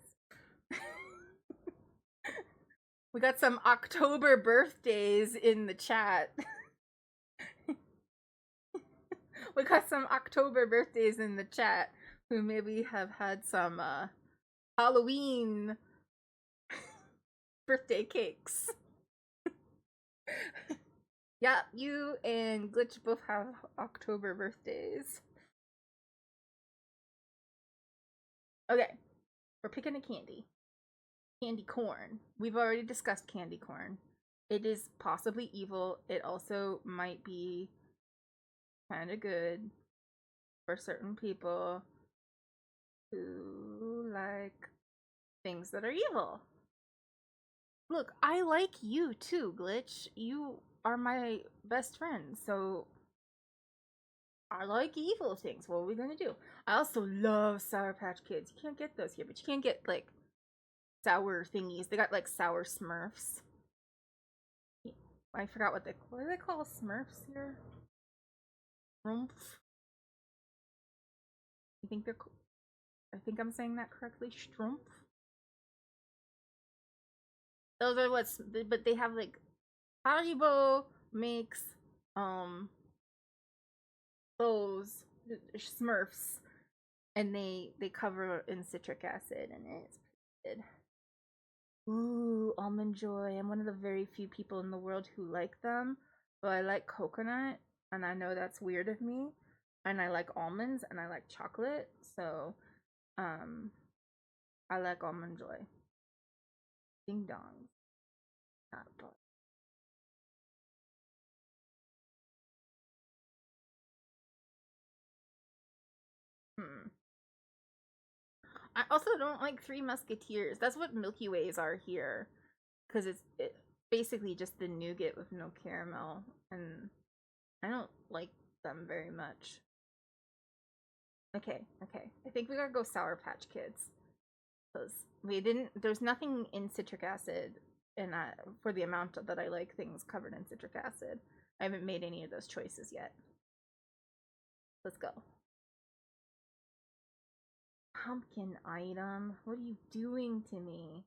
S1: We got some October birthdays in the chat. We got some October birthdays in the chat who maybe have had some Halloween birthday cakes. Yeah, you and Glitch both have October birthdays. Okay, we're picking a candy. Candy corn. We've already discussed candy corn. It is possibly evil. It also might be kind of good for certain people who like things that are evil. Look, I like you too, Glitch. You are my best friend, so I like evil things. What are we gonna do? I also love Sour Patch Kids. You can't get those here, but you can't get like sour thingies. They got like sour Smurfs. I forgot what do they call Smurfs here? Strumpf. I think they're. I think I'm saying that correctly. Strumpf. Those are what's. But they have like Haribo makes those Smurfs, and they cover in citric acid, and it's pretty good. Ooh, almond joy. I'm one of the very few people in the world who like them, but I like coconut, and I know that's weird of me. And I like almonds, and I like chocolate, so I like almond joy. Ding dong. Not but. I also don't like Three Musketeers. That's what Milky Ways are here, because it's basically just the nougat with no caramel, and I don't like them very much. Okay, okay. I think we gotta go Sour Patch Kids. Because we didn't, there's nothing in citric acid in for the amount that I like things covered in citric acid. I haven't made any of those choices yet. Let's go. Pumpkin item. What are you doing to me?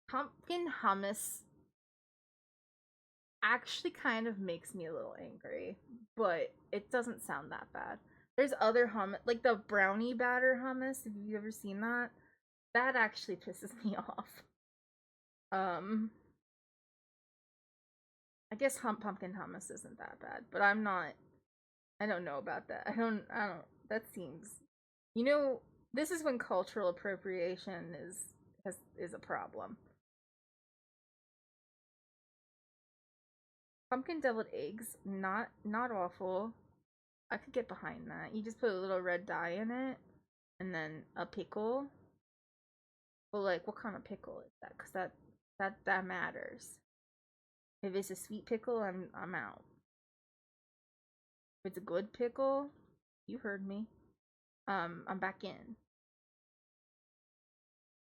S1: Pumpkin hummus actually kind of makes me a little angry, but it doesn't sound that bad. There's other hummus, like the brownie batter hummus. Have you ever seen that? That actually pisses me off. Um, I guess pumpkin hummus isn't that bad, but I'm not. I don't know about that. I don't. That seems. You know, this is when cultural appropriation is a problem. Pumpkin deviled eggs, not awful. I could get behind that. You just put a little red dye in it, and then a pickle. Well, like, what kind of pickle is that? Cause that matters. If it's a sweet pickle, I'm out. If it's a good pickle, you heard me. I'm back in.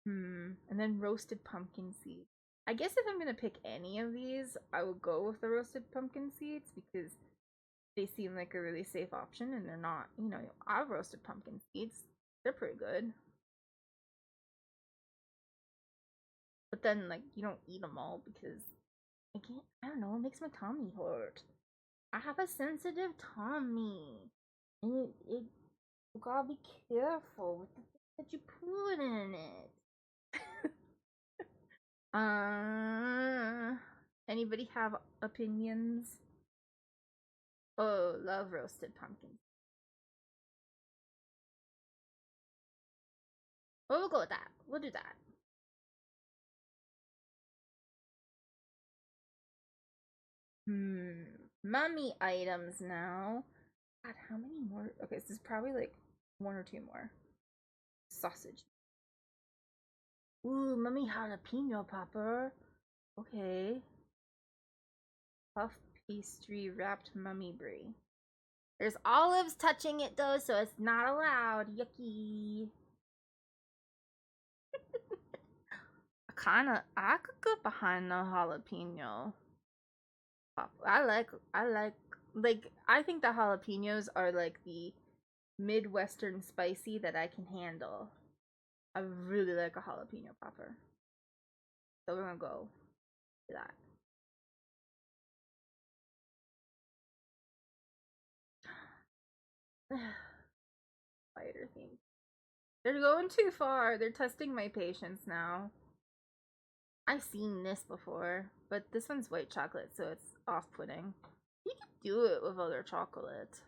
S1: And then roasted pumpkin seeds. I guess if I'm gonna pick any of these, I would go with the roasted pumpkin seeds because they seem like a really safe option and they're not, I've roasted pumpkin seeds. They're pretty good. But then, like, you don't eat them all because I don't know, it makes my tummy hurt. I have a sensitive tummy. And you gotta be careful with the things that you put in it. Anybody have opinions? Oh, love roasted pumpkin. Oh, we'll go with that. We'll do that. Mummy items now. God, how many more? Okay, so this is probably like one or two more. Sausage. Ooh, mummy jalapeno popper. Okay. Puff pastry wrapped mummy brie. There's olives touching it though, so it's not allowed. Yucky. I could go behind the jalapeno. I think the jalapenos are like the Midwestern spicy that I can handle. I really like a jalapeno popper. So we're gonna go for that. Spider theme. They're going too far. They're testing my patience now. I've seen this before, but this one's white chocolate, so it's off-putting. You can do it with other chocolate.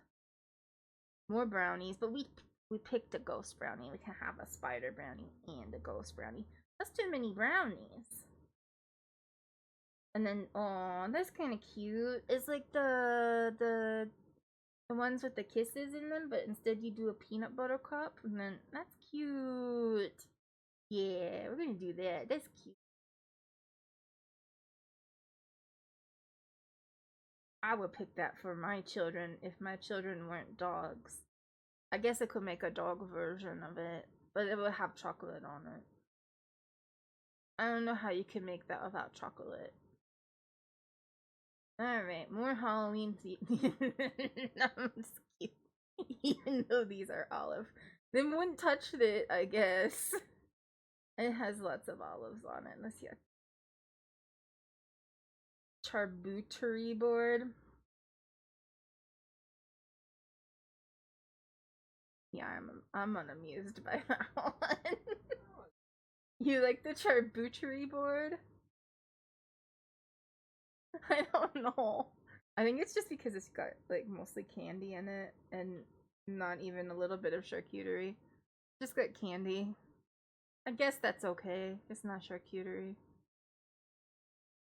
S1: More brownies, but we picked a ghost brownie. We can have a spider brownie and a ghost brownie. That's too many brownies. And then, oh, that's kind of cute. It's like the ones with the kisses in them, but instead you do a peanut butter cup, and then that's cute. Yeah, we're gonna do that. That's cute. I would pick that for my children if my children weren't dogs. I guess I could make a dog version of it, but it would have chocolate on it. I don't know how you can make that without chocolate. Alright, more Halloween I'm just kidding. Even though these are olive. They wouldn't touch it, I guess. It has lots of olives on it. Let's see. Charcuterie board. Yeah, I'm unamused by that one. You like the charcuterie board? I don't know. I think it's just because it's got like mostly candy in it and not even a little bit of charcuterie. Just got candy. I guess that's okay. It's not charcuterie.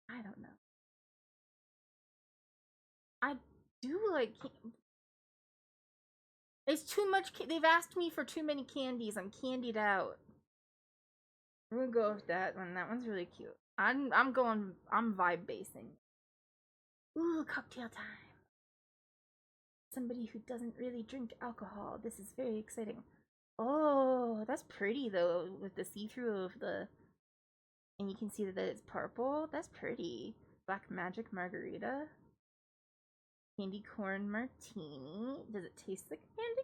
S1: I don't know. I do like. It's too much. They've asked me for too many candies. I'm candied out. I'm gonna go with that one. That one's really cute. I'm going. I'm vibe basing. Ooh, cocktail time. Somebody who doesn't really drink alcohol. This is very exciting. Oh, that's pretty though, with the see-through of the, and you can see that it's purple. That's pretty. Black Magic Margarita. Candy corn martini. Does it taste like candy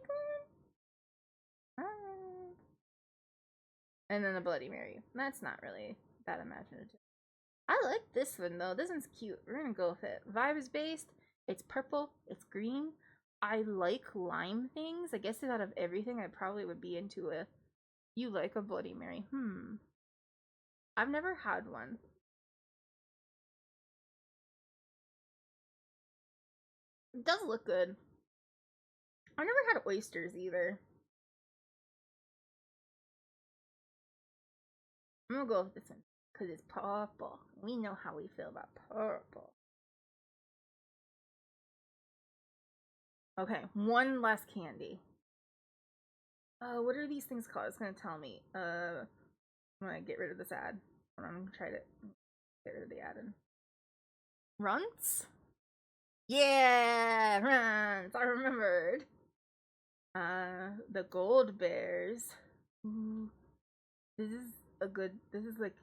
S1: corn? And then a Bloody Mary. That's not really that imaginative. I like this one though. This one's cute. We're gonna go with it. Vibe is based. It's purple. It's green. I like lime things. I guess out of everything, I probably would be into a. You like a Bloody Mary? I've never had one. It does look good. I never had oysters either. I'm gonna go with this one because it's purple. We know how we feel about purple. Okay, one less candy. What are these things called? It's gonna tell me. I'm gonna get rid of this ad. I'm gonna try to get rid of the ad. Runts? Yeah, runts. I remembered. The gold bears. Ooh, this is a good. This is like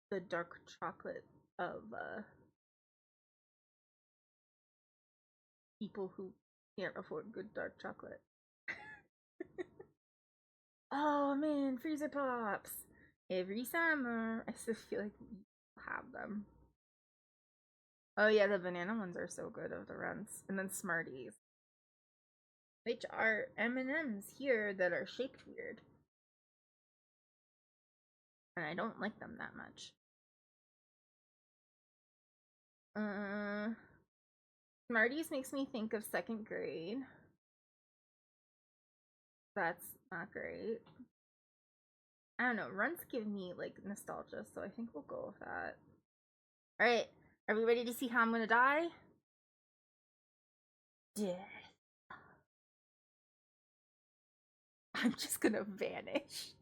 S1: the dark chocolate of people who can't afford good dark chocolate. Oh man, freezer pops! Every summer, I still feel like we have them. Oh yeah, the banana ones are so good of the runs, and then Smarties, which are M&Ms here that are shaped weird, and I don't like them that much. Smarties makes me think of second grade. That's not great. I don't know. Runs give me like nostalgia, so I think we'll go with that. All right, are we ready to see how I'm gonna die? Death. I'm just gonna vanish.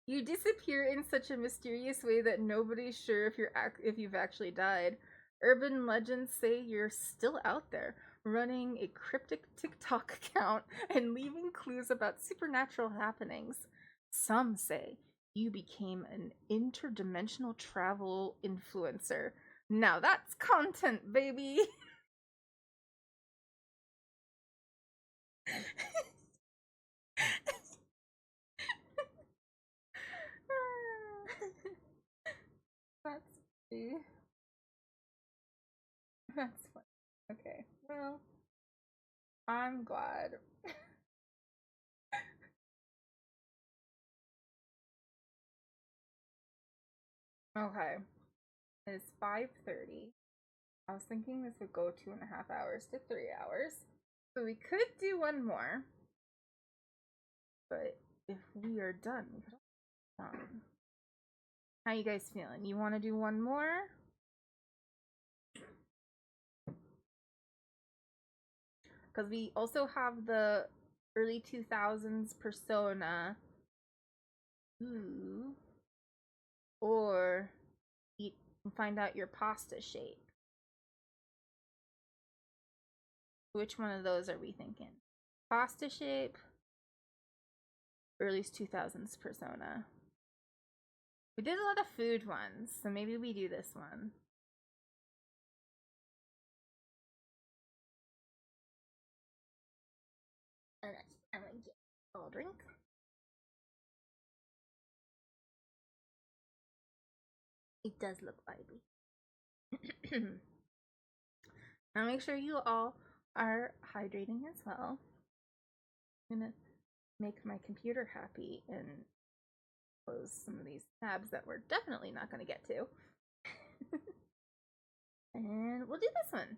S1: You disappear in such a mysterious way that nobody's sure if you've actually died. Urban legends say you're still out there, running a cryptic TikTok account and leaving clues about supernatural happenings. Some say you became an interdimensional travel influencer. Now that's content, baby. That's funny. That's funny. Okay, well, I'm glad. Okay, it's 5:30. I was thinking this would go 2.5 hours to 3 hours. So we could do one more. But if we are done, we could how you guys feeling? You want to do one more? Because we also have the early 2000s Persona. Ooh. Or eat and find out your pasta shape. Which one of those are we thinking? Pasta shape, early 2000s Persona. We did a lot of food ones, so maybe we do this one. I'm gonna get a drink. It does look vibey. Now make sure you all are hydrating as well. I'm gonna make my computer happy and close some of these tabs that we're definitely not gonna get to. And we'll do this one.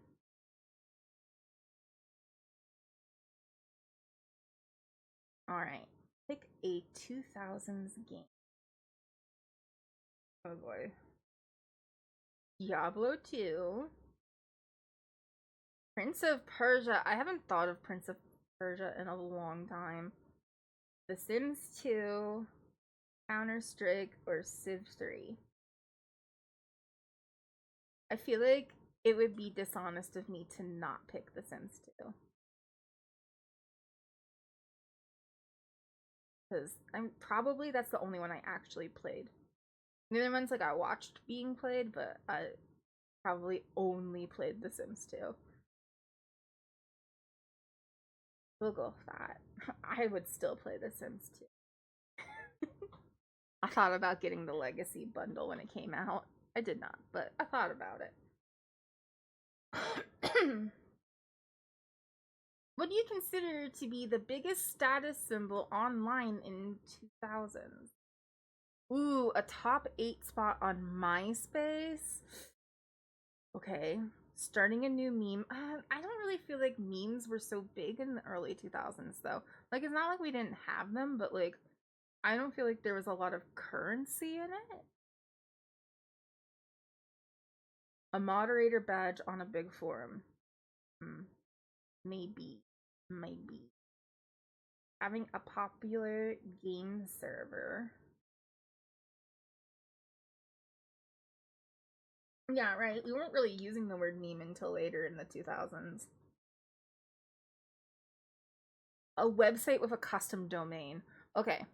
S1: Alright, pick a 2000s game. Oh boy. Diablo 2. Prince of Persia. I haven't thought of Prince of Persia in a long time. The Sims 2, Counter-Strike, or Civ 3. I feel like it would be dishonest of me to not pick The Sims 2. Because that's the only one I actually played. The other ones like I watched being played, but I probably only played The Sims 2. We'll go with that. I would still play The Sims 2. I thought about getting the Legacy bundle when it came out. I did not, but I thought about it. What do you consider to be the biggest status symbol online in 2000s? Ooh, a top 8 spot on MySpace? Okay. Starting a new meme. I don't really feel like memes were so big in the early 2000s, though. Like, it's not like we didn't have them, but, like, I don't feel like there was a lot of currency in it. A moderator badge on a big forum. Maybe. Maybe. Having a popular game server. Yeah, right. We weren't really using the word meme until later in the 2000s. A website with a custom domain. Okay.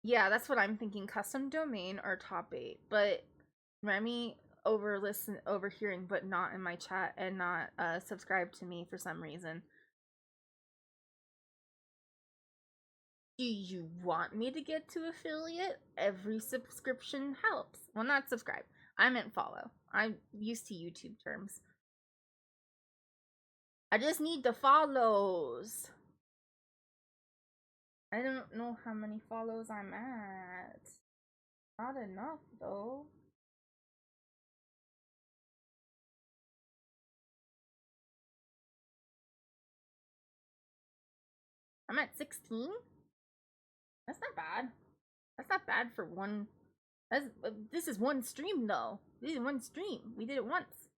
S1: Yeah, that's what I'm thinking. Custom domain or top 8. But Remy overhearing but not in my chat and not subscribed to me for some reason. Do you want me to get to affiliate? Every subscription helps. Well, not subscribe. I meant follow. I'm used to YouTube terms. I just need the follows. I don't know how many follows I'm at. Not enough, though. I'm at 16? That's not bad. That's not bad for one. This is one stream, though. This is one stream. We did it once.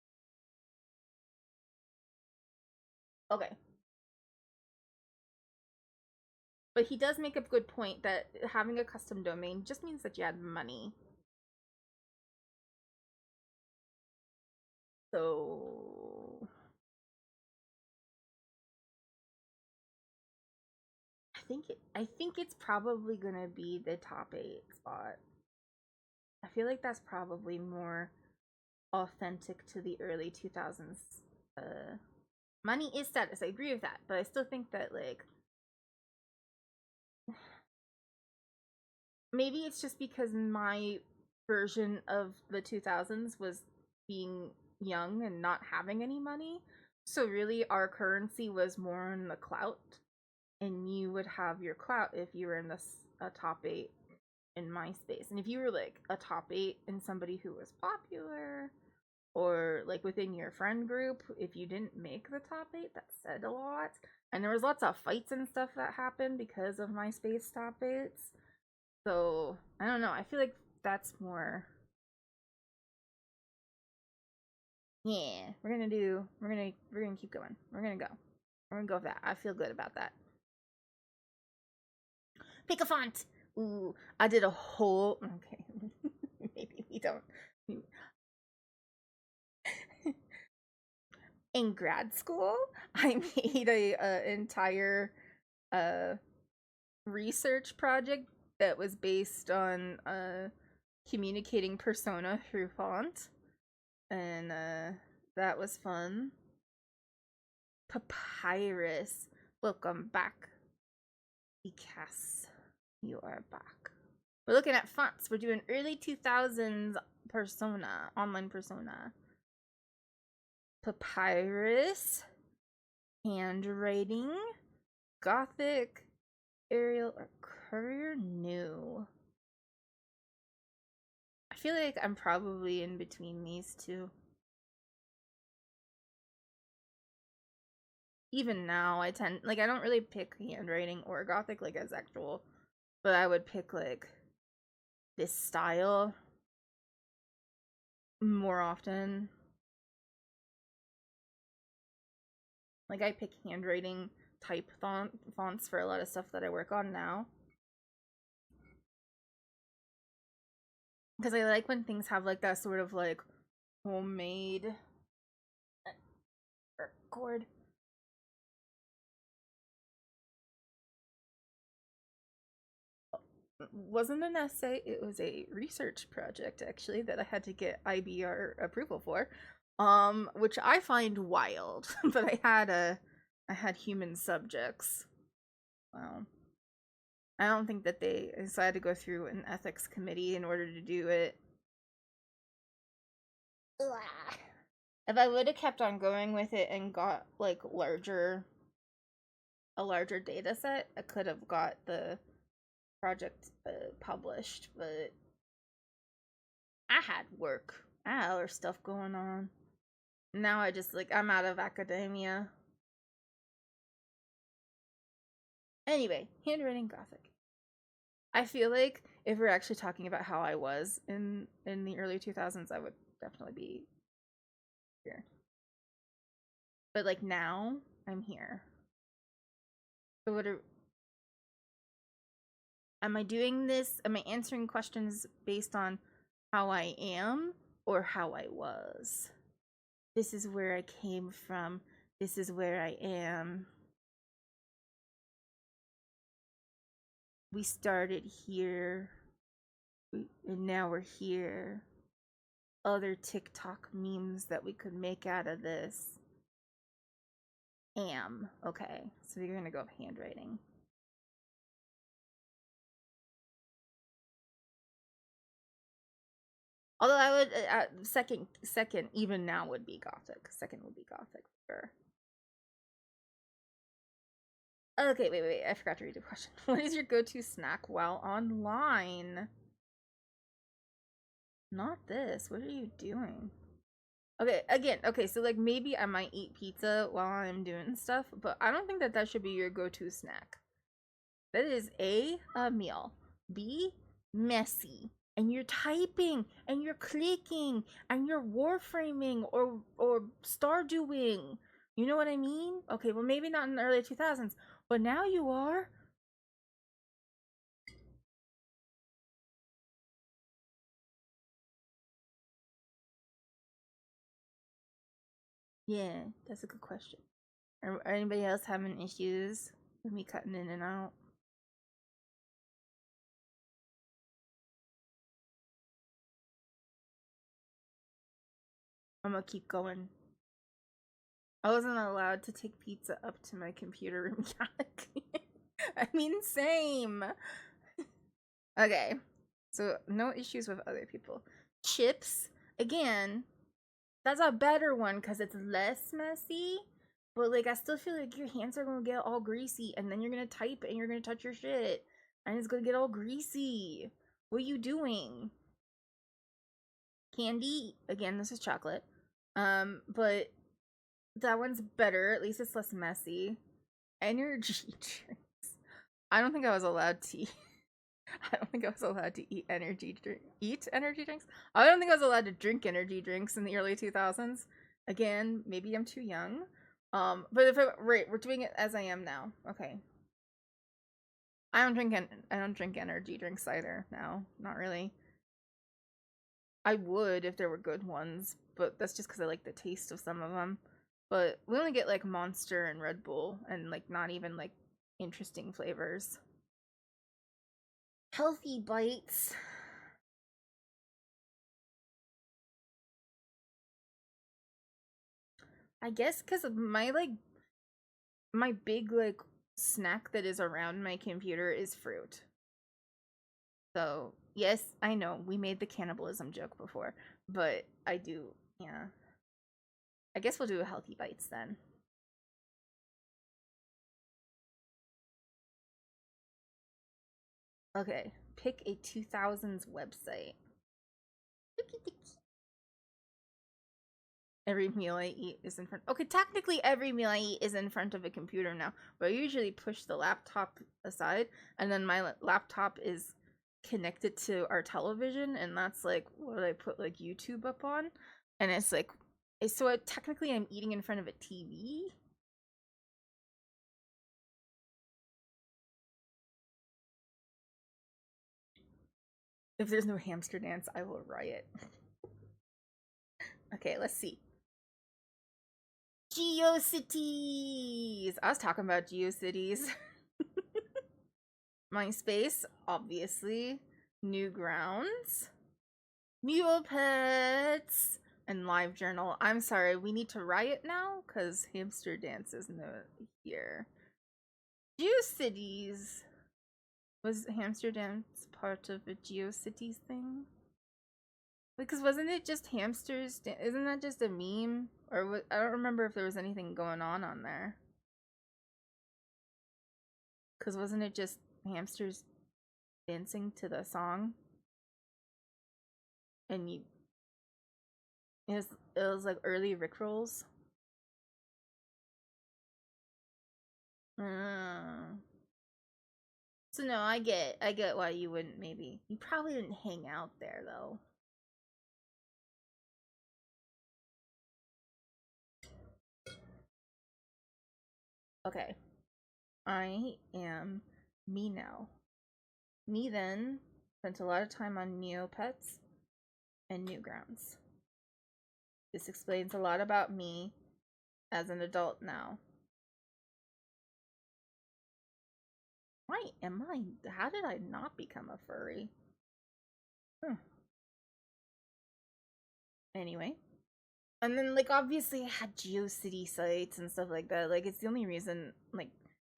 S1: Okay. But he does make a good point that having a custom domain just means that you had money. So I think it's probably gonna be the top 8 spot. I feel like that's probably more authentic to the early 2000s. Money is status. I agree with that, but I still think that, like, maybe it's just because my version of the 2000s was being young and not having any money. So really our currency was more in the clout, and you would have your clout if you were in a top 8 in MySpace. And if you were like a top 8 and somebody who was popular, or like within your friend group, if you didn't make the top 8, that said a lot. And there was lots of fights and stuff that happened because of MySpace top 8s. So I don't know. I feel like that's more. Yeah, we're gonna keep going. We're gonna go with that. I feel good about that. Pick a font. Ooh, I did a whole. Okay, maybe we don't. In grad school, I made a entire research project that was based on communicating persona through font, and that was fun. Papyrus, welcome back. Because you are back. We're looking at fonts. We're doing early 2000s persona, online persona. Papyrus, handwriting, Gothic, Arial, or Courier New. I feel like I'm probably in between these two. Even now, I don't really pick handwriting or Gothic like as actual, but I would pick like this style more often. Like, I pick handwriting type fonts for a lot of stuff that I work on now. Because I like when things have like that sort of like homemade record. Wasn't an essay, it was a research project actually that I had to get IBR approval for. Which I find wild. But I had human subjects. Wow. I don't think that they decided to go through an ethics committee in order to do it. Ugh. If I would have kept on going with it and got like a larger data set, I could have got the project published, but I had work. I had other stuff going on. Now I just like I'm out of academia. Anyway, handwriting Gothic. I feel like if we're actually talking about how I was in the early 2000s, I would definitely be here. But like now, I'm here. So what am I doing this? Am I answering questions based on how I am or how I was? This is where I came from. This is where I am. We started here, and now we're here. Other TikTok memes that we could make out of this. Okay, so you're gonna go with handwriting. Although I would second even now would be Gothic. Second would be Gothic for sure. Okay, wait. I forgot to read the question. What is your go-to snack while online? Not this. What are you doing? Okay, again, okay, so like maybe I might eat pizza while I'm doing stuff, but I don't think that that should be your go-to snack. That is A, a meal. B, messy. And you're typing and you're clicking and you're warframing or Stardewing. You know what I mean? Okay, well maybe not in the early 2000s, but now you are. Yeah, that's a good question. Are anybody else having issues with me cutting in and out? I'm gonna keep going. I wasn't allowed to take pizza up to my computer room yet. I mean, same. Okay, so no issues with other people. Chips, again, that's a better one because it's less messy. But like, I still feel like your hands are gonna get all greasy, and then you're gonna type and you're gonna touch your shit, and it's gonna get all greasy. What are you doing? Candy, again, this is chocolate. But that one's better. At least it's less messy. Energy drinks. I don't think I was allowed to eat. I don't think I was allowed to eat energy drinks. I don't think I was allowed to drink energy drinks in the early 2000s. Again, maybe I'm too young. But if right, we're doing it as I am now. Okay. I don't drink energy drinks either now. Not really. I would if there were good ones, but that's just because I like the taste of some of them. But we only get like Monster and Red Bull, and like not even like interesting flavors. Healthy bites. I guess because of my big like snack that is around my computer is fruit. So yes, I know we made the cannibalism joke before, but I do, yeah. I guess we'll do a healthy bites then. Okay, pick a 2000s website. Every meal I eat is in front. Okay, technically every meal I eat is in front of a computer now, but I usually push the laptop aside, and then my laptop is connected to our television, and that's like what I put like YouTube up on, and it's like, so technically I'm eating in front of a TV. If there's no hamster dance, I will riot. Okay, let's see. GeoCities! I was talking about GeoCities. MySpace, obviously. Newgrounds. Neopets. And LiveJournal. I'm sorry, we need to riot now? Because Hamster Dance is not here. GeoCities. Was Hamster Dance part of a GeoCities thing? Because wasn't it just hamsters? Isn't that just a meme? Or what? I don't remember if there was anything going on there. Because wasn't it just hamsters dancing to the song, and it was like early Rickrolls. So no, I get why you wouldn't. Maybe you probably didn't hang out there though. Okay, I am me now. Me then spent a lot of time on Neopets and Newgrounds. This explains a lot about me as an adult now. Why am I? How did I not become a furry? Anyway. And then, like, obviously I had GeoCity sites and stuff like that. Like, it's the only reason, like,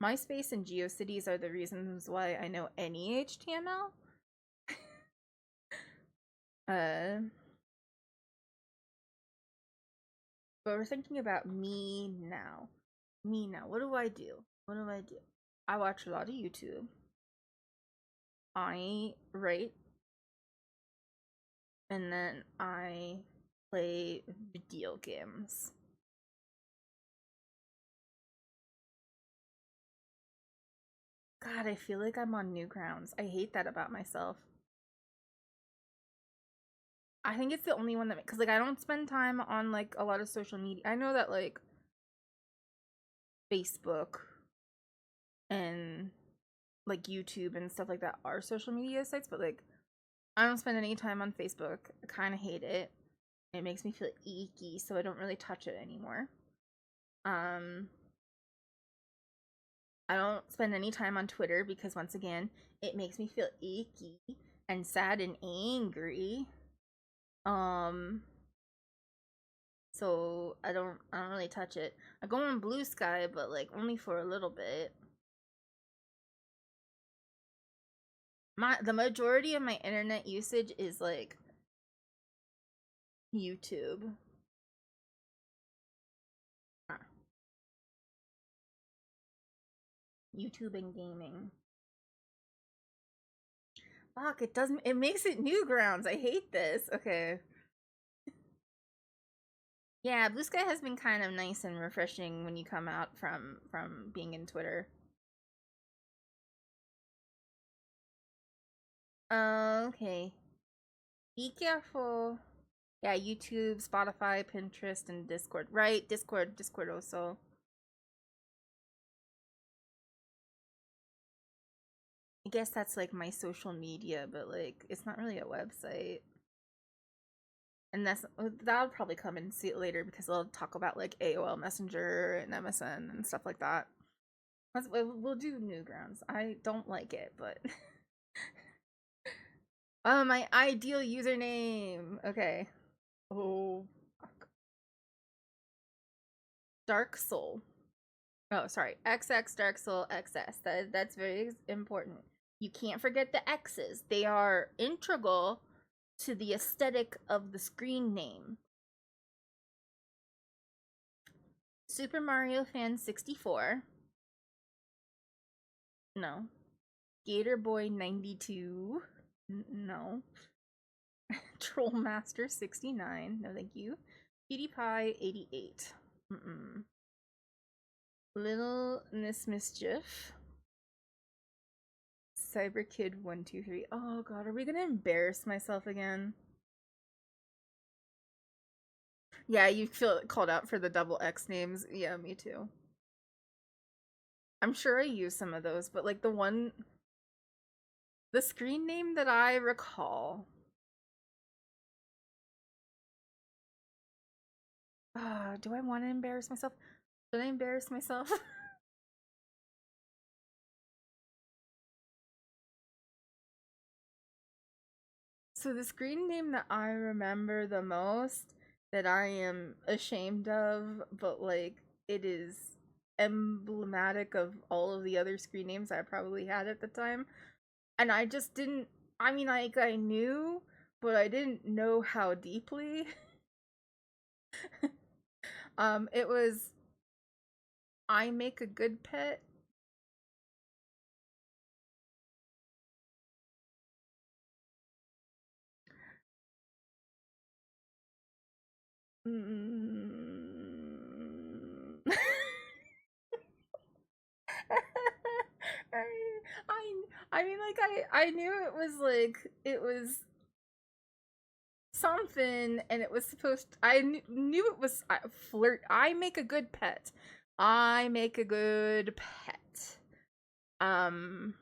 S1: MySpace and GeoCities are the reasons why I know any HTML. But we're thinking about me now. Me now. What do I do? What do I do? I watch a lot of YouTube. I write. And then I play video games. God, I feel like I'm on Newgrounds. I hate that about myself. I think it's the only one that, because like I don't spend time on like a lot of social media. I know that like Facebook and like YouTube and stuff like that are social media sites, but like I don't spend any time on Facebook. I kind of hate it. It makes me feel icky, so I don't really touch it anymore. I don't spend any time on Twitter because once again, it makes me feel icky and sad and angry. So I don't really touch it. I go on Blue Sky, but like only for a little bit. The majority of my internet usage is like YouTube. YouTube and gaming. Fuck, it makes it Newgrounds. I hate this. Okay. Yeah, Blue Sky has been kind of nice and refreshing when you come out from being in Twitter. Okay. Be careful. Yeah, YouTube, Spotify, Pinterest, and Discord. Right, Discord also. I guess that's like my social media, but like it's not really a website. And that'll probably come and see it later because they'll talk about like AOL Messenger and MSN and stuff like that. We'll do Newgrounds. I don't like it, but oh, my ideal username. Okay. Oh, fuck. Dark Soul. Oh, sorry. XX Dark Soul XS. That's very important. You can't forget the X's. They are integral to the aesthetic of the screen name. Super Mario Fan 64. No. Gator Boy 92. No. Trollmaster 69. No, thank you. PewDiePie 88. Little Miss Mischief. Cyberkid 123. Oh god, are we gonna embarrass myself again? Yeah, you feel called out for the double X names. Yeah, me too. I'm sure I use some of those, but like the screen name that I recall. Do I want to embarrass myself? Should I embarrass myself? So the screen name that I remember the most, that I am ashamed of, but like it is emblematic of all of the other screen names I probably had at the time. And I just didn't, I mean, like I knew, but I didn't know how deeply. It was I Make a Good Pet. Mm. I mean, like, I knew it was like it was something, and it was supposed. Knew it was flirt. I make a good pet. I make a good pet. Um.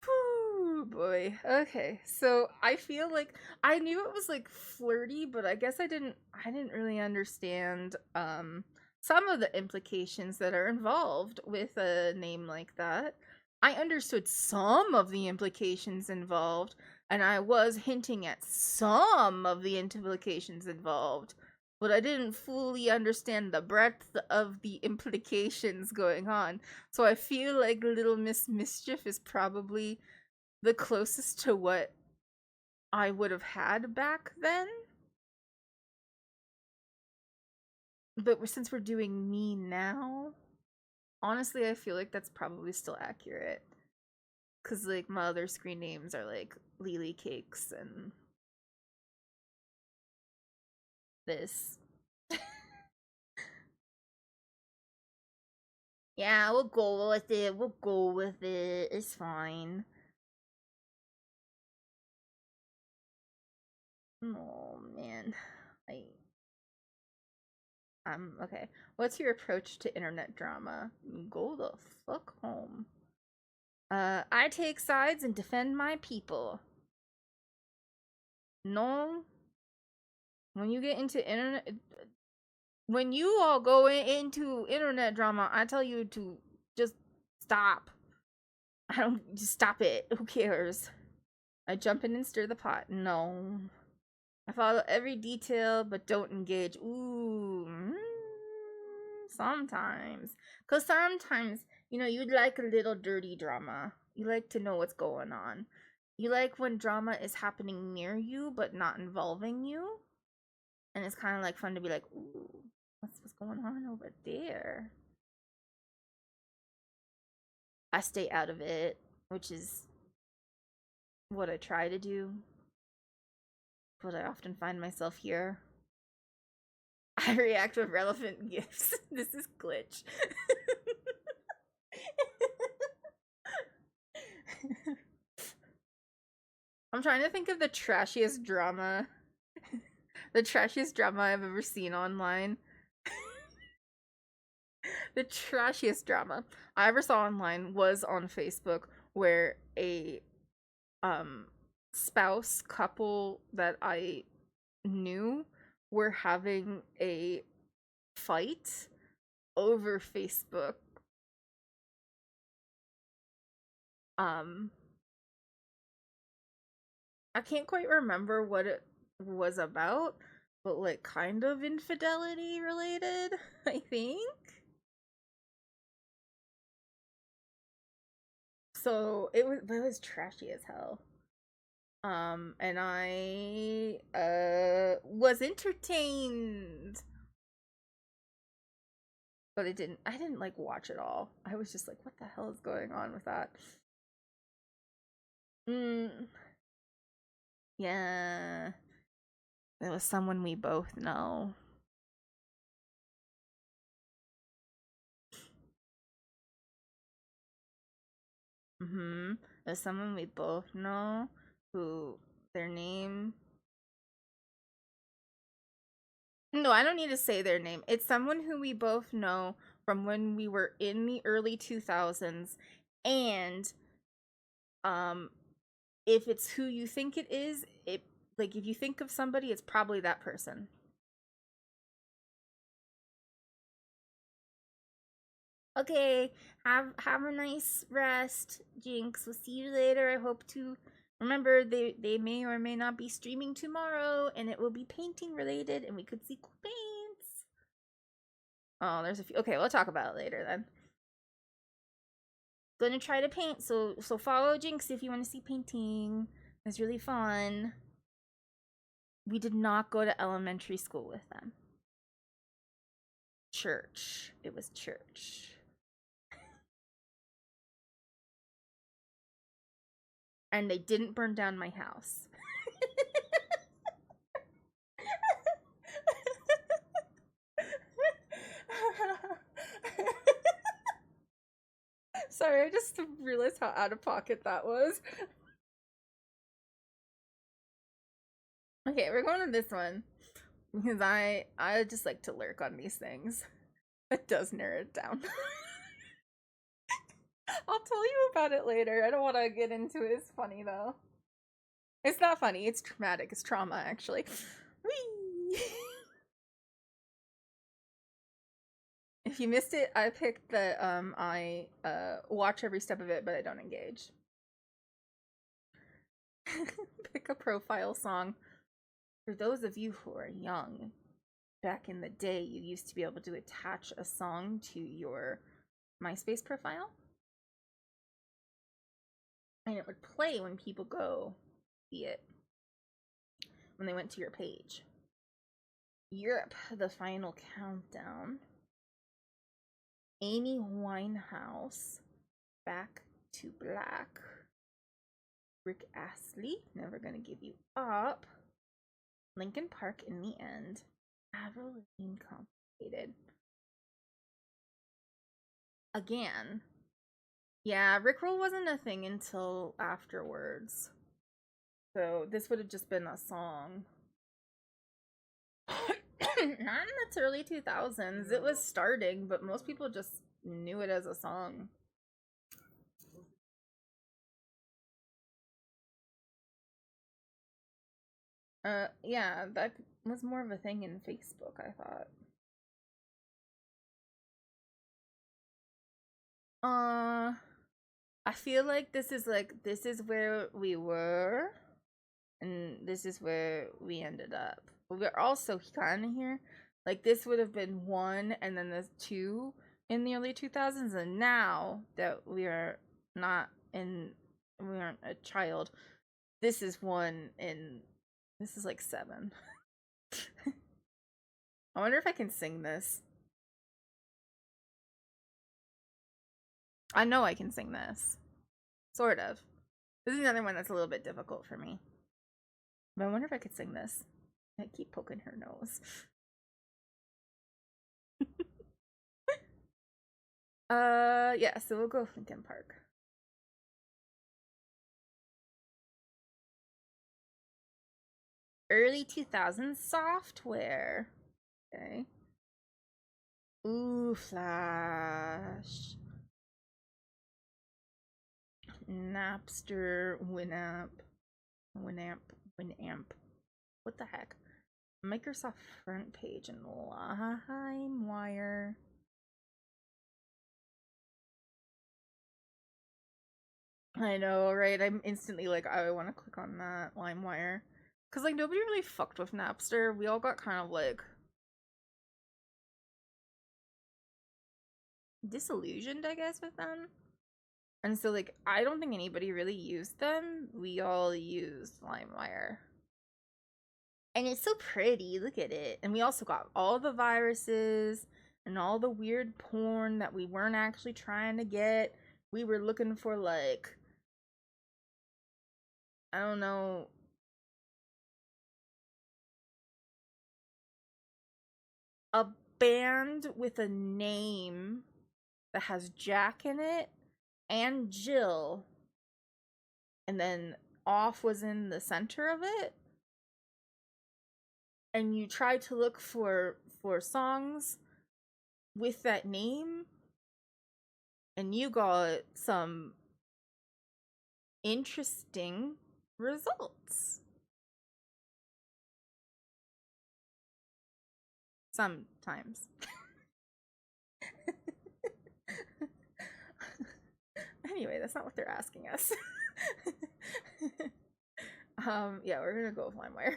S1: Whew, boy. Okay. So I feel like I knew it was like flirty, but I guess I didn't really understand some of the implications that are involved with a name like that. I understood some of the implications involved, and I was hinting at some of the implications involved, but I didn't fully understand the breadth of the implications going on. So I feel like Little Miss Mischief is probably the closest to what I would have had back then. But since we're doing me now, honestly, I feel like that's probably still accurate. Because, like, my other screen names are, like, Lily Cakes and this. Yeah, we'll go with it. We'll go with it. It's fine. Oh, man. I. Okay. What's your approach to internet drama? Go the fuck home. I take sides and defend my people. No, when you get into internet, when you all go into internet drama, I tell you to just stop. I don't just stop it. Who cares? I jump in and stir the pot. No. I follow every detail but don't engage. Ooh. Sometimes. Because sometimes, you'd like a little dirty drama. You like to know what's going on. You like when drama is happening near you but not involving you. And it's kind of like fun to be like, ooh, what's going on over there? I stay out of it, which is what I try to do, but I often find myself here. I react with relevant gifts. This is glitch. I'm trying to think of the trashiest drama. The trashiest drama I've ever seen online. The trashiest drama I ever saw online was on Facebook, where a um spouse couple that I knew were having a fight over Facebook. Um I can't quite remember what it was about, but like kind of infidelity related, I think. So it was trashy as hell. And I was entertained, but I didn't like watch it all. I was just like, what the hell is going on with that? Mm, yeah. It was someone we both know. Mm-hmm. It was someone we both know who their name. No, I don't need to say their name. It's someone who we both know from when we were in the early 2000s. And um if it's who you think it is, it like if you think of somebody, it's probably that person. Okay, have a nice rest, Jinx. We'll see you later. I hope to remember they may or may not be streaming tomorrow, and it will be painting related, and we could see cool paints. Oh, there's a few. Okay, we'll talk about it later then. Gonna try to paint, so follow Jinx if you want to see painting. It's really fun. We did not go to elementary school with them. church. It was church. And they didn't burn down my house. Sorry, I just realized how out of pocket that was. Okay, we're going to this one because I just like to lurk on these things. It does narrow it down. I'll tell you about it later. I don't want to get into it. It's funny though. It's not funny. It's traumatic. It's trauma actually. Whee! If you missed it, I picked the I watch every step of it, but I don't engage. Pick a profile song. For those of you who are young, back in the day, you used to be able to attach a song to your MySpace profile. And it would play when people go see it. When they went to your page. Europe, the final countdown. Amy Winehouse, Back to Black. Rick Astley, Never Gonna Give You Up. Linkin Park, In the End. Avril Lavigne, Complicated. Again. Yeah, Rickroll wasn't a thing until afterwards. So this would have just been a song. Not in the early 2000s. It was starting, but most people just knew it as a song. Yeah, that was more of a thing in Facebook, I thought. I feel like this is where we were, and this is where we ended up. We're also kind of here. Like, this would have been 1, and then there's 2 in the early 2000s, and now that we aren't a child, this is 1, and this is like 7. I wonder if I can sing this. I know I can sing this. Sort of. This is another one that's a little bit difficult for me. But I wonder if I could sing this. I keep poking her nose. Yeah, so we'll go Linkin Park. Early 2000s software. Okay. Ooh, Flash. Napster, Winamp. What the heck? Microsoft front page and LimeWire. I know, right? I'm instantly like, I want to click on that LimeWire. Because, like, nobody really fucked with Napster. We all got kind of, like, disillusioned, I guess, with them. And so, like, I don't think anybody really used them. We all used LimeWire. And it's so pretty. Look at it. And we also got all the viruses and all the weird porn that we weren't actually trying to get. We were looking for, like, I don't know, a band with a name that has Jack in it and Jill, and then Off was in the center of it, and you try to look for songs with that name, and you got some interesting results. Sometimes. Anyway, that's not what they're asking us. Yeah, we're gonna go with LimeWire.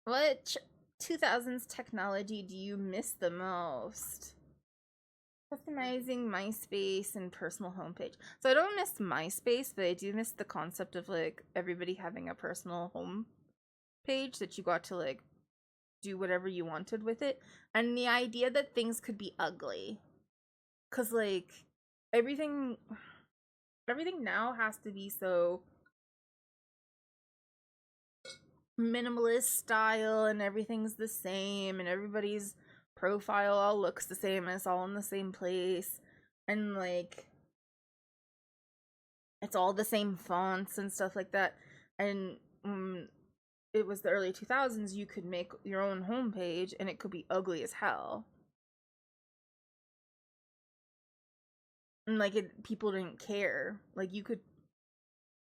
S1: What 2000s technology do you miss the most? Customizing MySpace and personal homepage. So I don't miss MySpace, but I do miss the concept of like everybody having a personal home page that you got to like do whatever you wanted with it. And the idea that things could be ugly. Cause like everything now has to be so minimalist style and everything's the same and everybody's profile all looks the same and it's all in the same place and like it's all the same fonts and stuff like that. And it was the early 2000s, you could make your own homepage and it could be ugly as hell. And like people didn't care. Like you could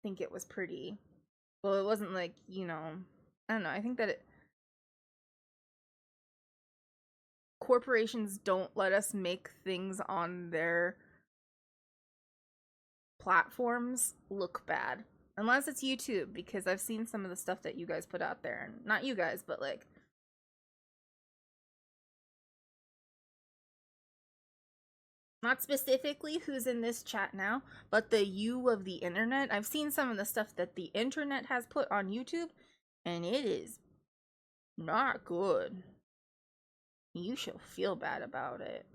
S1: think it was pretty. Well, it wasn't like, you know, I don't know. I think that corporations don't let us make things on their platforms look bad. Unless it's YouTube, because I've seen some of the stuff that you guys put out there. And not you guys, but like not specifically who's in this chat now, but the you of the internet. I've seen some of the stuff that the internet has put on YouTube, and it is not good. You should feel bad about it.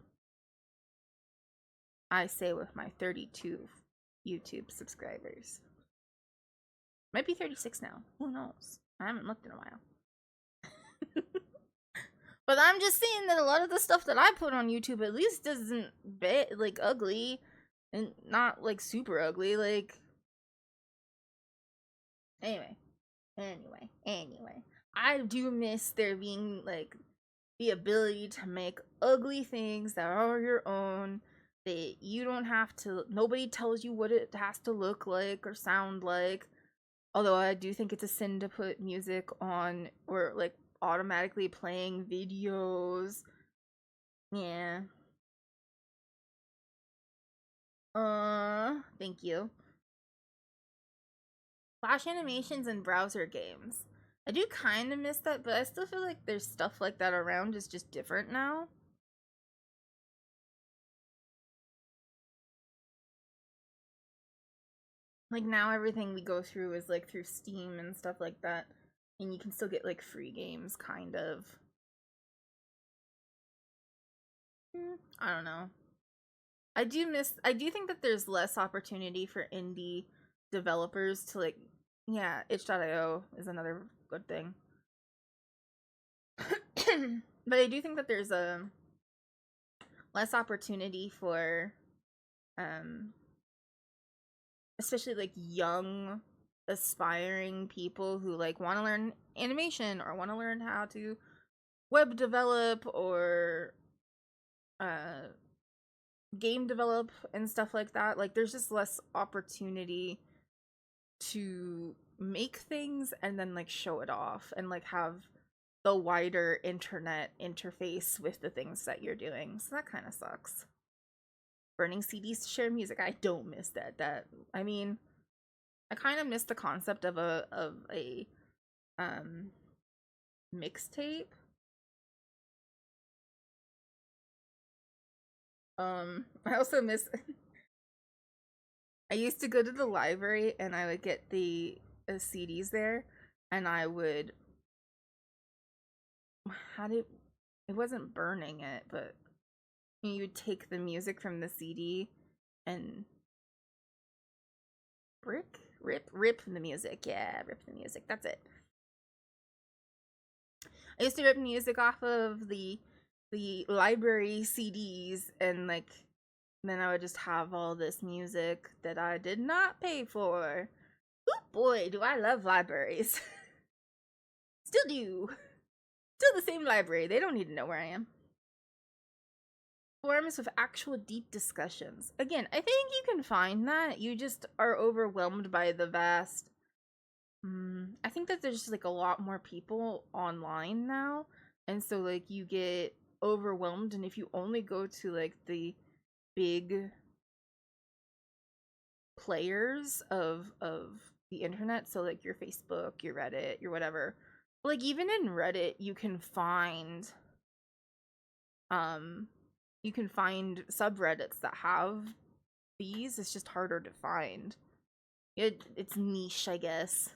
S1: I say with my 32 YouTube subscribers. Might be 36 now. Who knows? I haven't looked in a while. But I'm just saying that a lot of the stuff that I put on YouTube at least doesn't like ugly and not like super ugly. Like anyway, I do miss there being like the ability to make ugly things that are your own, that you don't have to, nobody tells you what it has to look like or sound like. Although I do think it's a sin to put music on or like automatically playing videos. Yeah. Thank you. Flash animations and browser games. I do kind of miss that, but I still feel like there's stuff like that around. It's just different now. Like now everything we go through is like through Steam and stuff like that. And you can still get like free games, kind of. I don't know. I do think that there's less opportunity for indie developers to like, yeah, itch.io is another good thing. But I do think that there's a less opportunity for especially like young aspiring people who like want to learn animation or want to learn how to web develop or game develop and stuff like that. Like there's just less opportunity to make things and then like show it off and like have the wider internet interface with the things that you're doing. So that kind of sucks. Burning CDs to share music. I don't miss that. I mean, I kind of miss the concept of a mixtape. I also miss I used to go to the library and I would get the CDs there and I would it wasn't burning it, but you would take the music from the CD and rip the music. Yeah, rip the music. That's it. I used to rip music off of the library CDs and like then I would just have all this music that I did not pay for. Oh boy, do I love libraries. Still do. Still the same library. They don't need to know where I am. Forums with actual deep discussions. Again, I think you can find that. You just are overwhelmed by the vast. I think that there's just like a lot more people online now. And so like you get overwhelmed and if you only go to like the big players of the internet, so like your Facebook, your Reddit, your whatever, like even in Reddit you can find you can find subreddits that have these. It's just harder to find. It's niche, I guess.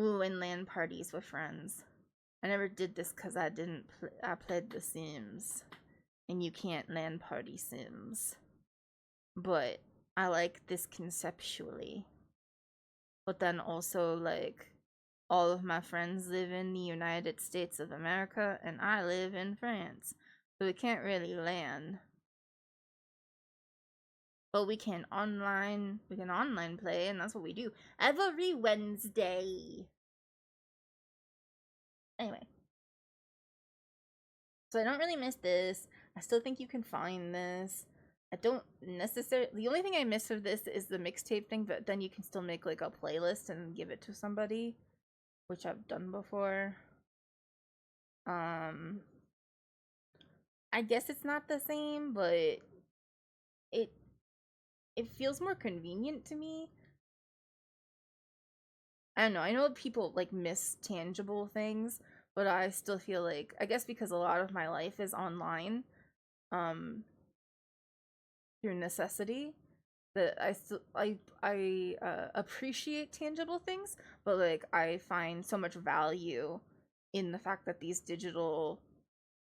S1: Ooh, and LAN parties with friends. I never did this because I didn't. I played The Sims, and you can't LAN party Sims. But I like this conceptually. But then also, like, all of my friends live in the United States of America, and I live in France, so we can't really LAN. But we can online play, and that's what we do every Wednesday. Anyway. So I don't really miss this. I still think you can find this. I don't necessarily... The only thing I miss of this is the mixtape thing, but then you can still make, like, a playlist and give it to somebody, which I've done before. I guess it's not the same, but it feels more convenient to me. I don't know. I know people, like, miss tangible things, but I still feel like, I guess because a lot of my life is online, through necessity, that I appreciate tangible things, but, like, I find so much value in the fact that these digital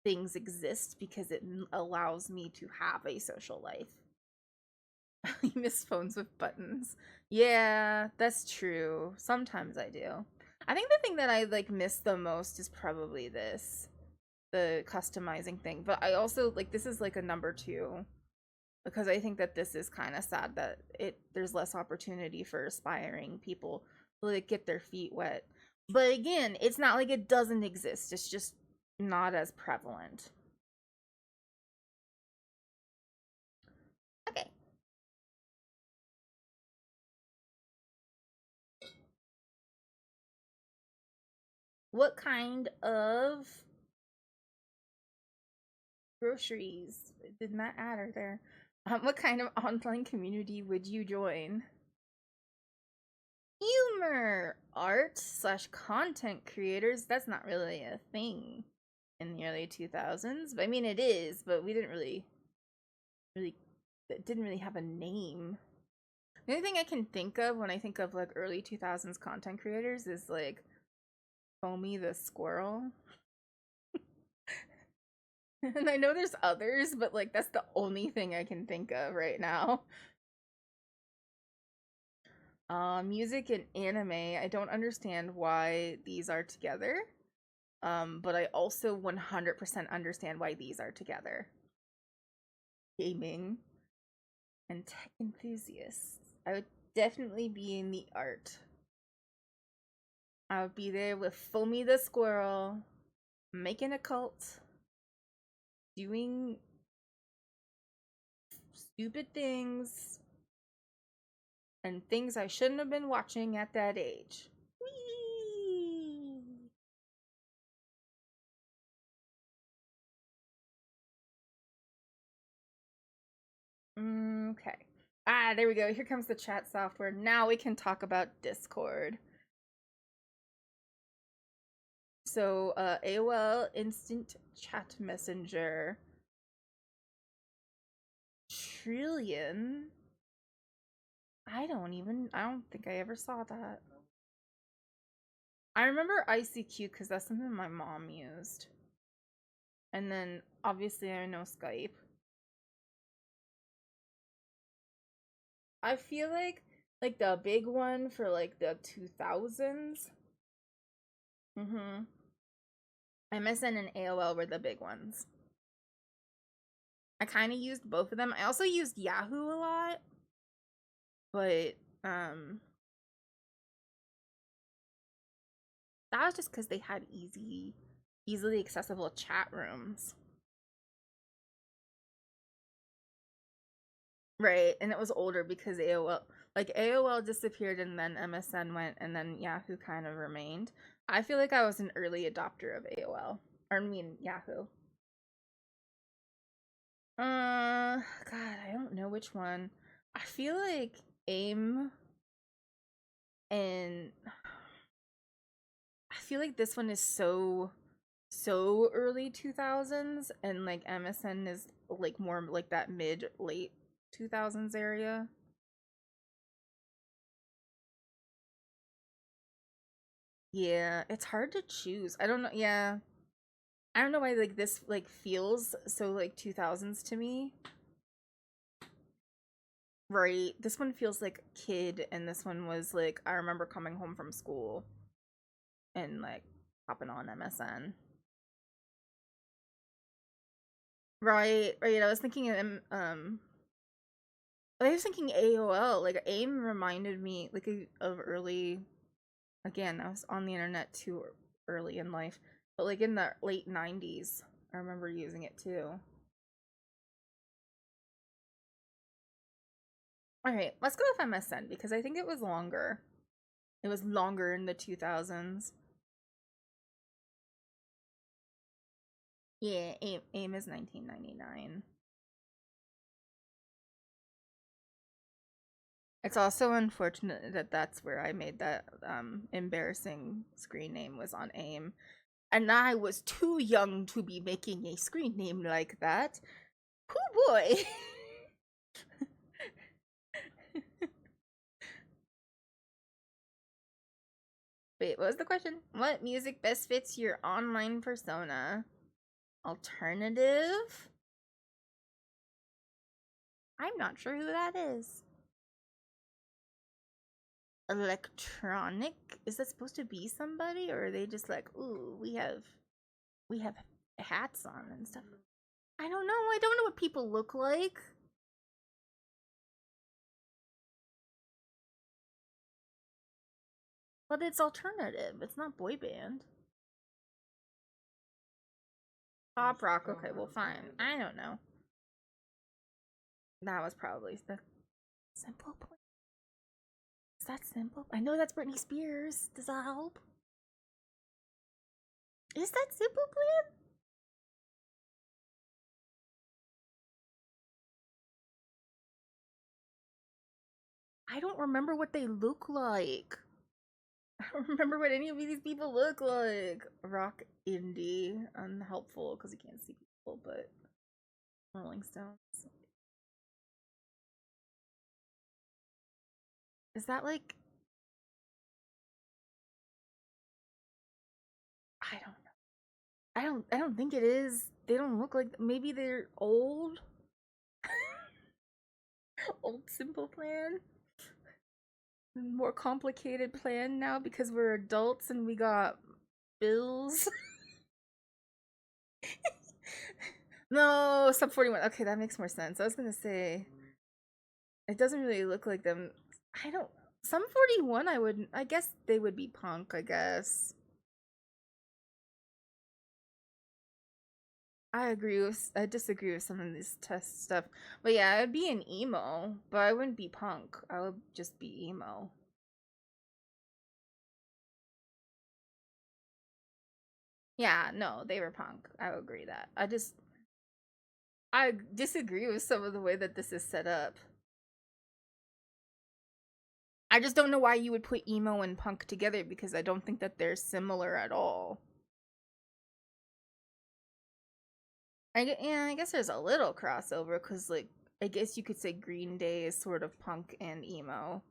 S1: things exist because it allows me to have a social life. You miss phones with buttons. Yeah, that's true. Sometimes I do. I think the thing that I, like, miss the most is probably this, the customizing thing. But I also, like, this is, like, a number 2, because I think that this is kind of sad that there's less opportunity for aspiring people to, like, get their feet wet. But again, it's not like it doesn't exist. It's just not as prevalent. Okay. What kind of groceries did Matt add there? What kind of online community would you join? Humor, art / content creators. That's not really a thing in the early 2000s. But I mean, it is, but we didn't really, it didn't really have a name. The only thing I can think of when I think of, like, early 2000s content creators is, like, Foamy the Squirrel. And I know there's others, but, like, that's the only thing I can think of right now. Music and anime. I don't understand why these are together. But I also 100% understand why these are together. Gaming and tech enthusiasts. I would definitely be in the art. I would be there with Foamy the Squirrel, making a cult, doing stupid things, and things I shouldn't have been watching at that age. Whee! Okay. Ah, there we go. Here comes the chat software. Now we can talk about Discord. So, AOL Instant Chat Messenger. Trillion? I don't think I ever saw that. I remember ICQ because that's something my mom used. And then, obviously, I know Skype. I feel like the big one for, like, the 2000s. MSN and AOL were the big ones. I kind of used both of them. I also used Yahoo a lot. But, that was just because they had easily accessible chat rooms. Right, and it was older because AOL disappeared and then MSN went and then Yahoo kind of remained. I feel like I was an early adopter of AOL. Or I mean Yahoo. God, I don't know which one. I feel like AIM and I feel like this one is so so early 2000s, and like MSN is like more like that mid late 2000s area. Yeah, it's hard to choose. I don't know. Yeah. I don't know why like this like feels so like 2000s to me. Right. This one feels like kid, and this one was like I remember coming home from school and like hopping on MSN. Right, right. I was thinking AOL. Like AIM reminded me like of early. Again, I was on the internet too early in life, but like in the late 90s, I remember using it too. All right, let's go with MSN because I think it was longer. It was longer in the 2000s. Yeah, AIM is 1999. It's also unfortunate that that's where I made that embarrassing screen name was on AIM. And I was too young to be making a screen name like that. Oh boy. Wait, what was the question? What music best fits your online persona? Alternative? I'm not sure who that is. Electronic? Is that supposed to be somebody, or are they just like, ooh, we have hats on and stuff? I don't know. I don't know what people look like. But it's alternative. It's not boy band. Pop rock. Okay, well, fine. I don't know. That was probably the Simple Plan. Is that Simple? I know that's Britney Spears. Does that help? Is that Simple Plan? I don't remember what they look like. I don't remember what any of these people look like. Rock indie. Unhelpful because you can't see people, but Rolling Stones. Is that like I don't know. I don't think it is. They don't look like maybe they're old. Old Simple Plan. More complicated plan now because we're adults and we got bills. No, sub 41. Okay, that makes more sense. I was gonna say it doesn't really look like them. I don't. Sum 41. I wouldn't. I guess they would be punk. I guess. I agree with. I disagree with some of this test stuff, but yeah, I'd be an emo, but I wouldn't be punk. I would just be emo. Yeah, no, they were punk. I would agree that. I disagree with some of the way that this is set up. I just don't know why you would put emo and punk together because I don't think that they're similar at all. I guess there's a little crossover because, like, I guess you could say Green Day is sort of punk and emo.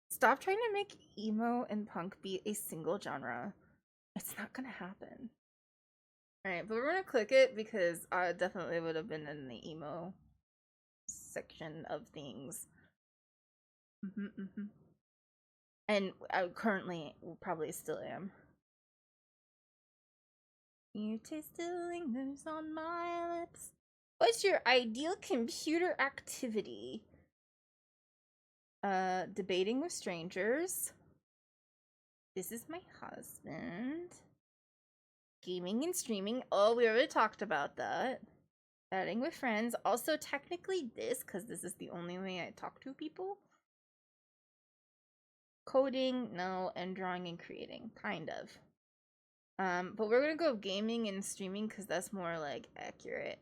S1: Stop trying to make emo and punk be a single genre. It's not gonna happen. Alright, but we're gonna click it because I definitely would have been in the emo section of things. And I currently probably still am. You taste the lingers on my lips. What's your ideal computer activity? Debating with strangers. This is my husband. Gaming and streaming. Oh, we already talked about that. Chatting with friends. Also, technically this, because this is the only way I talk to people. Coding, no, and drawing and creating, kind of. But we're gonna go gaming and streaming because that's more like accurate.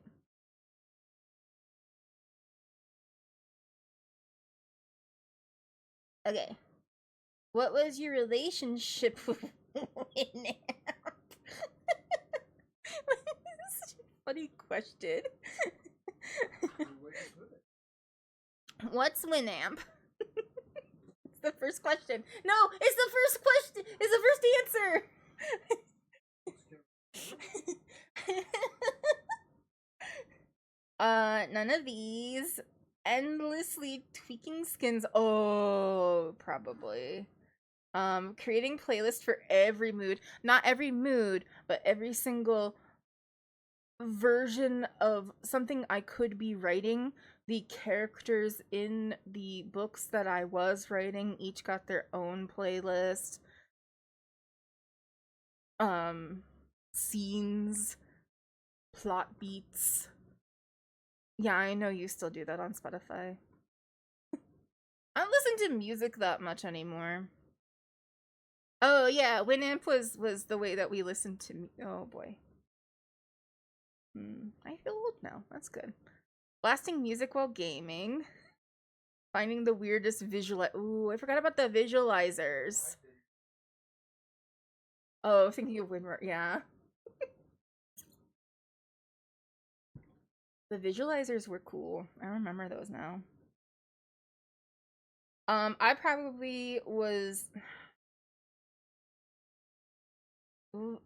S1: Okay. What was your relationship Winamp. This is a funny question. What's Winamp? It's the first question. No, it's the first question. It's the first answer. None of these. Endlessly tweaking skins. Oh, probably. Creating playlists for every mood. Not every mood, but every single version of something I could be writing. The characters in the books that I was writing each got their own playlist. Scenes, plot beats. Yeah, I know you still do that on Spotify. I don't listen to music that much anymore. Oh yeah, Winamp was the way that we listened to. Oh boy. I feel old now. That's good. Blasting music while gaming. Finding the weirdest visual. Ooh, I forgot about the visualizers. Oh, thinking of Winrar. Yeah. The visualizers were cool. I remember those now. I probably was.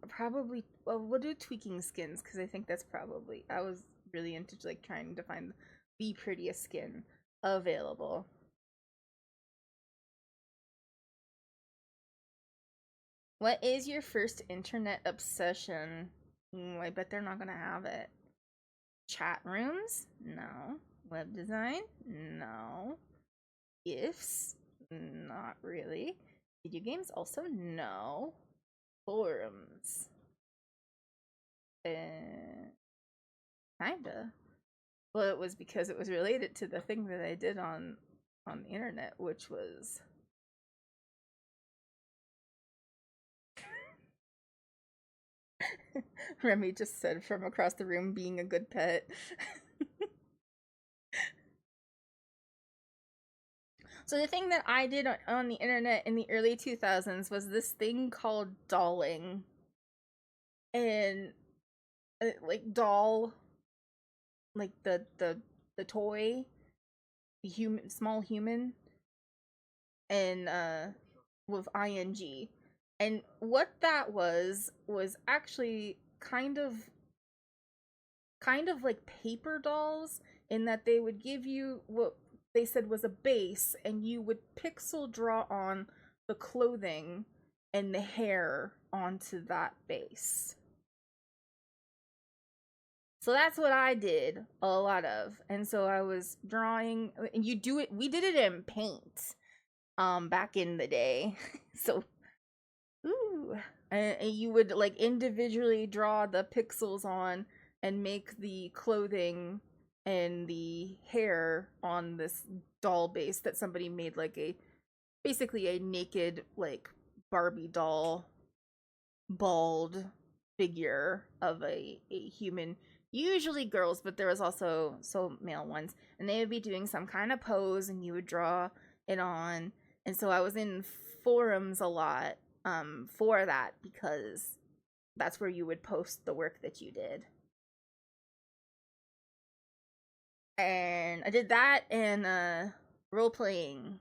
S1: Probably. Well, we'll do tweaking skins because I think that's probably. I was really into like trying to find the prettiest skin available. What is your first internet obsession? I bet they're not gonna have it. Chat rooms? No. Web design? No. GIFs? Not really. Video games? Also no. Forums? Kinda. Well, it was because it was related to the thing that I did on the internet, which was Remy just said from across the room, being a good pet. So the thing that I did on the internet in the early 2000s was this thing called dolling. And like doll, like the toy, the human, small human, and with ing. And what that was actually kind of like paper dolls, in that they would give you what they said was a base, and you would pixel draw on the clothing and the hair onto that base. So that's what I did a lot of. And so I was drawing, and we did it in paint back in the day. So ooh, and you would like individually draw the pixels on and make the clothing and the hair on this doll base that somebody made, like basically a naked like Barbie doll bald figure of a human, usually girls, but there was also male ones, and they would be doing some kind of pose and you would draw it on. And so I was in forums a lot for that, because that's where you would post the work that you did. And I did that and role playing,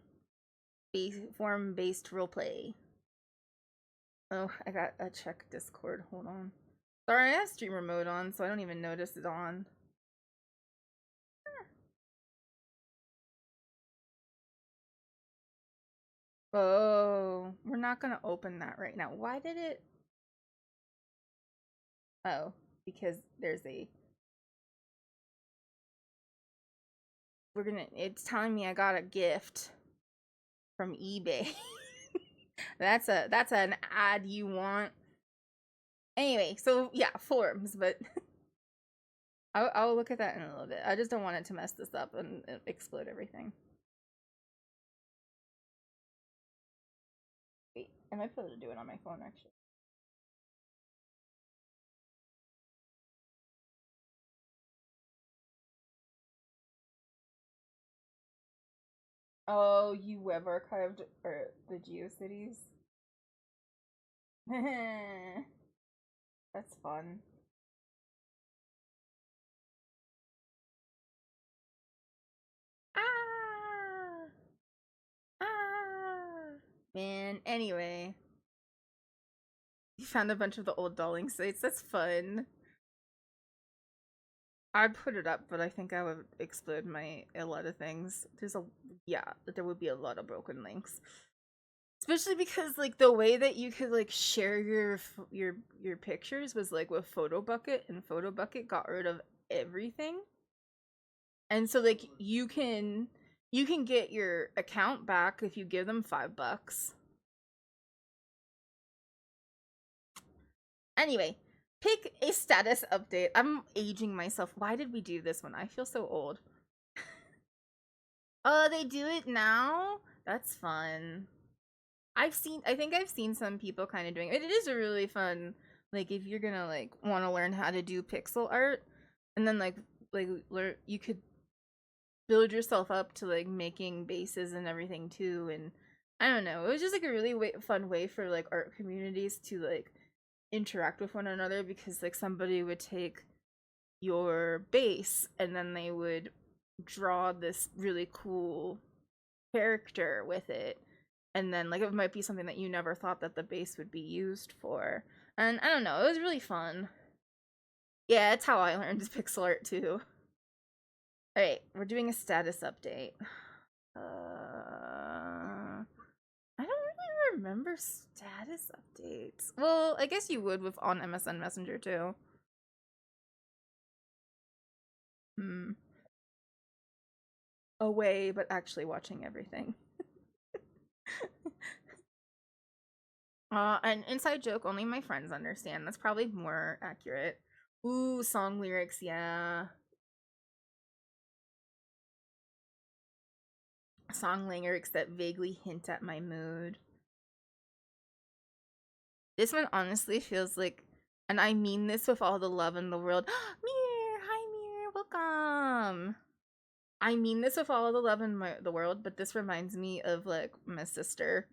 S1: forum based role play. Oh, I got a check Discord. Hold on. Sorry, I have streamer mode on, so I don't even notice it on. Oh, we're not gonna open that right now. Why did it? Oh, because there's a. It's telling me I got a gift from eBay. That's an ad you want. Anyway, so yeah, forums, but I'll look at that in a little bit. I just don't want it to mess this up and explode everything. Wait, I might be able to do it on my phone actually. Oh, you web archived or the GeoCities? That's fun. Ah! Ah! Man, anyway. You found a bunch of the old Dolling sites. That's fun. I'd put it up, but I think I would explode a lot of things. Yeah, there would be a lot of broken links. Especially because like the way that you could like share your pictures was like with PhotoBucket, and PhotoBucket got rid of everything. And so like you can get your account back if you give them $5. Anyway, pick a status update. I'm aging myself. Why did we do this one? I feel so old. Oh, they do it now? That's fun. I think I've seen some people kind of doing it. It is a really fun, like if you're gonna like want to learn how to do pixel art, and then like learn, you could build yourself up to like making bases and everything too. And I don't know, it was just like a really fun way for like art communities to like interact with one another, because like somebody would take your base and then they would draw this really cool character with it, and then like it might be something that you never thought that the base would be used for. And I don't know, it was really fun. Yeah, that's how I learned pixel art too. All right, we're doing a status update. I don't really remember status updates. Well, I guess you would with on MSN Messenger too. Away, but actually watching everything. An inside joke only my friends understand. That's probably more accurate. Ooh, song lyrics, yeah. Song lyrics that vaguely hint at my mood. This one honestly feels like, and I mean this with all the love in the world. Mir, hi Mir, welcome. I mean this with all the love in the world, but this reminds me of like my sister.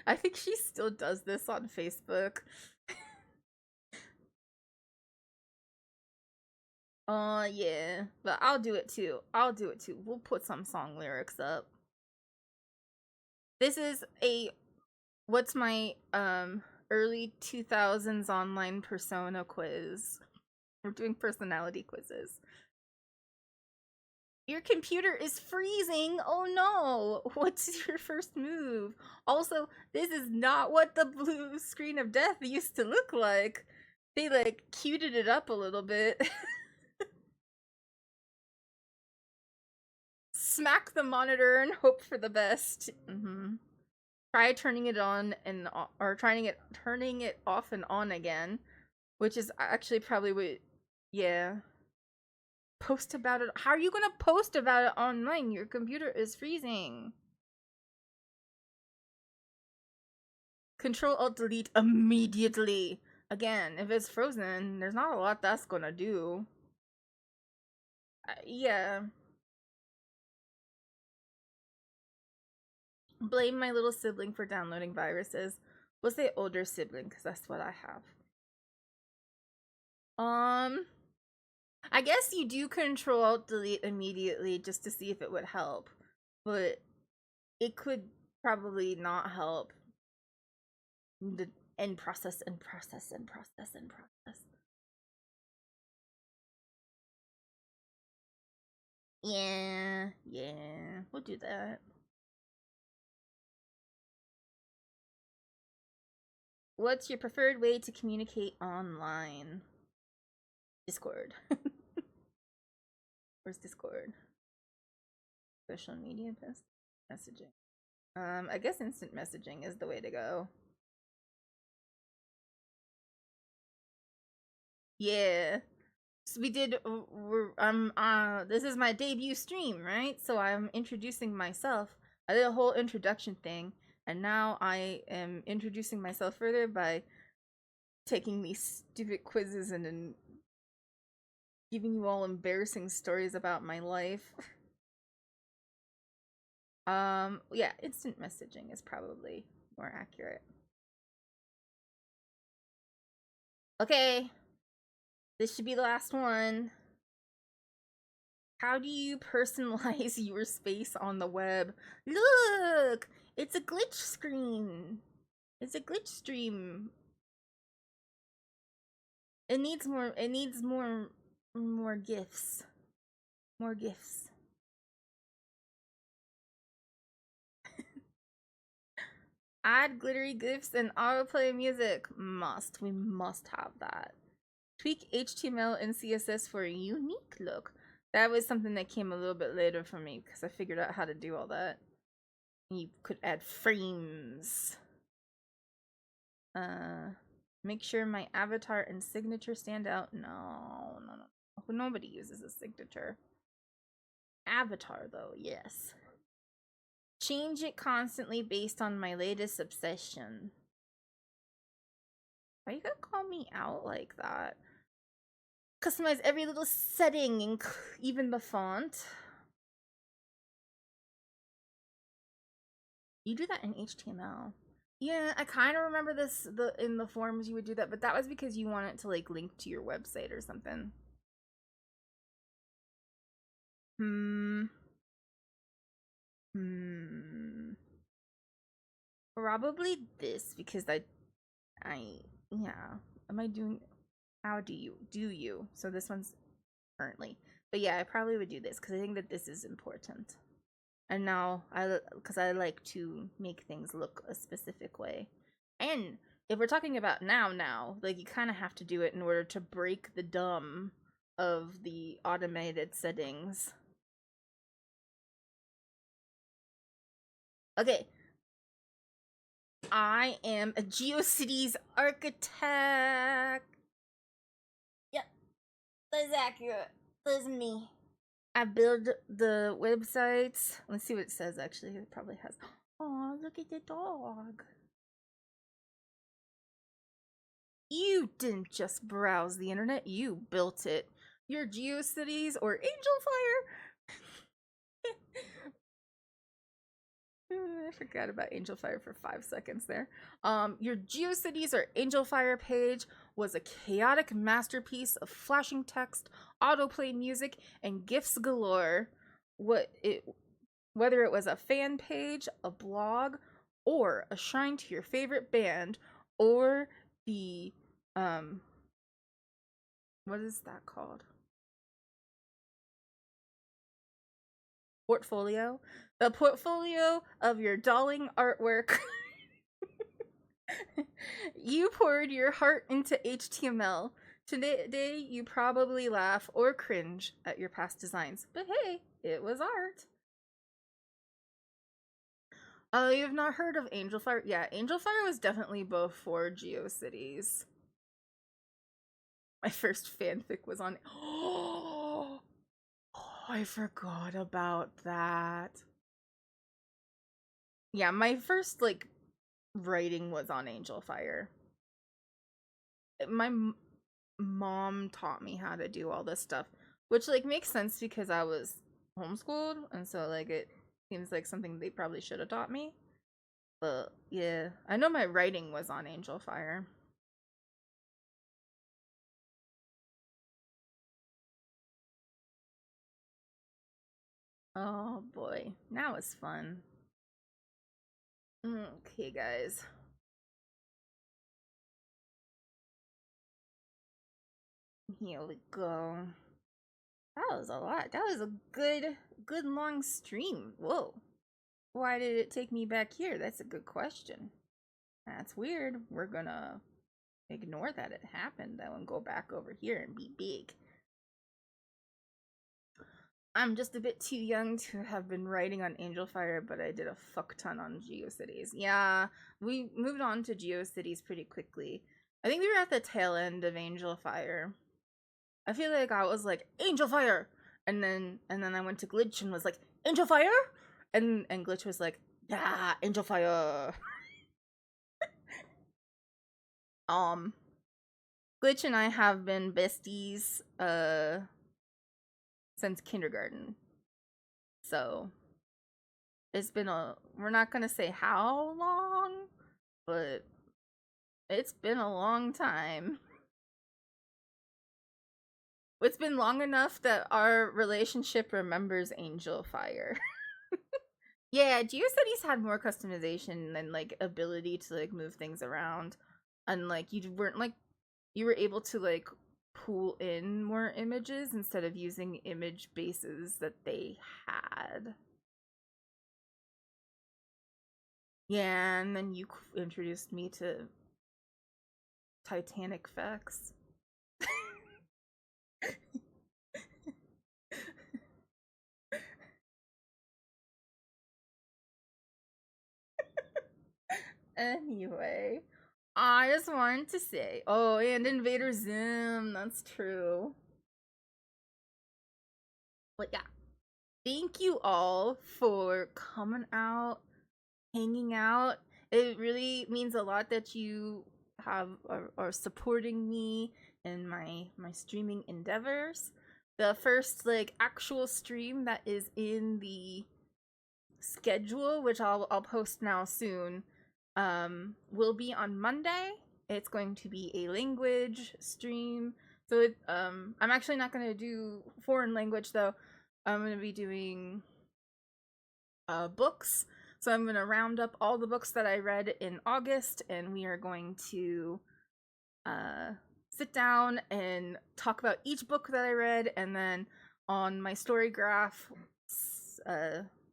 S1: I think she still does this on Facebook. Yeah, but I'll do it too. I'll do it too. We'll put some song lyrics up. This is what's my early 2000s online persona quiz. We're doing personality quizzes. Your computer is freezing. Oh no. What's your first move? Also, this is not what the blue screen of death used to look like. They like cuted it up a little bit. Smack the monitor and hope for the best. Try turning it on and or turning it off and on again, which is actually probably what. Yeah. Post about it. How are you gonna post about it online? Your computer is freezing. Control Alt Delete immediately. Again, if it's frozen, there's not a lot that's gonna do. Yeah. Blame my little sibling for downloading viruses. We'll say older sibling because that's what I have. I guess you do Control Alt Delete immediately just to see if it would help, but it could probably not help. The end process. Yeah, we'll do that. What's your preferred way to communicate online? Discord. Where's Discord? Social media post messaging. I guess instant messaging is the way to go. Yeah. So we did this is my debut stream, right? So I'm introducing myself. I did a whole introduction thing, and now I am introducing myself further by taking these stupid quizzes and then giving you all embarrassing stories about my life. Yeah, instant messaging is probably more accurate. Okay, this should be the last one. How do you personalize your space on the web? Look, it's a glitch screen. It's a glitch stream. It needs more. It needs more gifs. More gifs. Add glittery gifs and autoplay music. Must. We must have that. Tweak HTML and CSS for a unique look. That was something that came a little bit later for me because I figured out how to do all that. You could add frames. Make sure my avatar and signature stand out. No. Nobody uses a signature. Avatar, though, yes. Change it constantly based on my latest obsession. Why you gonna call me out like that? Customize every little setting, even the font. You do that in HTML. Yeah, I kind of remember this in the forums you would do that, but that was because you want it to like link to your website or something. Probably this because yeah. Am I doing? How do you? So this one's currently, but yeah, I probably would do this because I think that this is important. And now because I like to make things look a specific way, and if we're talking about now, like you kind of have to do it in order to break the dumb of the automated settings. Okay. I am a GeoCities architect. Yep, that's accurate. That's me. I build the websites. Let's see what it says actually. It probably has. Oh, look at the dog. You didn't just browse the internet, you built it. Your GeoCities or Angelfire. I forgot about Angelfire for 5 seconds there. Your GeoCities or Angelfire page was a chaotic masterpiece of flashing text, autoplay music, and gifs galore. Whether it was a fan page, a blog, or a shrine to your favorite band, or the what is that called? Portfolio. The portfolio of your darling artwork. You poured your heart into HTML. Today, you probably laugh or cringe at your past designs, but hey, it was art. You've not heard of Angelfire? Yeah, Angelfire was definitely before GeoCities. My first fanfic was on. Oh, I forgot about that. Yeah, my first like writing was on Angelfire. My mom taught me how to do all this stuff, which like makes sense because I was homeschooled, and so like it seems like something they probably should have taught me. But yeah, I know my writing was on Angelfire. Oh boy, now it's fun. Okay, guys. Here we go. That was a lot. That was a good long stream. Whoa. Why did it take me back here? That's a good question. That's weird. We're gonna ignore that it happened though and go back over here and be big. I'm just a bit too young to have been writing on Angelfire, but I did a fuck ton on GeoCities. Yeah, we moved on to GeoCities pretty quickly. I think we were at the tail end of Angelfire. I feel like I was like Angelfire, and then I went to Glitch and was like Angelfire, and Glitch was like yeah Angelfire. Glitch and I have been besties since kindergarten. So It's been we're not gonna say how long, but it's been a long time. It's been long enough that our relationship remembers Angel Fire. Yeah, Geo said he's had more customization and like ability to like move things around, and like you weren't like you were able to like pull in more images instead of using image bases that they had. Yeah, and then you introduced me to Titanic Facts. Anyway, I just wanted to say, oh, and Invader Zim, that's true. But yeah, thank you all for coming out, hanging out. It really means a lot that you are supporting me in my streaming endeavors. The first like actual stream that is in the schedule, which I'll post now soon, will be on Monday. It's going to be a language stream. So I'm actually not going to do foreign language though. I'm going to be doing books. So I'm going to round up all the books that I read in August, and we are going to sit down and talk about each book that I read, and then on my Storygraph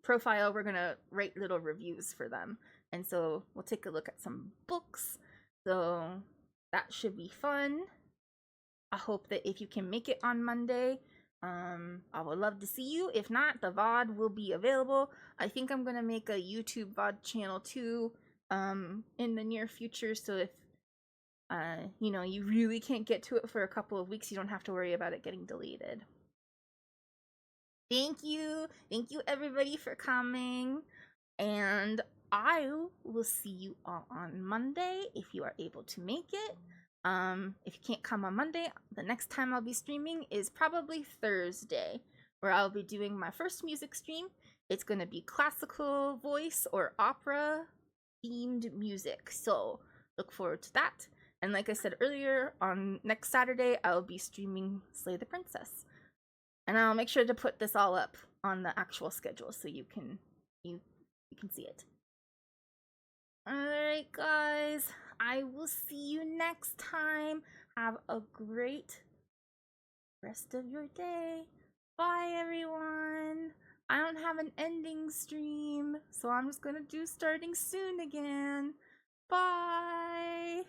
S1: profile, we're going to write little reviews for them. And so we'll take a look at some books. So that should be fun. I hope that if you can make it on Monday, I would love to see you. If not, the VOD will be available. I think I'm gonna make a YouTube VOD channel too, in the near future. So if you know, you really can't get to it for a couple of weeks, you don't have to worry about it getting deleted. Thank you everybody for coming, and I will see you all on Monday if you are able to make it. If you can't come on Monday, the next time I'll be streaming is probably Thursday, where I'll be doing my first music stream. It's gonna be classical voice or opera themed music, so look forward to that. And like I said earlier, on next Saturday I'll be streaming Slay the Princess, and I'll make sure to put this all up on the actual schedule so you can see it. Alright guys, I will see you next time. Have a great rest of your day. Bye everyone. I don't have an ending stream, so I'm just gonna do starting soon again. Bye.